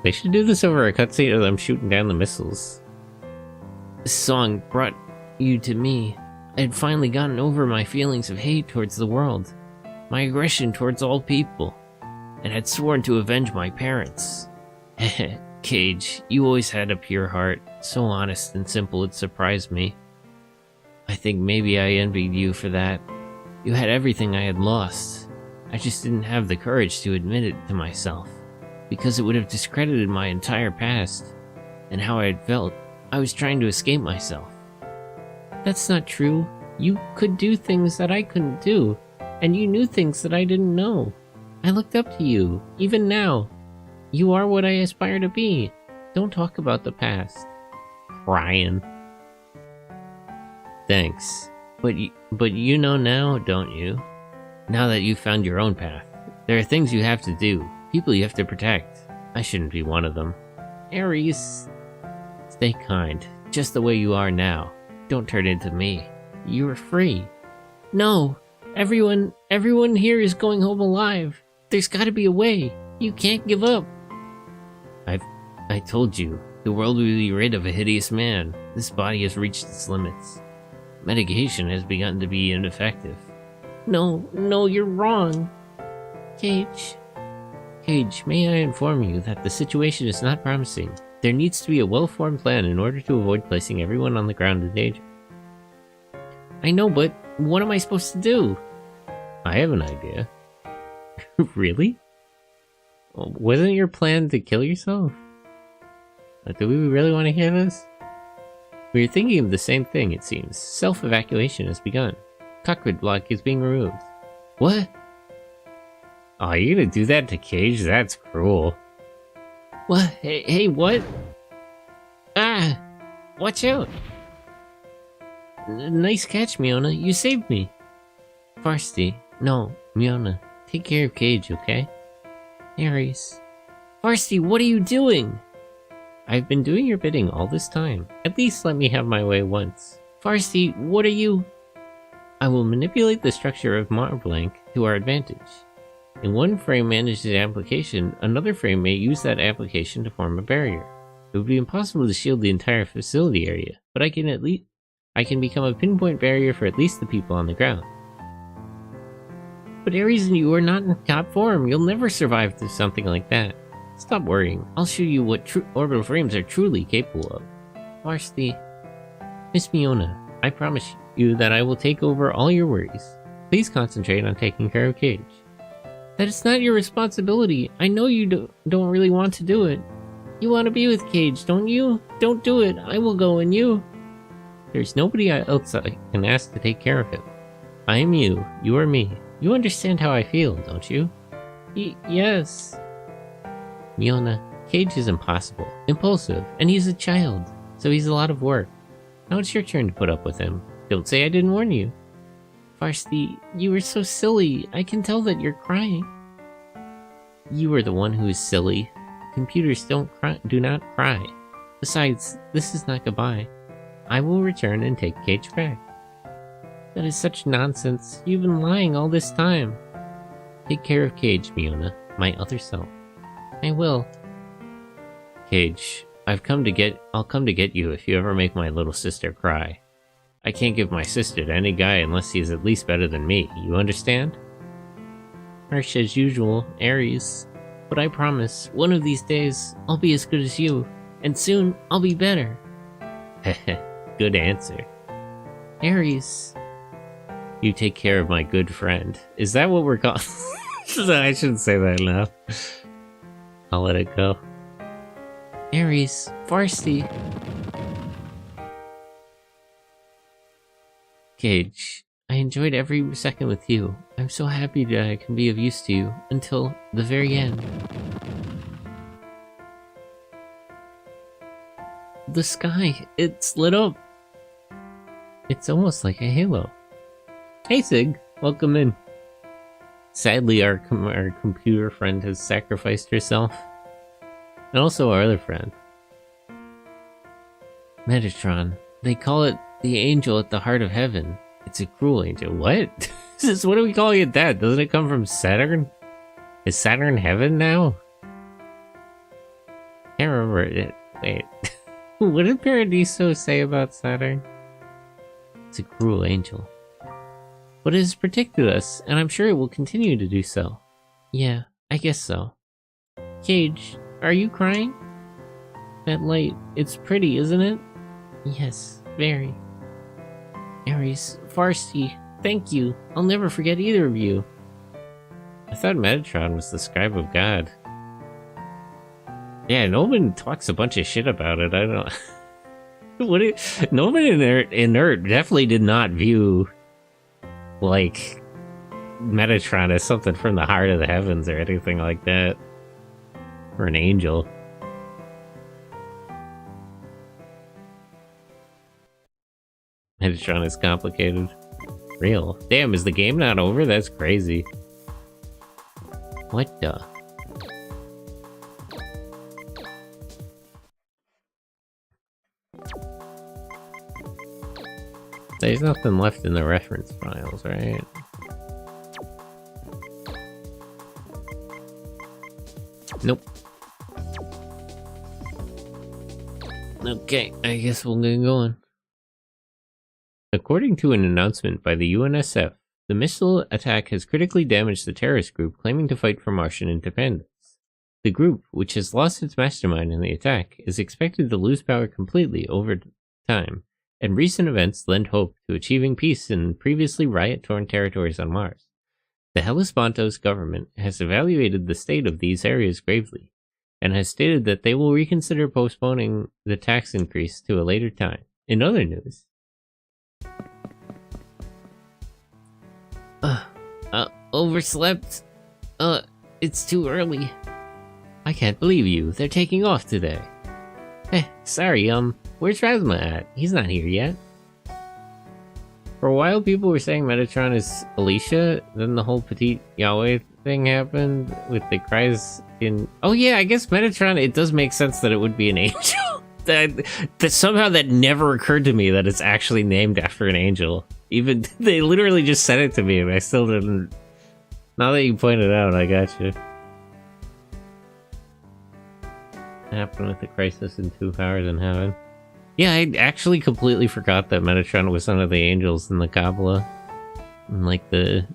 They should do this over a cutscene of them shooting down the missiles. This song brought you to me. I had finally gotten over my feelings of hate towards the world, my aggression towards all people, and had sworn to avenge my parents. Cage, you always had a pure heart, so honest and simple it surprised me. I think maybe I envied you for that. You had everything I had lost. I just didn't have the courage to admit it to myself, because it would have discredited my entire past, and how I had felt. I was trying to escape myself. That's not true. You could do things that I couldn't do, and you knew things that I didn't know. I looked up to you, even now. You are what I aspire to be. Don't talk about the past. Crying. Thanks. But you know now, don't you? Now that you've found your own path, there are things you have to do, people you have to protect. I shouldn't be one of them. Aries. Stay kind, just the way you are now. Don't turn into me. You are free. No! Everyone here is going home alive. There's gotta be a way. You can't give up. I told you, the world will be rid of a hideous man. This body has reached its limits. Medication has begun to be ineffective. No, you're wrong. Cage, may I inform you that the situation is not promising. There needs to be a well-formed plan in order to avoid placing everyone on the ground in danger. I know, but what am I supposed to do? I have an idea. Really? Wasn't your plan to kill yourself? Do we really want to hear this? We are thinking of the same thing, it seems. Self-evacuation has begun. Cockpit block is being removed. What? Oh, you're gonna do that to Cage? That's cruel. What? Hey, what? Ah! Watch out! Nice catch, Miona. You saved me. Varsity. No, Miona. Take care of Cage, okay? Aries. Varsity, what are you doing? I've been doing your bidding all this time. At least let me have my way once. Varsity, what are you? I will manipulate the structure of Marblank to our advantage. In one frame manages the application, another frame may use that application to form a barrier. It would be impossible to shield the entire facility area, but I can become a pinpoint barrier for at least the people on the ground. But Aries and you are not in top form. You'll never survive through something like that. Stop worrying. I'll show you what orbital frames are truly capable of. Varsity. Miss Miona, I promise you that I will take over all your worries. Please concentrate on taking care of Cage. That is not your responsibility. I know you don't really want to do it. You want to be with Cage, don't you? Don't do it. I will go and you. There's nobody else I can ask to take care of him. I am you. You are me. You understand how I feel, don't you? Yes. Miona, Cage is impossible, impulsive, and he's a child, so he's a lot of work. Now it's your turn to put up with him. Don't say I didn't warn you. Varsity, you were so silly. I can tell that you're crying. You are the one who is silly. Computers do not cry. Besides, this is not goodbye. I will return and take Cage back. That is such nonsense. You've been lying all this time. Take care of Cage, Miona, my other self. I will. Cage, I'll come to get you if you ever make my little sister cry. I can't give my sister to any guy unless he is at least better than me, you understand? Harsh as usual, Aries. But I promise, one of these days, I'll be as good as you, and soon, I'll be better. Heh, good answer. Aries. You take care of my good friend. Is that what we're calling? I shouldn't say that enough. I'll let it go. Aries, Varsity. Cage, I enjoyed every second with you. I'm so happy that I can be of use to you until the very end. The sky, it's lit up. It's almost like a halo. Hey Sig, welcome in. Sadly, our computer friend has sacrificed herself. And also our other friend. Metatron. They call it the angel at the heart of heaven. It's a cruel angel. What? What are we calling it that? Doesn't it come from Saturn? Is Saturn heaven now? Can't remember it. Wait. What did Paradiso say about Saturn? It's a cruel angel. But it has protected us, and I'm sure it will continue to do so. Yeah, I guess so. Cage, are you crying? That light, it's pretty, isn't it? Yes, very. Aries, Varsity, thank you. I'll never forget either of you. I thought Metatron was the scribe of God. Yeah, Noman talks a bunch of shit about it. I don't... Noman Inert definitely did not view, like, Metatron as something from the heart of the heavens or anything like that. Or an angel. Metatron is complicated. Real. Damn, is the game not over? That's crazy. What the? There's nothing left in the reference files, right? Nope. Okay, I guess we'll get going. According to an announcement by the UNSF, the missile attack has critically damaged the terrorist group claiming to fight for Martian independence. The group, which has lost its mastermind in the attack, is expected to lose power completely over time, and recent events lend hope to achieving peace in previously riot-torn territories on Mars. The Hellespontos government has evaluated the state of these areas gravely, and has stated that they will reconsider postponing the tax increase to a later time. In other news, overslept. It's too early. I can't believe you. They're taking off today. Sorry, where's Rasma at? He's not here yet. For a while, people were saying Metatron is Alicia, then the whole Petite Yahweh thing happened with the cries in... Oh yeah, I guess Metatron, it does make sense that it would be an angel. that somehow that never occurred to me that it's actually named after an angel. Even, they literally just said it to me and I still didn't... Now that you pointed out, I got you. What happened with the crisis in 2 Powers in Heaven? Yeah, I actually completely forgot that Metatron was one of the angels in the Kabbalah. And like the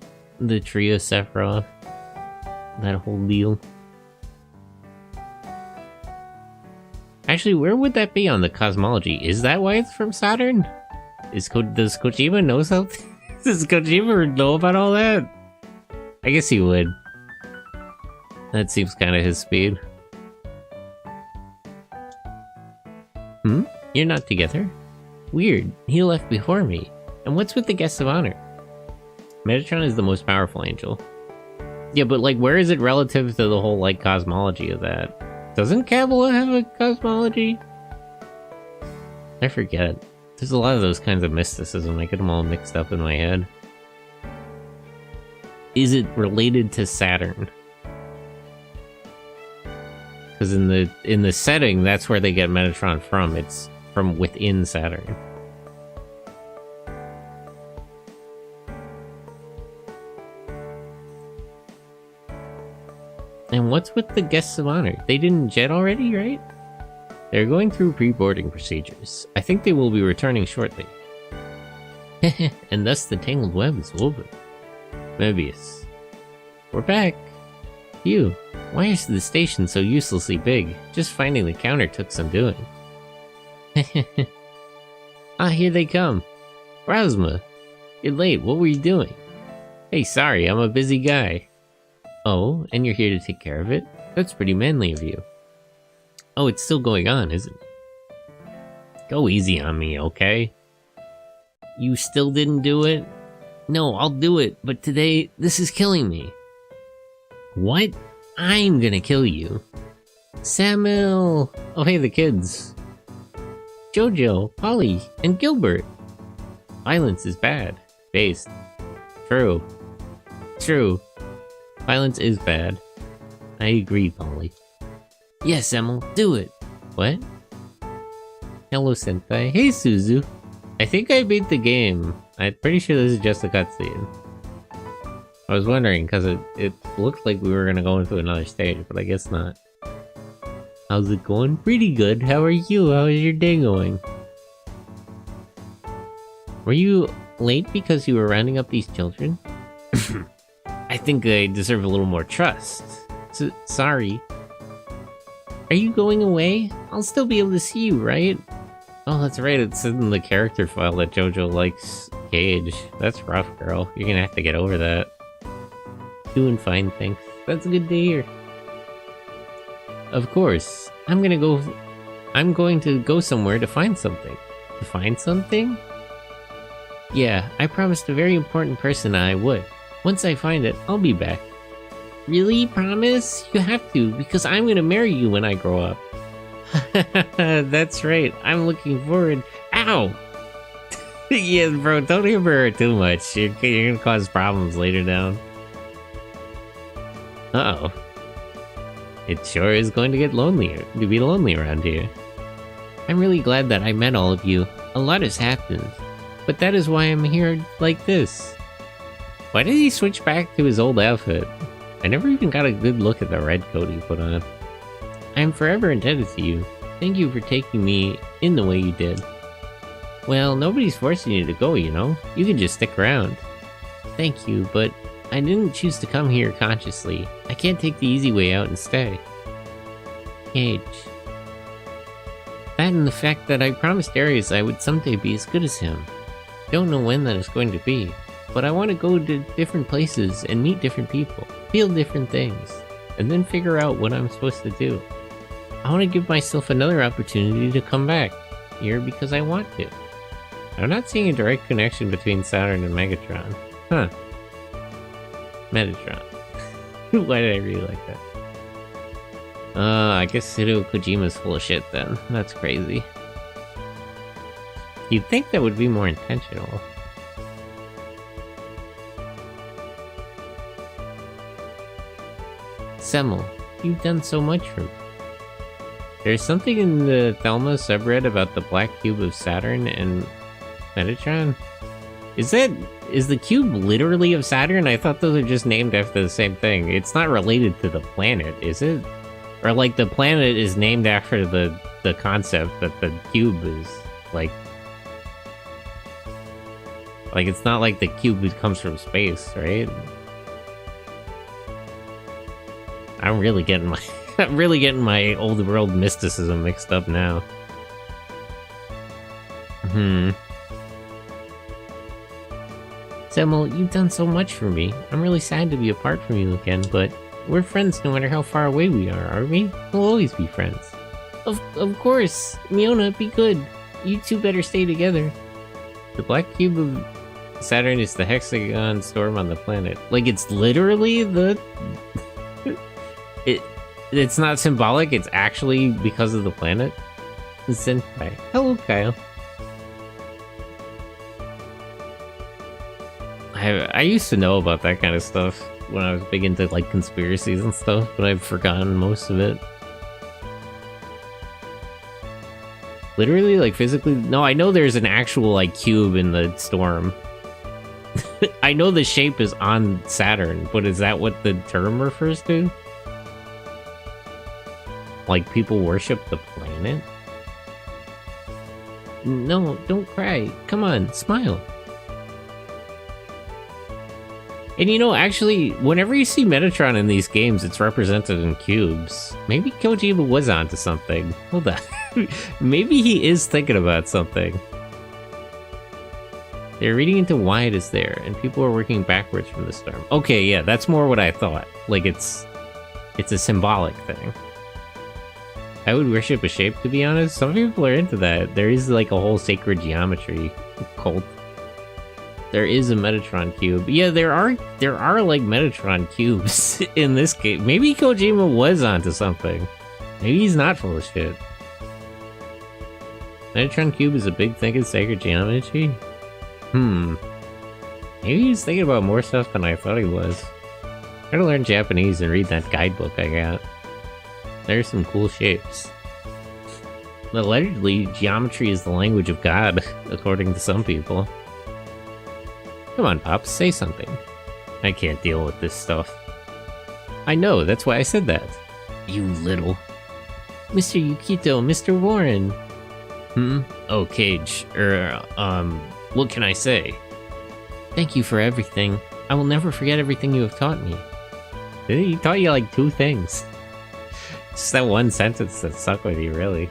tree of Sephiroth. That whole deal. Actually, where would that be on the cosmology? Is that why it's from Saturn? Does Kojima know something? Does Kojima know about all that? I guess he would. That seems kind of his speed. You're not together? Weird. He left before me. And what's with the guests of honor? Metatron is the most powerful angel. Yeah, but like, where is it relative to the whole like cosmology of that? Doesn't Kabbalah have a cosmology? I forget. There's a lot of those kinds of mysticism. I get them all mixed up in my head. Is it related to Saturn? Because in the setting, that's where they get Metatron from. It's from within Saturn. And what's with the guests of honor? They didn't jet already, right? They're going through pre-boarding procedures. I think they will be returning shortly. And thus the tangled web is woven. Mobius. We're back. You. Why is the station so uselessly big? Just finding the counter took some doing. Ah, here they come. Rasma. You're late. What were you doing? Hey, sorry, I'm a busy guy. Oh, and you're here to take care of it? That's pretty manly of you. Oh, it's still going on, isn't it? Go easy on me, okay? You still didn't do it? No, I'll do it, but today, this is killing me. What? I'm gonna kill you. Samuel! Oh hey, the kids. Jojo, Polly, and Gilbert. Violence is bad. Based. True. True. Violence is bad. I agree, Polly. Yes, Emil, do it. What? Hello, Senpai. Hey, Suzu. I think I beat the game. I'm pretty sure this is just a cutscene. I was wondering, because it looked like we were going to go into another stage, but I guess not. How's it going? Pretty good. How are you? How is your day going? Were you late because you were rounding up these children? I think I deserve a little more trust. Sorry. Are you going away? I'll still be able to see you, right? Oh, that's right. It's in the character file that Jojo likes Cage. That's rough, girl. You're gonna have to get over that. Doing fine, thanks. That's good to hear. Of course. I'm going to go somewhere to find something. To find something? Yeah, I promised a very important person I would. Once I find it, I'll be back. Really? Promise? You have to, because I'm gonna marry you when I grow up. That's right. I'm looking forward. Ow! Yeah, bro, don't hammer her too much. You're gonna cause problems later down. Uh-oh. It sure is going to get lonelier, to be lonely around here. I'm really glad that I met all of you. A lot has happened. But that is why I'm here like this. Why did he switch back to his old outfit? I never even got a good look at the red coat he put on. I am forever indebted to you. Thank you for taking me in the way you did. Well, nobody's forcing you to go, you know? You can just stick around. Thank you, but I didn't choose to come here consciously. I can't take the easy way out and stay. Cage. That and the fact that I promised Darius I would someday be as good as him. Don't know when that is going to be, but I want to go to different places and meet different people, feel different things, and then figure out what I'm supposed to do. I want to give myself another opportunity to come back here because I want to. I'm not seeing a direct connection between Saturn and Megatron. Huh. Metatron. Why did I really like that? I guess Hideo Kojima's full of shit then. That's crazy. You'd think that would be more intentional. Semmel, you've done so much for me. There's something in the Thelma subreddit about the black cube of Saturn and Metatron? Is the cube literally of Saturn? I thought those are just named after the same thing. It's not related to the planet, is it? Or like the planet is named after the concept that the cube is like it's not like the cube comes from space, right? I'm really getting my old world mysticism mixed up now. Semmel, you've done so much for me. I'm really sad to be apart from you again, but we're friends no matter how far away we are, aren't we? We'll always be friends. Of course! Miona, be good. You two better stay together. The black cube of Saturn is the hexagon storm on the planet. Like, it's literally the... It's not symbolic, it's actually because of the planet. Senpai. Hello, Kyle. I used to know about that kind of stuff when I was big into like conspiracies and stuff, but I've forgotten most of it. Literally, like physically? No, I know there's an actual like cube in the storm. I know the shape is on Saturn, but is that what the term refers to? Like people worship the planet? No, don't cry. Come on, smile. And you know, actually, whenever you see Metatron in these games, it's represented in cubes. Maybe Kojima was onto something. Hold on. Maybe he is thinking about something. They're reading into why it is there, and people are working backwards from the storm. Okay, yeah, that's more what I thought. Like, it's a symbolic thing. I would worship a shape, to be honest. Some people are into that. There is like a whole sacred geometry cult. There is a Metatron cube. Yeah, there are like Metatron cubes in this game. Maybe Kojima was onto something. Maybe he's not full of shit. Metatron cube is a big thing in sacred geometry? Maybe he's thinking about more stuff than I thought he was. I gotta learn Japanese and read that guidebook I got. There's some cool shapes. Allegedly, geometry is the language of God, according to some people. Come on, Pops, say something. I can't deal with this stuff. I know, that's why I said that. You little... Mr. Yukito, Mr. Warren! Oh, Cage. What can I say? Thank you for everything. I will never forget everything you have taught me. He taught you like 2 things. Just that one sentence that stuck with you, really.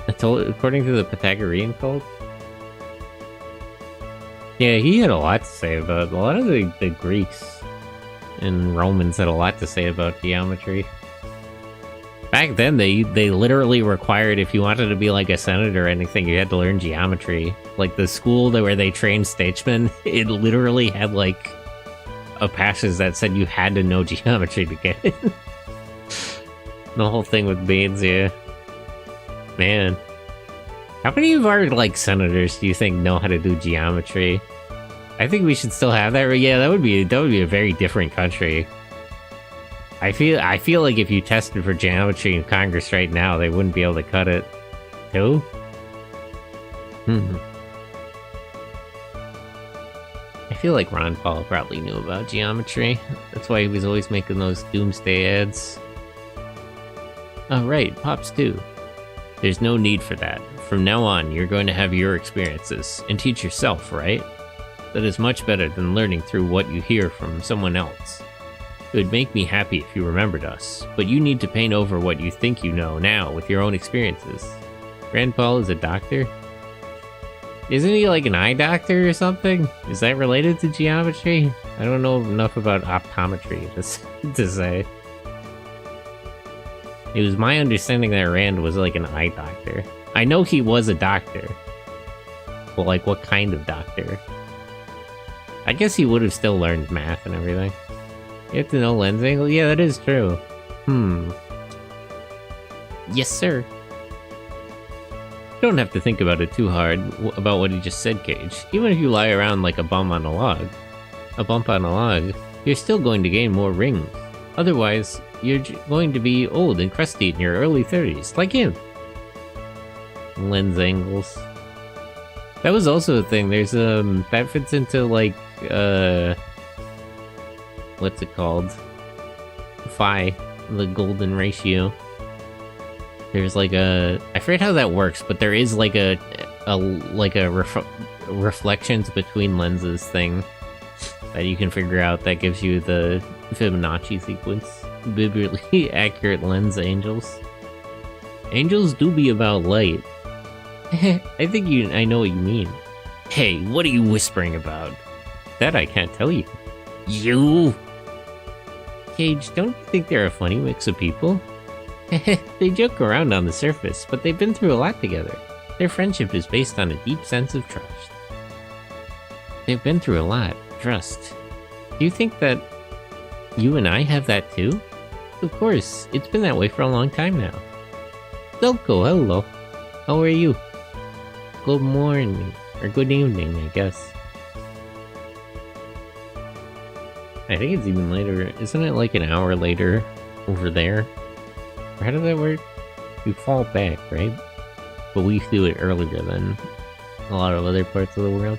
According to the Pythagorean cult? Yeah, he had a lot to say about... A lot of the Greeks and Romans had a lot to say about geometry. Back then, they literally required, if you wanted to be like a senator or anything, you had to learn geometry. Like the school where they trained statesmen, it literally had like a passage that said you had to know geometry to get it. The whole thing with beans, yeah. Man. How many of our like senators do you think know how to do geometry? I think we should still have that. Yeah, that would be a very different country. I feel like if you tested for geometry in Congress right now, they wouldn't be able to cut it. 2? I feel like Ron Paul probably knew about geometry. That's why he was always making those doomsday ads. Oh right, Pops too. There's no need for that. From now on, you're going to have your experiences, and teach yourself, right? That is much better than learning through what you hear from someone else. It would make me happy if you remembered us, but you need to paint over what you think you know now with your own experiences. Rand Paul is a doctor? Isn't he like an eye doctor or something? Is that related to geometry? I don't know enough about optometry to say. It was my understanding that Rand was like an eye doctor. I know he was a doctor. Well, like what kind of doctor? I guess he would have still learned math and everything. You have to know lens angle? Yeah, that is true. Yes, sir. You don't have to think about it too hard about what he just said, Cage. Even if you lie around like a bump on a log, you're still going to gain more rings. Otherwise, you're going to be old and crusty in your early 30s, like him. Lens angles. That was also a thing. There's that fits into like what's it called? Phi, the golden ratio. There's like I forget how that works, but there is like a reflections between lenses thing that you can figure out that gives you the Fibonacci sequence. Biblically accurate lens angels. Angels do be about light. I think I know what you mean. Hey, what are you whispering about? That I can't tell you. You! Cage, don't you think they're a funny mix of people? They joke around on the surface, but they've been through a lot together. Their friendship is based on a deep sense of trust. They've been through a lot. Trust. Do you think that you and I have that too? Of course, it's been that way for a long time now. Delco, hello. How are you? Good morning. Or good evening, I guess. I think it's even later. Isn't it like an hour later over there? Or how does that work? You fall back, right? But we do it earlier than a lot of other parts of the world.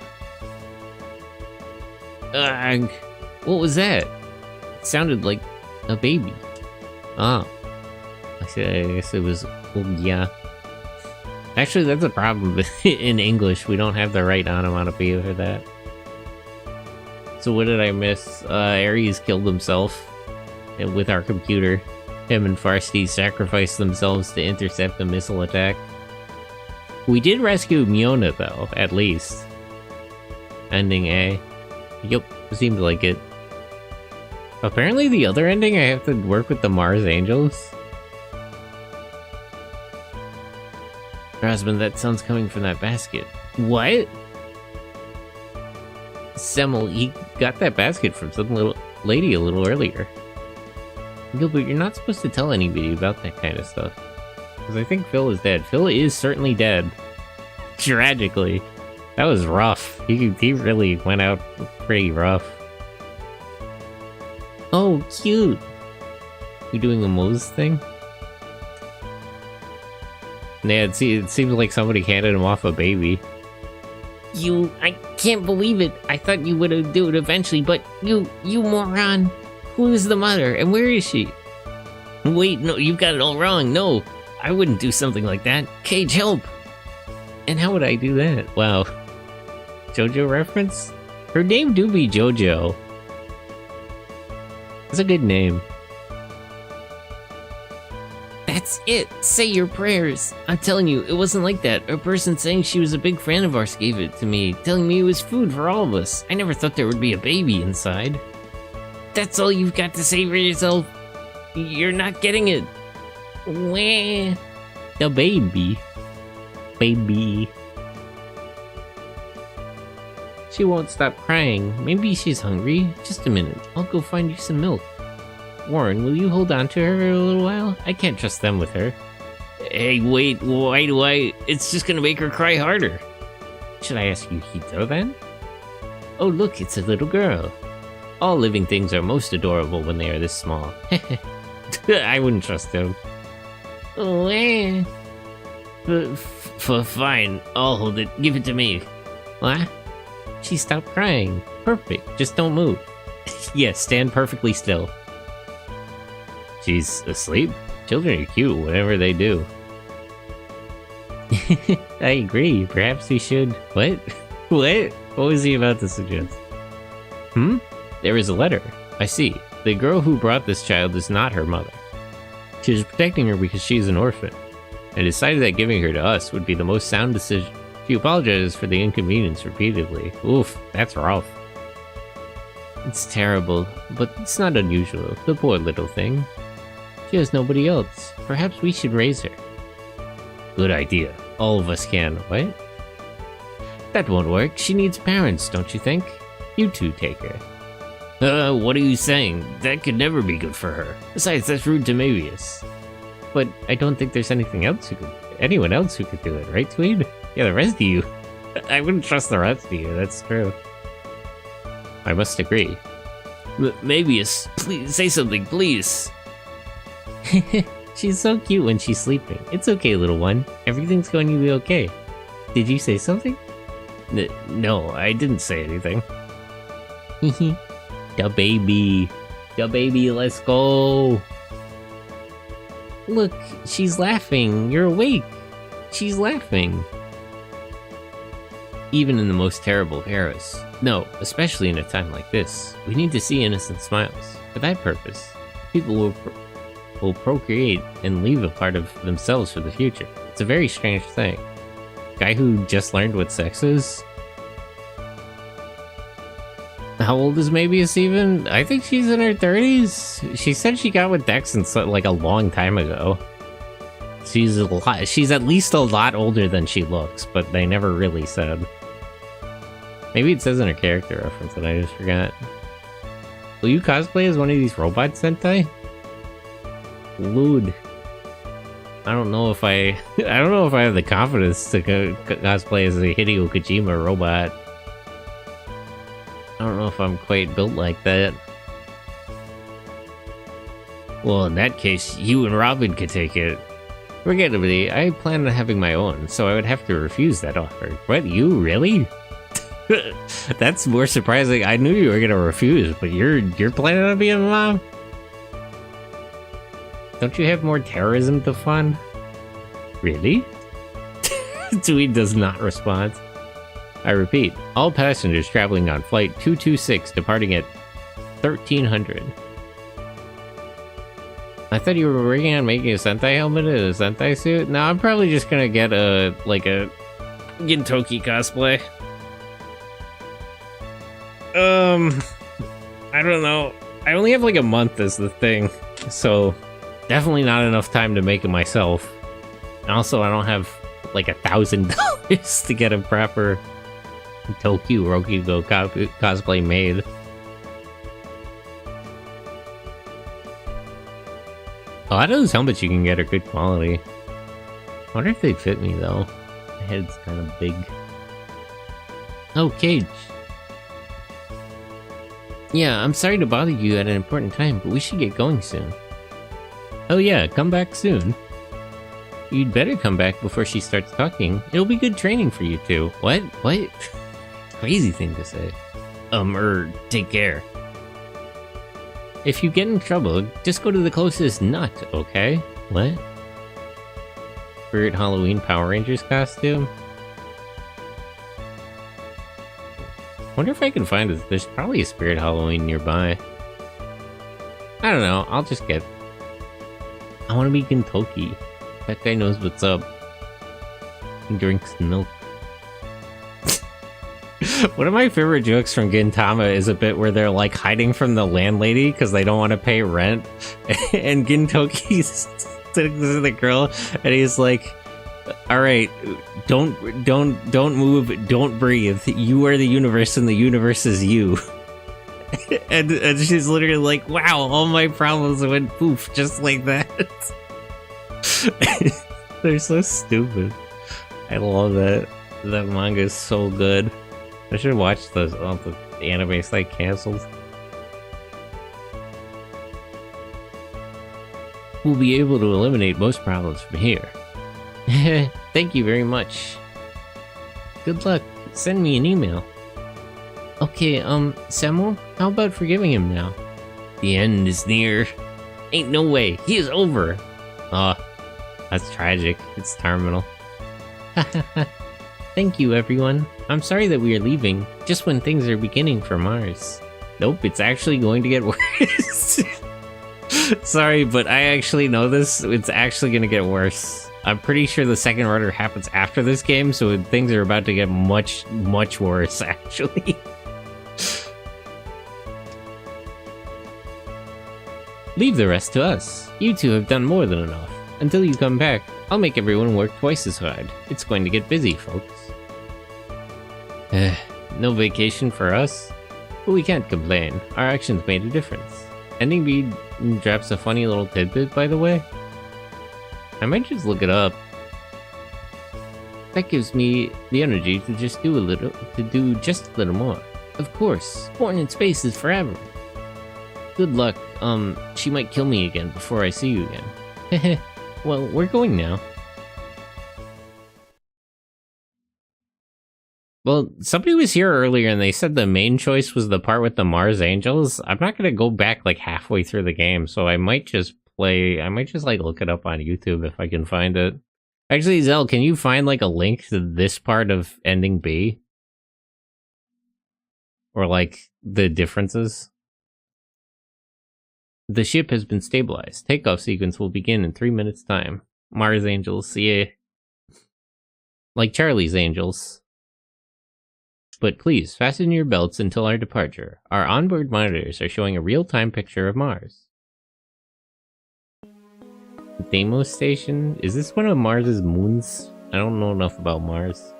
Ugh! What was that? It sounded like a baby. Oh. I guess it was... Oh, yeah. Actually, that's a problem in English. We don't have the right onomatopoeia for that. So what did I miss? Ares killed himself with our computer. Him and Farsty sacrificed themselves to intercept a missile attack. We did rescue Miona, though, at least. Ending A. Yep, seemed like it. Apparently the other ending, I have to work with the Mars Angels. Her husband, that sound's coming from that basket. What? Semmel, he got that basket from some little lady a little earlier. Gilbert, you're not supposed to tell anybody about that kind of stuff. Because I think Phil is dead. Phil is certainly dead. Tragically. That was rough. He really went out pretty rough. Oh, cute. You doing a Moe's thing? Yeah, it seems like somebody handed him off a baby. I can't believe it. I thought you would do it eventually, but you moron. Who is the mother, and where is she? Wait, no, you've got it all wrong. No, I wouldn't do something like that. Cage, help! And how would I do that? Wow. JoJo reference? Her name do be JoJo. It's a good name. That's it. Say your prayers. I'm telling you, it wasn't like that. A person saying she was a big fan of ours gave it to me, telling me it was food for all of us. I never thought there would be a baby inside. That's all you've got to say for yourself? You're not getting it. Wah. The baby. Baby. She won't stop crying. Maybe she's hungry. Just a minute. I'll go find you some milk. Warren, will you hold on to her a little while? I can't trust them with her. Hey, wait, why do I? It's just gonna make her cry harder. Should I ask you Hito then? Oh, look, it's a little girl. All living things are most adorable when they are this small. I wouldn't trust them. Oh, eh. Fine, I'll hold it. Give it to me. What? She stopped crying. Perfect, just don't move. Yes, stand perfectly still. She's asleep? Children are cute, whatever they do. I agree. Perhaps we should... What? What? What was he about to suggest? There is a letter. I see. The girl who brought this child is not her mother. She is protecting her because she is an orphan, and decided that giving her to us would be the most sound decision. She apologizes for the inconvenience repeatedly. Oof, that's rough. It's terrible, but it's not unusual. The poor little thing. She has nobody else. Perhaps we should raise her. Good idea. All of us can. What? That won't work. She needs parents, don't you think? You two take her. What are you saying? That could never be good for her. Besides, that's rude to Mavius. But I don't think there's anyone else who could do it, right, Tweed? Yeah, the rest of you. I wouldn't trust the rest of you, that's true. I must agree. Mavius, please, say something, please. She's so cute when she's sleeping. It's okay, little one. Everything's going to be okay. Did you say something? No, I didn't say anything. The baby. The baby, let's go. Look, she's laughing. You're awake. She's laughing. Even in the most terrible of eras. No, especially in a time like this. We need to see innocent smiles. For that purpose, people will procreate and leave a part of themselves for the future. It's a very strange thing. Guy who just learned what sex is? How old is Mavius even? I think she's in her 30s. She said she got with Dex like a long time ago. She's at least a lot older than she looks, but they never really said. Maybe it says in her character reference and I just forgot. Will you cosplay as one of these robot Sentai? Lewd. I don't know if I have the confidence to cosplay as a Hideo Kojima robot. I don't know if I'm quite built like that. Well, in that case, you and Robin could take it. Forget it, I plan on having my own, so I would have to refuse that offer. What, you really? That's more surprising. I knew you were gonna refuse, but you're planning on being a mom? Don't you have more terrorism to fund? Really? Tweed does not respond. I repeat, all passengers traveling on flight 226 departing at 1300. I thought you were working on making a Sentai helmet and a Sentai suit? No, I'm probably just gonna get a Gintoki cosplay. I don't know. I only have like a month as the thing, so definitely not enough time to make it myself. And also, I don't have like $1,000 to get a proper Tokyo Rokugo cosplay made. A lot of those helmets you can get are good quality. I wonder if they'd fit me though. My head's kind of big. Oh, Cage. Yeah, I'm sorry to bother you at an important time, but we should get going soon. Oh yeah, come back soon. You'd better come back before she starts talking. It'll be good training for you two. What? What? Crazy thing to say. Take care. If you get in trouble, just go to the closest nut, okay? What? Spirit Halloween Power Rangers costume? Wonder if I can find it. There's probably a Spirit Halloween nearby. I don't know, I'll just get... I want to be Gintoki. That guy knows what's up. He drinks milk. One of my favorite jokes from Gintama is a bit where they're like hiding from the landlady because they don't want to pay rent, and Gintoki sticks to the girl, and he's like, "All right, don't move, don't breathe. You are the universe, and the universe is you." and she's literally like, "Wow, all my problems went poof just like that." They're so stupid. I love that. That manga is so good. I should watch those. Oh, the anime site canceled. We'll be able to eliminate most problems from here. Thank you very much. Good luck. Send me an email. Okay, Samuel, how about forgiving him now? The end is near. Ain't no way. He is over. Oh, that's tragic. It's terminal. Thank you, everyone. I'm sorry that we are leaving, just when things are beginning for Mars. Nope, it's actually going to get worse. Sorry, but I actually know this. It's actually going to get worse. I'm pretty sure the second rudder happens after this game, so things are about to get much, much worse, actually. Leave the rest to us. You two have done more than enough. Until you come back, I'll make everyone work twice as hard. It's going to get busy, folks. No vacation for us? But we can't complain. Our actions made a difference. Ending B drops a funny little tidbit, by the way. I might just look it up. That gives me the energy to just do just a little more. Of course, born in space is forever. Good luck. She might kill me again before I see you again. Well, we're going now. Well, somebody was here earlier and they said the main choice was the part with the Mars Angels. I'm not gonna go back like halfway through the game, so I might just like look it up on YouTube if I can find it. Actually, Zell, can you find like a link to this part of ending B? Or like the differences? The ship has been stabilized. Takeoff sequence will begin in 3 minutes time. Mars Angels, see ya. Like Charlie's Angels. But please, fasten your belts until our departure. Our onboard monitors are showing a real-time picture of Mars. Deimos Station? Is this one of Mars's moons? I don't know enough about Mars.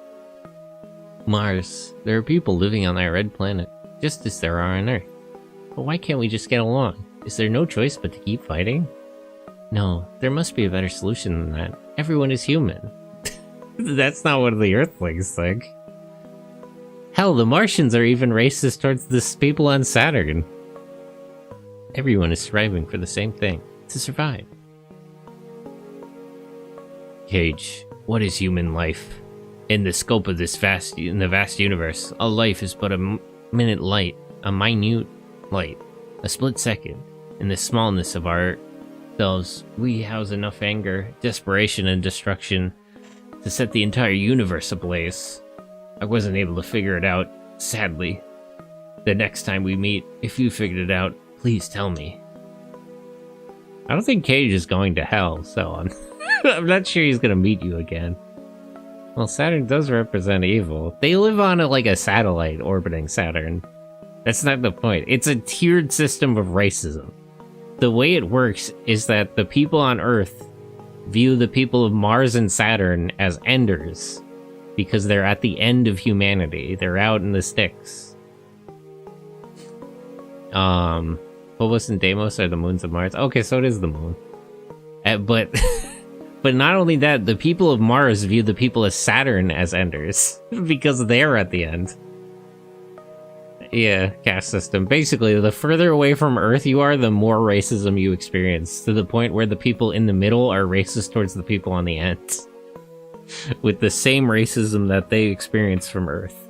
Mars. There are people living on that red planet, just as there are on Earth. But why can't we just get along? Is there no choice but to keep fighting? No, there must be a better solution than that. Everyone is human. That's not what the Earthlings think. Hell, the Martians are even racist towards the people on Saturn. Everyone is striving for the same thing, to survive. Cage, what is human life? In the scope of this vast universe, a life is but a minute light, a minute light, a split second. In the smallness of ourselves, we house enough anger, desperation, and destruction to set the entire universe ablaze. I wasn't able to figure it out, sadly. The next time we meet, if you figured it out, please tell me. I don't think Cage is going to hell, so I'm not sure he's gonna meet you again. Well, Saturn does represent evil. They live on like a satellite orbiting Saturn. That's not the point. It's a tiered system of racism. The way it works is that the people on Earth view the people of Mars and Saturn as enders because they're at the end of humanity. They're out in the sticks. Phobos and Deimos are the moons of Mars. Okay, so it is the moon. But but not only that, the people of Mars view the people of Saturn as enders because they're at the end. Yeah, caste system. Basically, the further away from Earth you are, the more racism you experience, to the point where the people in the middle are racist towards the people on the ends, with the same racism that they experience from Earth.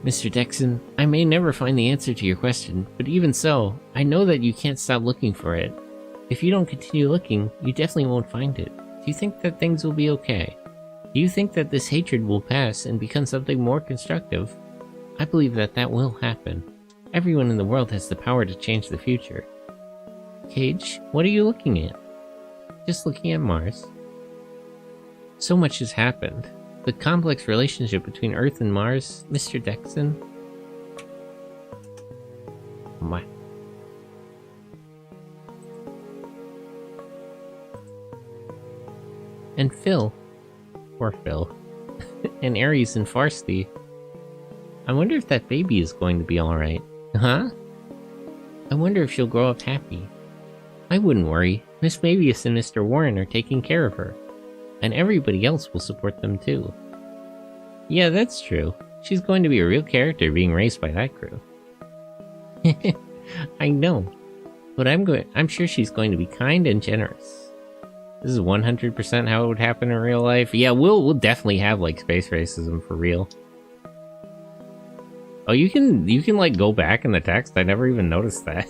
Mr. Dexon, I may never find the answer to your question, but even so, I know that you can't stop looking for it. If you don't continue looking, you definitely won't find it. Do you think that things will be okay? Do you think that this hatred will pass and become something more constructive? I believe that that will happen. Everyone in the world has the power to change the future. Cage, what are you looking at? Just looking at Mars. So much has happened. The complex relationship between Earth and Mars, Mr. Dexon. Oh my. And Phil. Poor Phil. And Ares and Farsty. I wonder if that baby is going to be alright. Huh? I wonder if she'll grow up happy. I wouldn't worry. Miss Mavius and Mr. Warren are taking care of her. And everybody else will support them too. Yeah, that's true. She's going to be a real character being raised by that crew. I know. But I'm sure she's going to be kind and generous. This is 100% how it would happen in real life. Yeah, we'll definitely have like space racism for real. Oh, you can like go back in the text. I never even noticed that.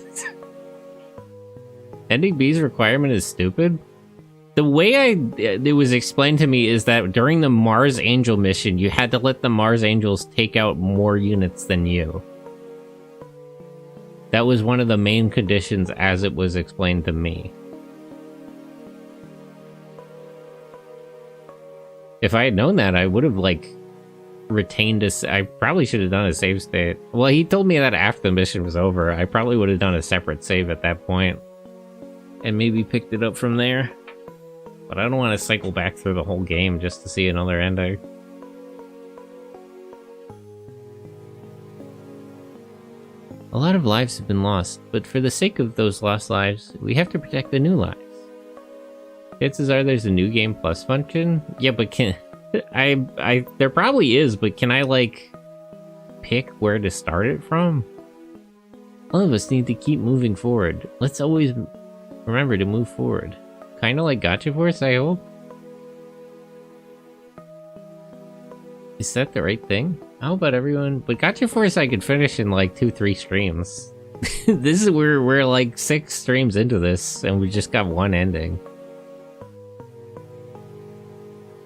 Ending B's requirement is stupid. The way it was explained to me is that during the Mars Angel mission, you had to let the Mars Angels take out more units than you. That was one of the main conditions as it was explained to me. If I had known that, I would have, like, retained a... I probably should have done a save state. Well, he told me that after the mission was over. I probably would have done a separate save at that point. And maybe picked it up from there. But I don't want to cycle back through the whole game just to see another ending. A lot of lives have been lost, but for the sake of those lost lives, we have to protect the new lives. Chances are there's a new game plus function. Yeah, but can there probably is, but can I like pick where to start it from? All of us need to keep moving forward. Let's always remember to move forward. Kinda like Gacha Force, I hope. Is that the right thing? How about everyone? But Gacha Force I could finish in like 2-3 streams. This is where we're like 6 streams into this and we just got one ending.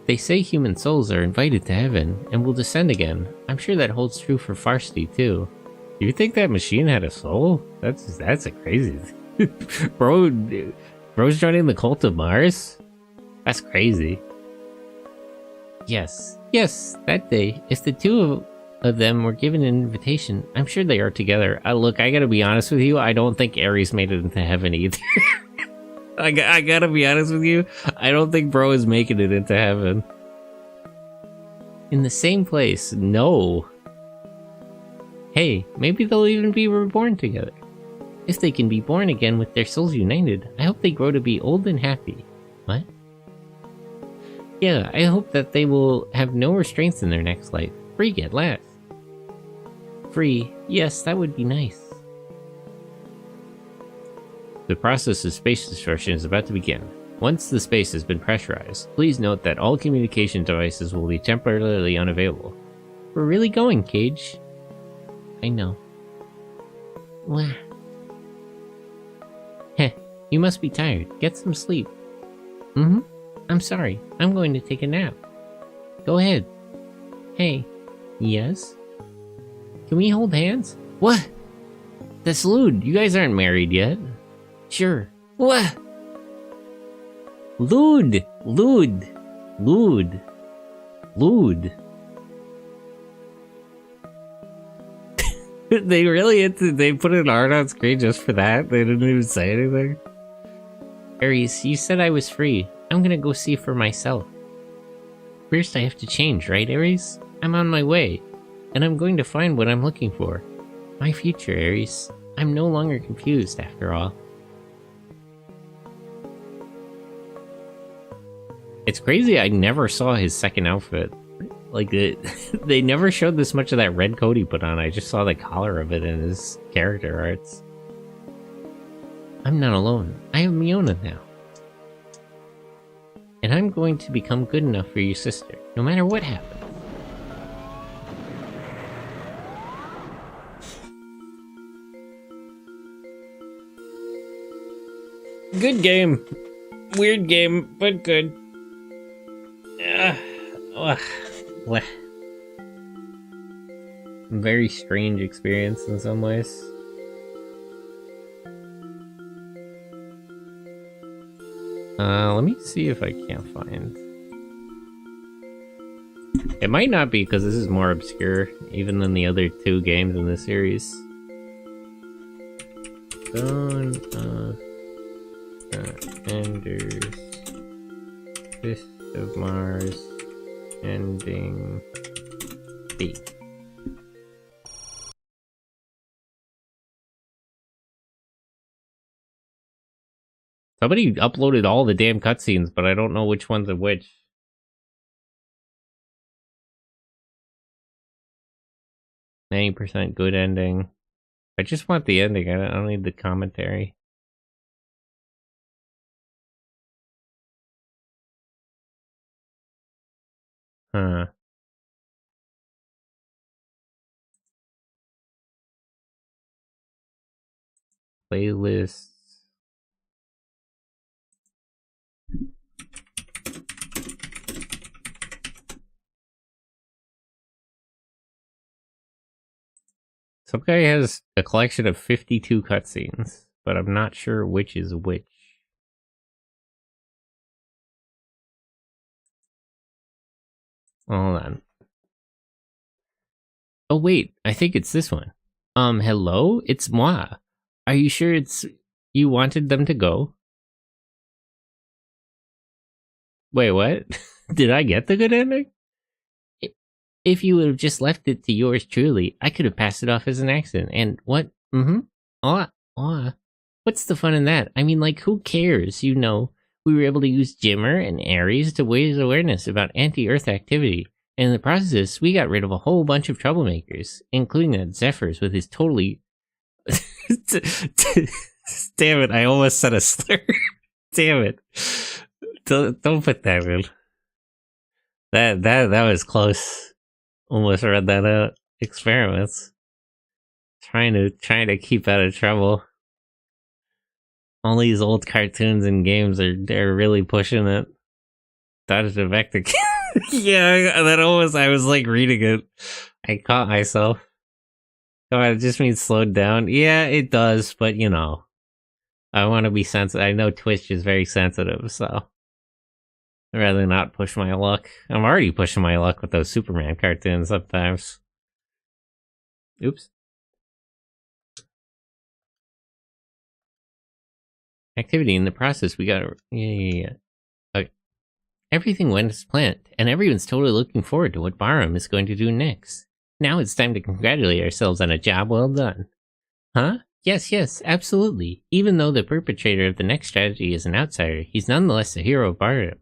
They say human souls are invited to heaven and will descend again. I'm sure that holds true for Farsty too. Do you think that machine had a soul? That's a crazy Bro's joining the cult of Mars? That's crazy. Yes, that day, if the two of them were given an invitation, I'm sure they are together. Look, I gotta be honest with you, I don't think Ares made it into heaven either. I gotta be honest with you, I don't think Bro is making it into heaven. In the same place, no. Hey, maybe they'll even be reborn together. If they can be born again with their souls united, I hope they grow to be old and happy. What? Yeah, I hope that they will have no restraints in their next life. Free at last. Free, yes, that would be nice. The process of space destruction is about to begin. Once the space has been pressurized, please note that all communication devices will be temporarily unavailable. We're really going, Cage. I know. Wah. Heh, you must be tired. Get some sleep. Mm-hmm. I'm sorry. I'm going to take a nap. Go ahead. Hey. Yes? Can we hold hands? What? That's lewd. You guys aren't married yet. Sure. What? Lewd. Lewd. Lewd. Lewd. They really they put an art on screen just for that? They didn't even say anything? Aries, you said I was free. I'm gonna go see for myself. First I have to change, right, Aries? I'm on my way, and I'm going to find what I'm looking for. My future, Aries. I'm no longer confused, after all. It's crazy I never saw his second outfit. Like, they never showed this much of that red coat he put on. I just saw the collar of it in his character arts. I'm not alone. I have Miona now. And I'm going to become good enough for your sister, no matter what happens. Good game. Weird game, but good. Very strange experience in some ways. Let me see if I can't find. It might not be because this is more obscure, even than the other two games in this series. Dawn of the Enders, Fist of Mars, Ending B. Somebody uploaded all the damn cutscenes, but I don't know which ones are which. %, good ending. I just want the ending. I don't need the commentary. Huh. Playlists. Some guy has a collection of 52 cutscenes, but I'm not sure which is which. Hold on. Oh wait, I think it's this one. Hello? It's moi. Are you sure it's... you wanted them to go? Wait, what? Did I get the good ending? If you would have just left it to yours truly, I could have passed it off as an accident. And what? What's the fun in that? I mean, like, who cares? You know, we were able to use Jimmer and Ares to raise awareness about anti-Earth activity. And in the process, we got rid of a whole bunch of troublemakers, including that Zephyrs with his totally... Damn it, I almost said a slur. Damn it. Don't put that in. That was close. Almost read that out. Experiments. Trying to keep out of trouble. All these old cartoons and games they're really pushing it. Dodge the vector. Yeah, that almost, I was like reading it. I caught myself. Oh, it just means slowed down. Yeah, it does, but you know. I want to be sensitive. I know Twitch is very sensitive, so I'd rather not push my luck. I'm already pushing my luck with those Superman cartoons sometimes. Oops. Activity in the process, we got... Yeah. Okay. Everything went as planned, and everyone's totally looking forward to what Barham is going to do next. Now it's time to congratulate ourselves on a job well done. Huh? Yes, absolutely. Even though the perpetrator of the next strategy is an outsider, he's nonetheless a hero of Barham.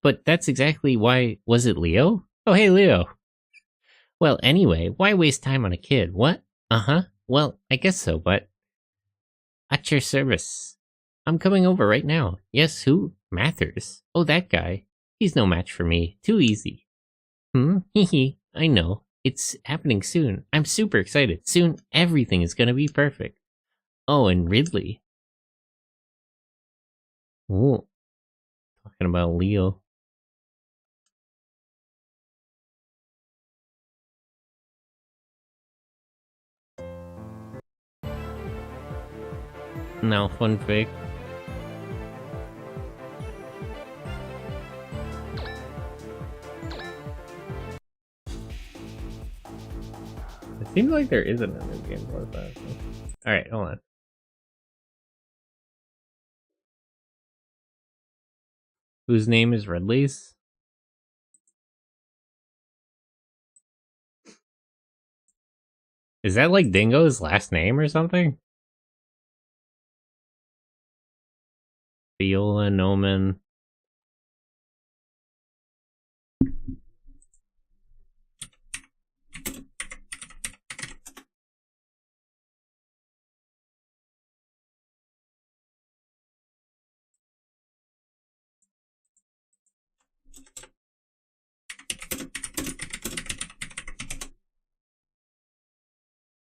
But that's exactly why... Was it Leo? Oh, hey, Leo. Well, anyway, why waste time on a kid? What? Uh-huh. Well, I guess so, but... At your service. I'm coming over right now. Yes, who? Mathers. Oh, that guy. He's no match for me. Too easy. Hee. I know. It's happening soon. I'm super excited. Soon, everything is gonna be perfect. Oh, and Ridley. Ooh. Talking about Leo. Now, fun fact. It seems like there isn't a new game for that. Alright, hold on. Whose name is Ridley's? Is that like Dingo's last name or something? Viola Nomen.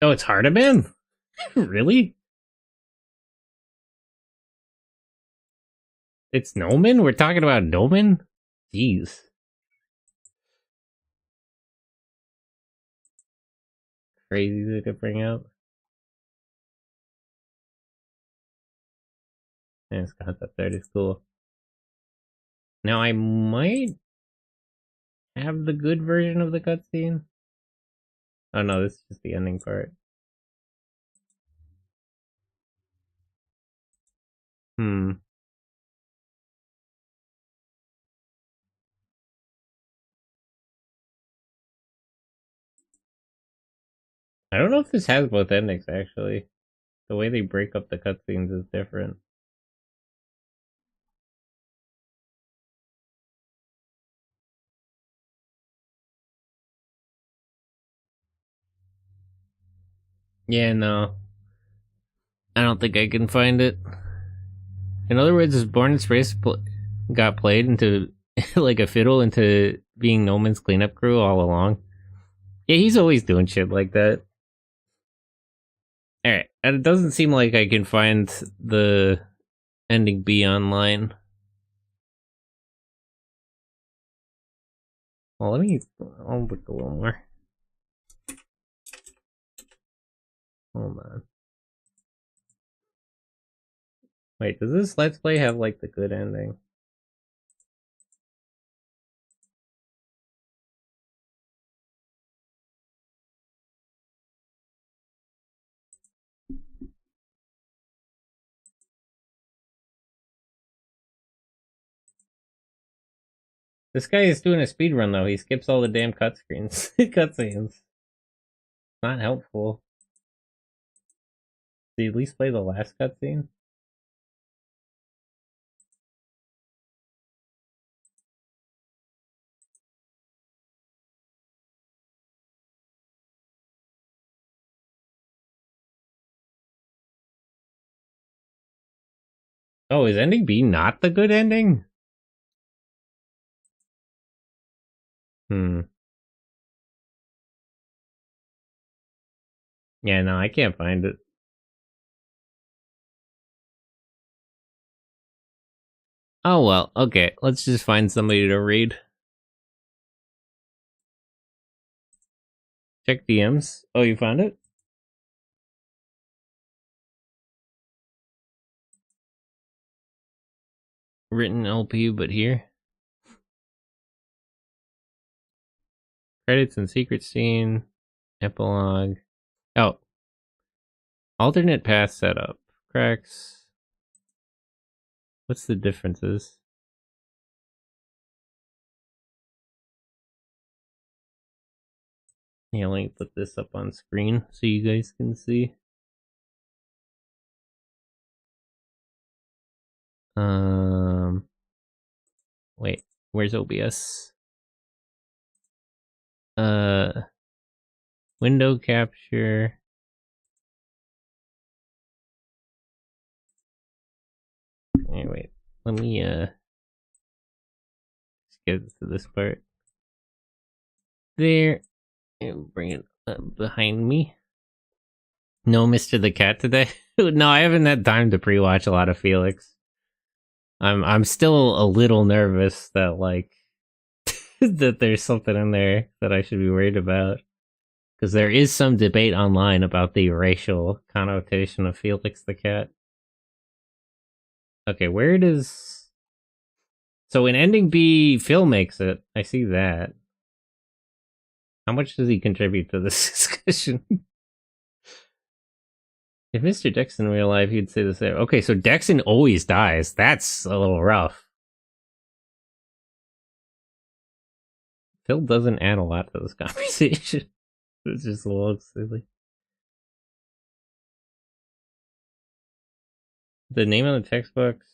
Oh, it's Hardiman? Really? It's Nomen? We're talking about Nomen? Jeez. Crazy to bring up. And his concept art is cool. Now I might have the good version of the cutscene. Oh no, this is just the ending part. I don't know if this has both endings, actually. The way they break up the cutscenes is different. Yeah, no. I don't think I can find it. In other words, is Born in Space got played into, like a fiddle, into being Noman's cleanup crew all along? Yeah, he's always doing shit like that. Alright, and it doesn't seem like I can find the ending B online. Well, I'll look a little more. Hold on. Wait, does this Let's Play have, like, the good ending? This guy is doing a speed run though. He skips all the damn cutscenes. Not helpful. Did you at least play the last cutscene? Oh, is ending B not the good ending? Yeah, no, I can't find it. Oh well, okay. Let's just find somebody to read. Check DMs. Oh, you found it? Written LP, but here. Credits and secret scene. Epilogue. Oh. Alternate path setup. Cracks. What's the differences? Yeah, let me put this up on screen so you guys can see. Wait, where's OBS? Window capture. Hey, wait, let me, just get to this part. There. And bring it up behind me. No Mr. the Cat today? No, I haven't had time to pre-watch a lot of Felix. I'm still a little nervous that, like, that there's something in there that I should be worried about. Because there is some debate online about the racial connotation of Felix the Cat. Okay, where does... So in ending B, Phil makes it. I see that. How much does he contribute to this discussion? If Mr. Dexon were alive, he'd say the same. Okay, so Dexon always dies. That's a little rough. Phil doesn't add a lot to this conversation. It's just a little silly. The name of the textbooks.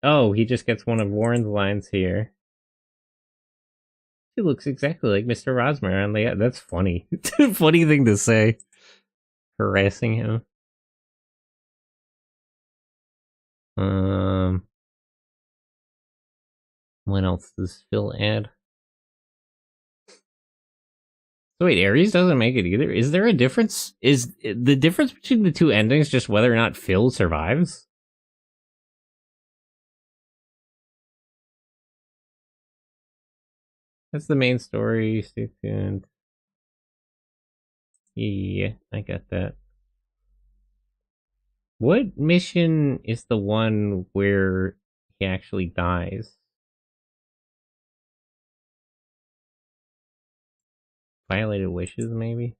Oh, he just gets one of Warren's lines here. He looks exactly like Mr. Rosmer on the. That's funny. Funny thing to say. Harassing him. What else does Phil add? So wait, Ares doesn't make it either. Is there a difference? Is the difference between the two endings just whether or not Phil survives? That's the main story. Stay tuned. Yeah, I got that. What mission is the one where he actually dies? Violated wishes, maybe?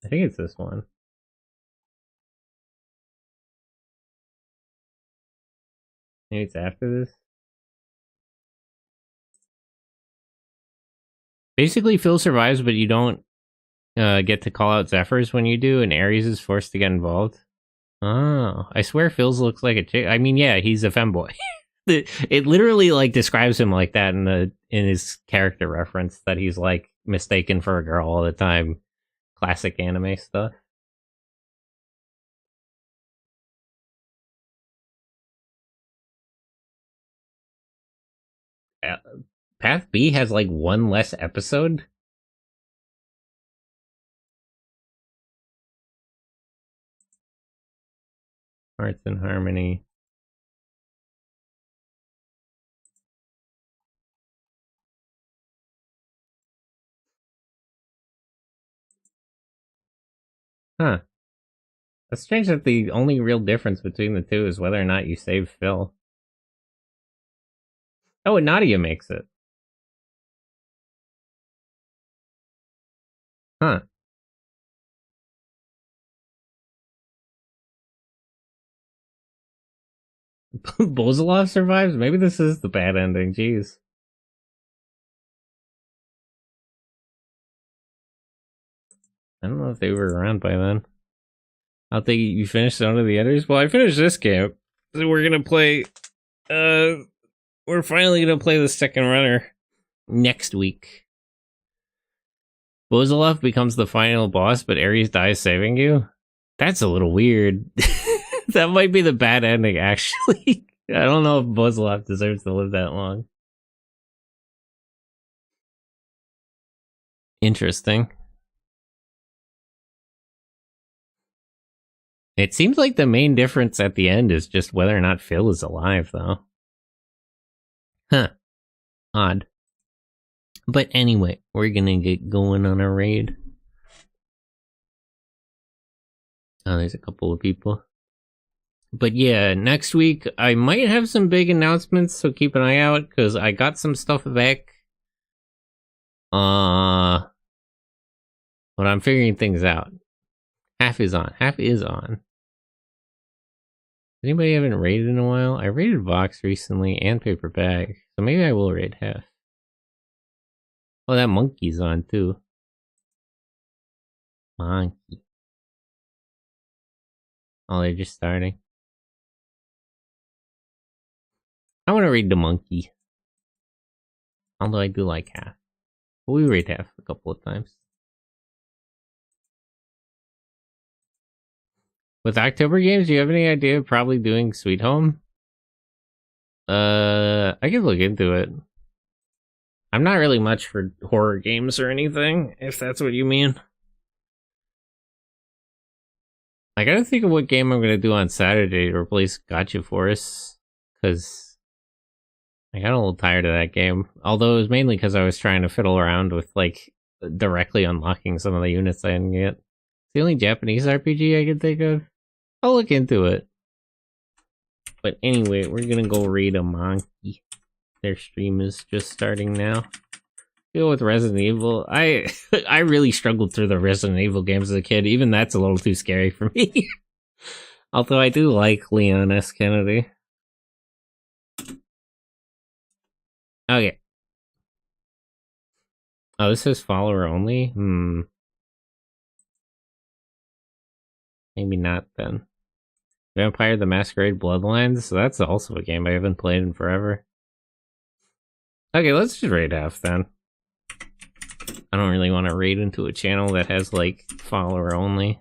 I think it's this one. Maybe it's after this. Basically, Phil survives, but you don't get to call out Zephyrs when you do, and Ares is forced to get involved. Oh, I swear Phil's looks like a chick. I mean, yeah, he's a femboy. It literally like describes him like that in his character reference that he's like mistaken for a girl all the time. Classic anime stuff. Path B has like one less episode. Hearts and Harmony. Huh. It's strange that the only real difference between the two is whether or not you save Phil. Oh, and Nadia makes it. Huh. Bozolov survives? Maybe this is the bad ending. Jeez. I don't know if they were around by then. I don't think you finished Zone of the Enders. Well, I finished this game. So we're gonna play. We're finally gonna play the second runner next week. Bozolov becomes the final boss, but Ares dies saving you? That's a little weird. That might be the bad ending, actually. I don't know if Bozolov deserves to live that long. Interesting. It seems like the main difference at the end is just whether or not Phil is alive, though. Huh. Odd. But anyway, we're gonna get going on a raid. Oh, there's a couple of people. But yeah, next week I might have some big announcements, so keep an eye out, because I got some stuff back. But I'm figuring things out. Half is on. Half is on. Anybody haven't raided in a while? I raided Vox recently and Paper Bag, so maybe I will raid half. Oh, that monkey's on too. Monkey. Oh, they're just starting. I want to raid the monkey. Although I do like half. But we raid half a couple of times. With October games, do you have any idea of probably doing Sweet Home? I could look into it. I'm not really much for horror games or anything, if that's what you mean. I gotta think of what game I'm gonna do on Saturday to replace Gotcha Force, because I got a little tired of that game. Although it was mainly because I was trying to fiddle around with, like, directly unlocking some of the units I didn't get. It's the only Japanese RPG I can think of. I'll look into it. But anyway, we're gonna go raid a monkey. Their stream is just starting now. Deal with Resident Evil. I really struggled through the Resident Evil games as a kid. Even that's a little too scary for me. Although I do like Leon S. Kennedy. Okay. Oh, this is follower only? Maybe not then. Vampire the Masquerade Bloodlines? So that's also a game I haven't played in forever. Okay, let's just raid half then. I don't really want to raid into a channel that has, like, follower only.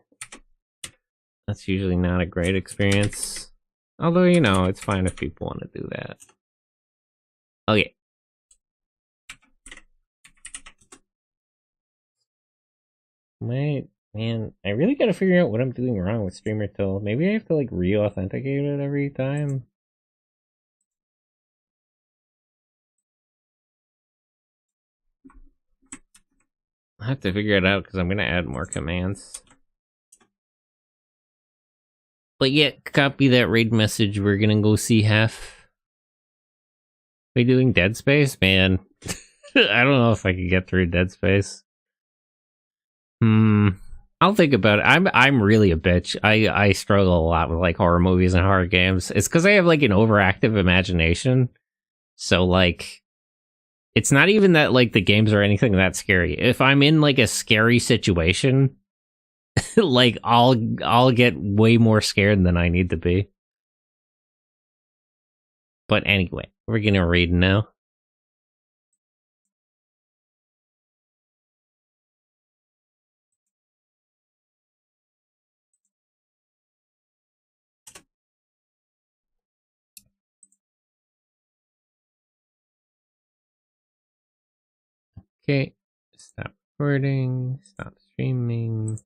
That's usually not a great experience. Although, you know, it's fine if people want to do that. Okay. Man, I really gotta figure out what I'm doing wrong with Streamer Till. Maybe I have to, like, re-authenticate it every time? I have to figure it out because I'm gonna add more commands. But yeah, copy that raid message. We're gonna go see half. Are we doing Dead Space? Man, I don't know if I could get through Dead Space. I'll think about it. I'm really a bitch. I struggle a lot with like horror movies and horror games. It's because I have like an overactive imagination. So like, it's not even that like the games are anything that scary. If I'm in like a scary situation, like I'll get way more scared than I need to be. But anyway, we're gonna read now. Okay, stop recording, stop streaming.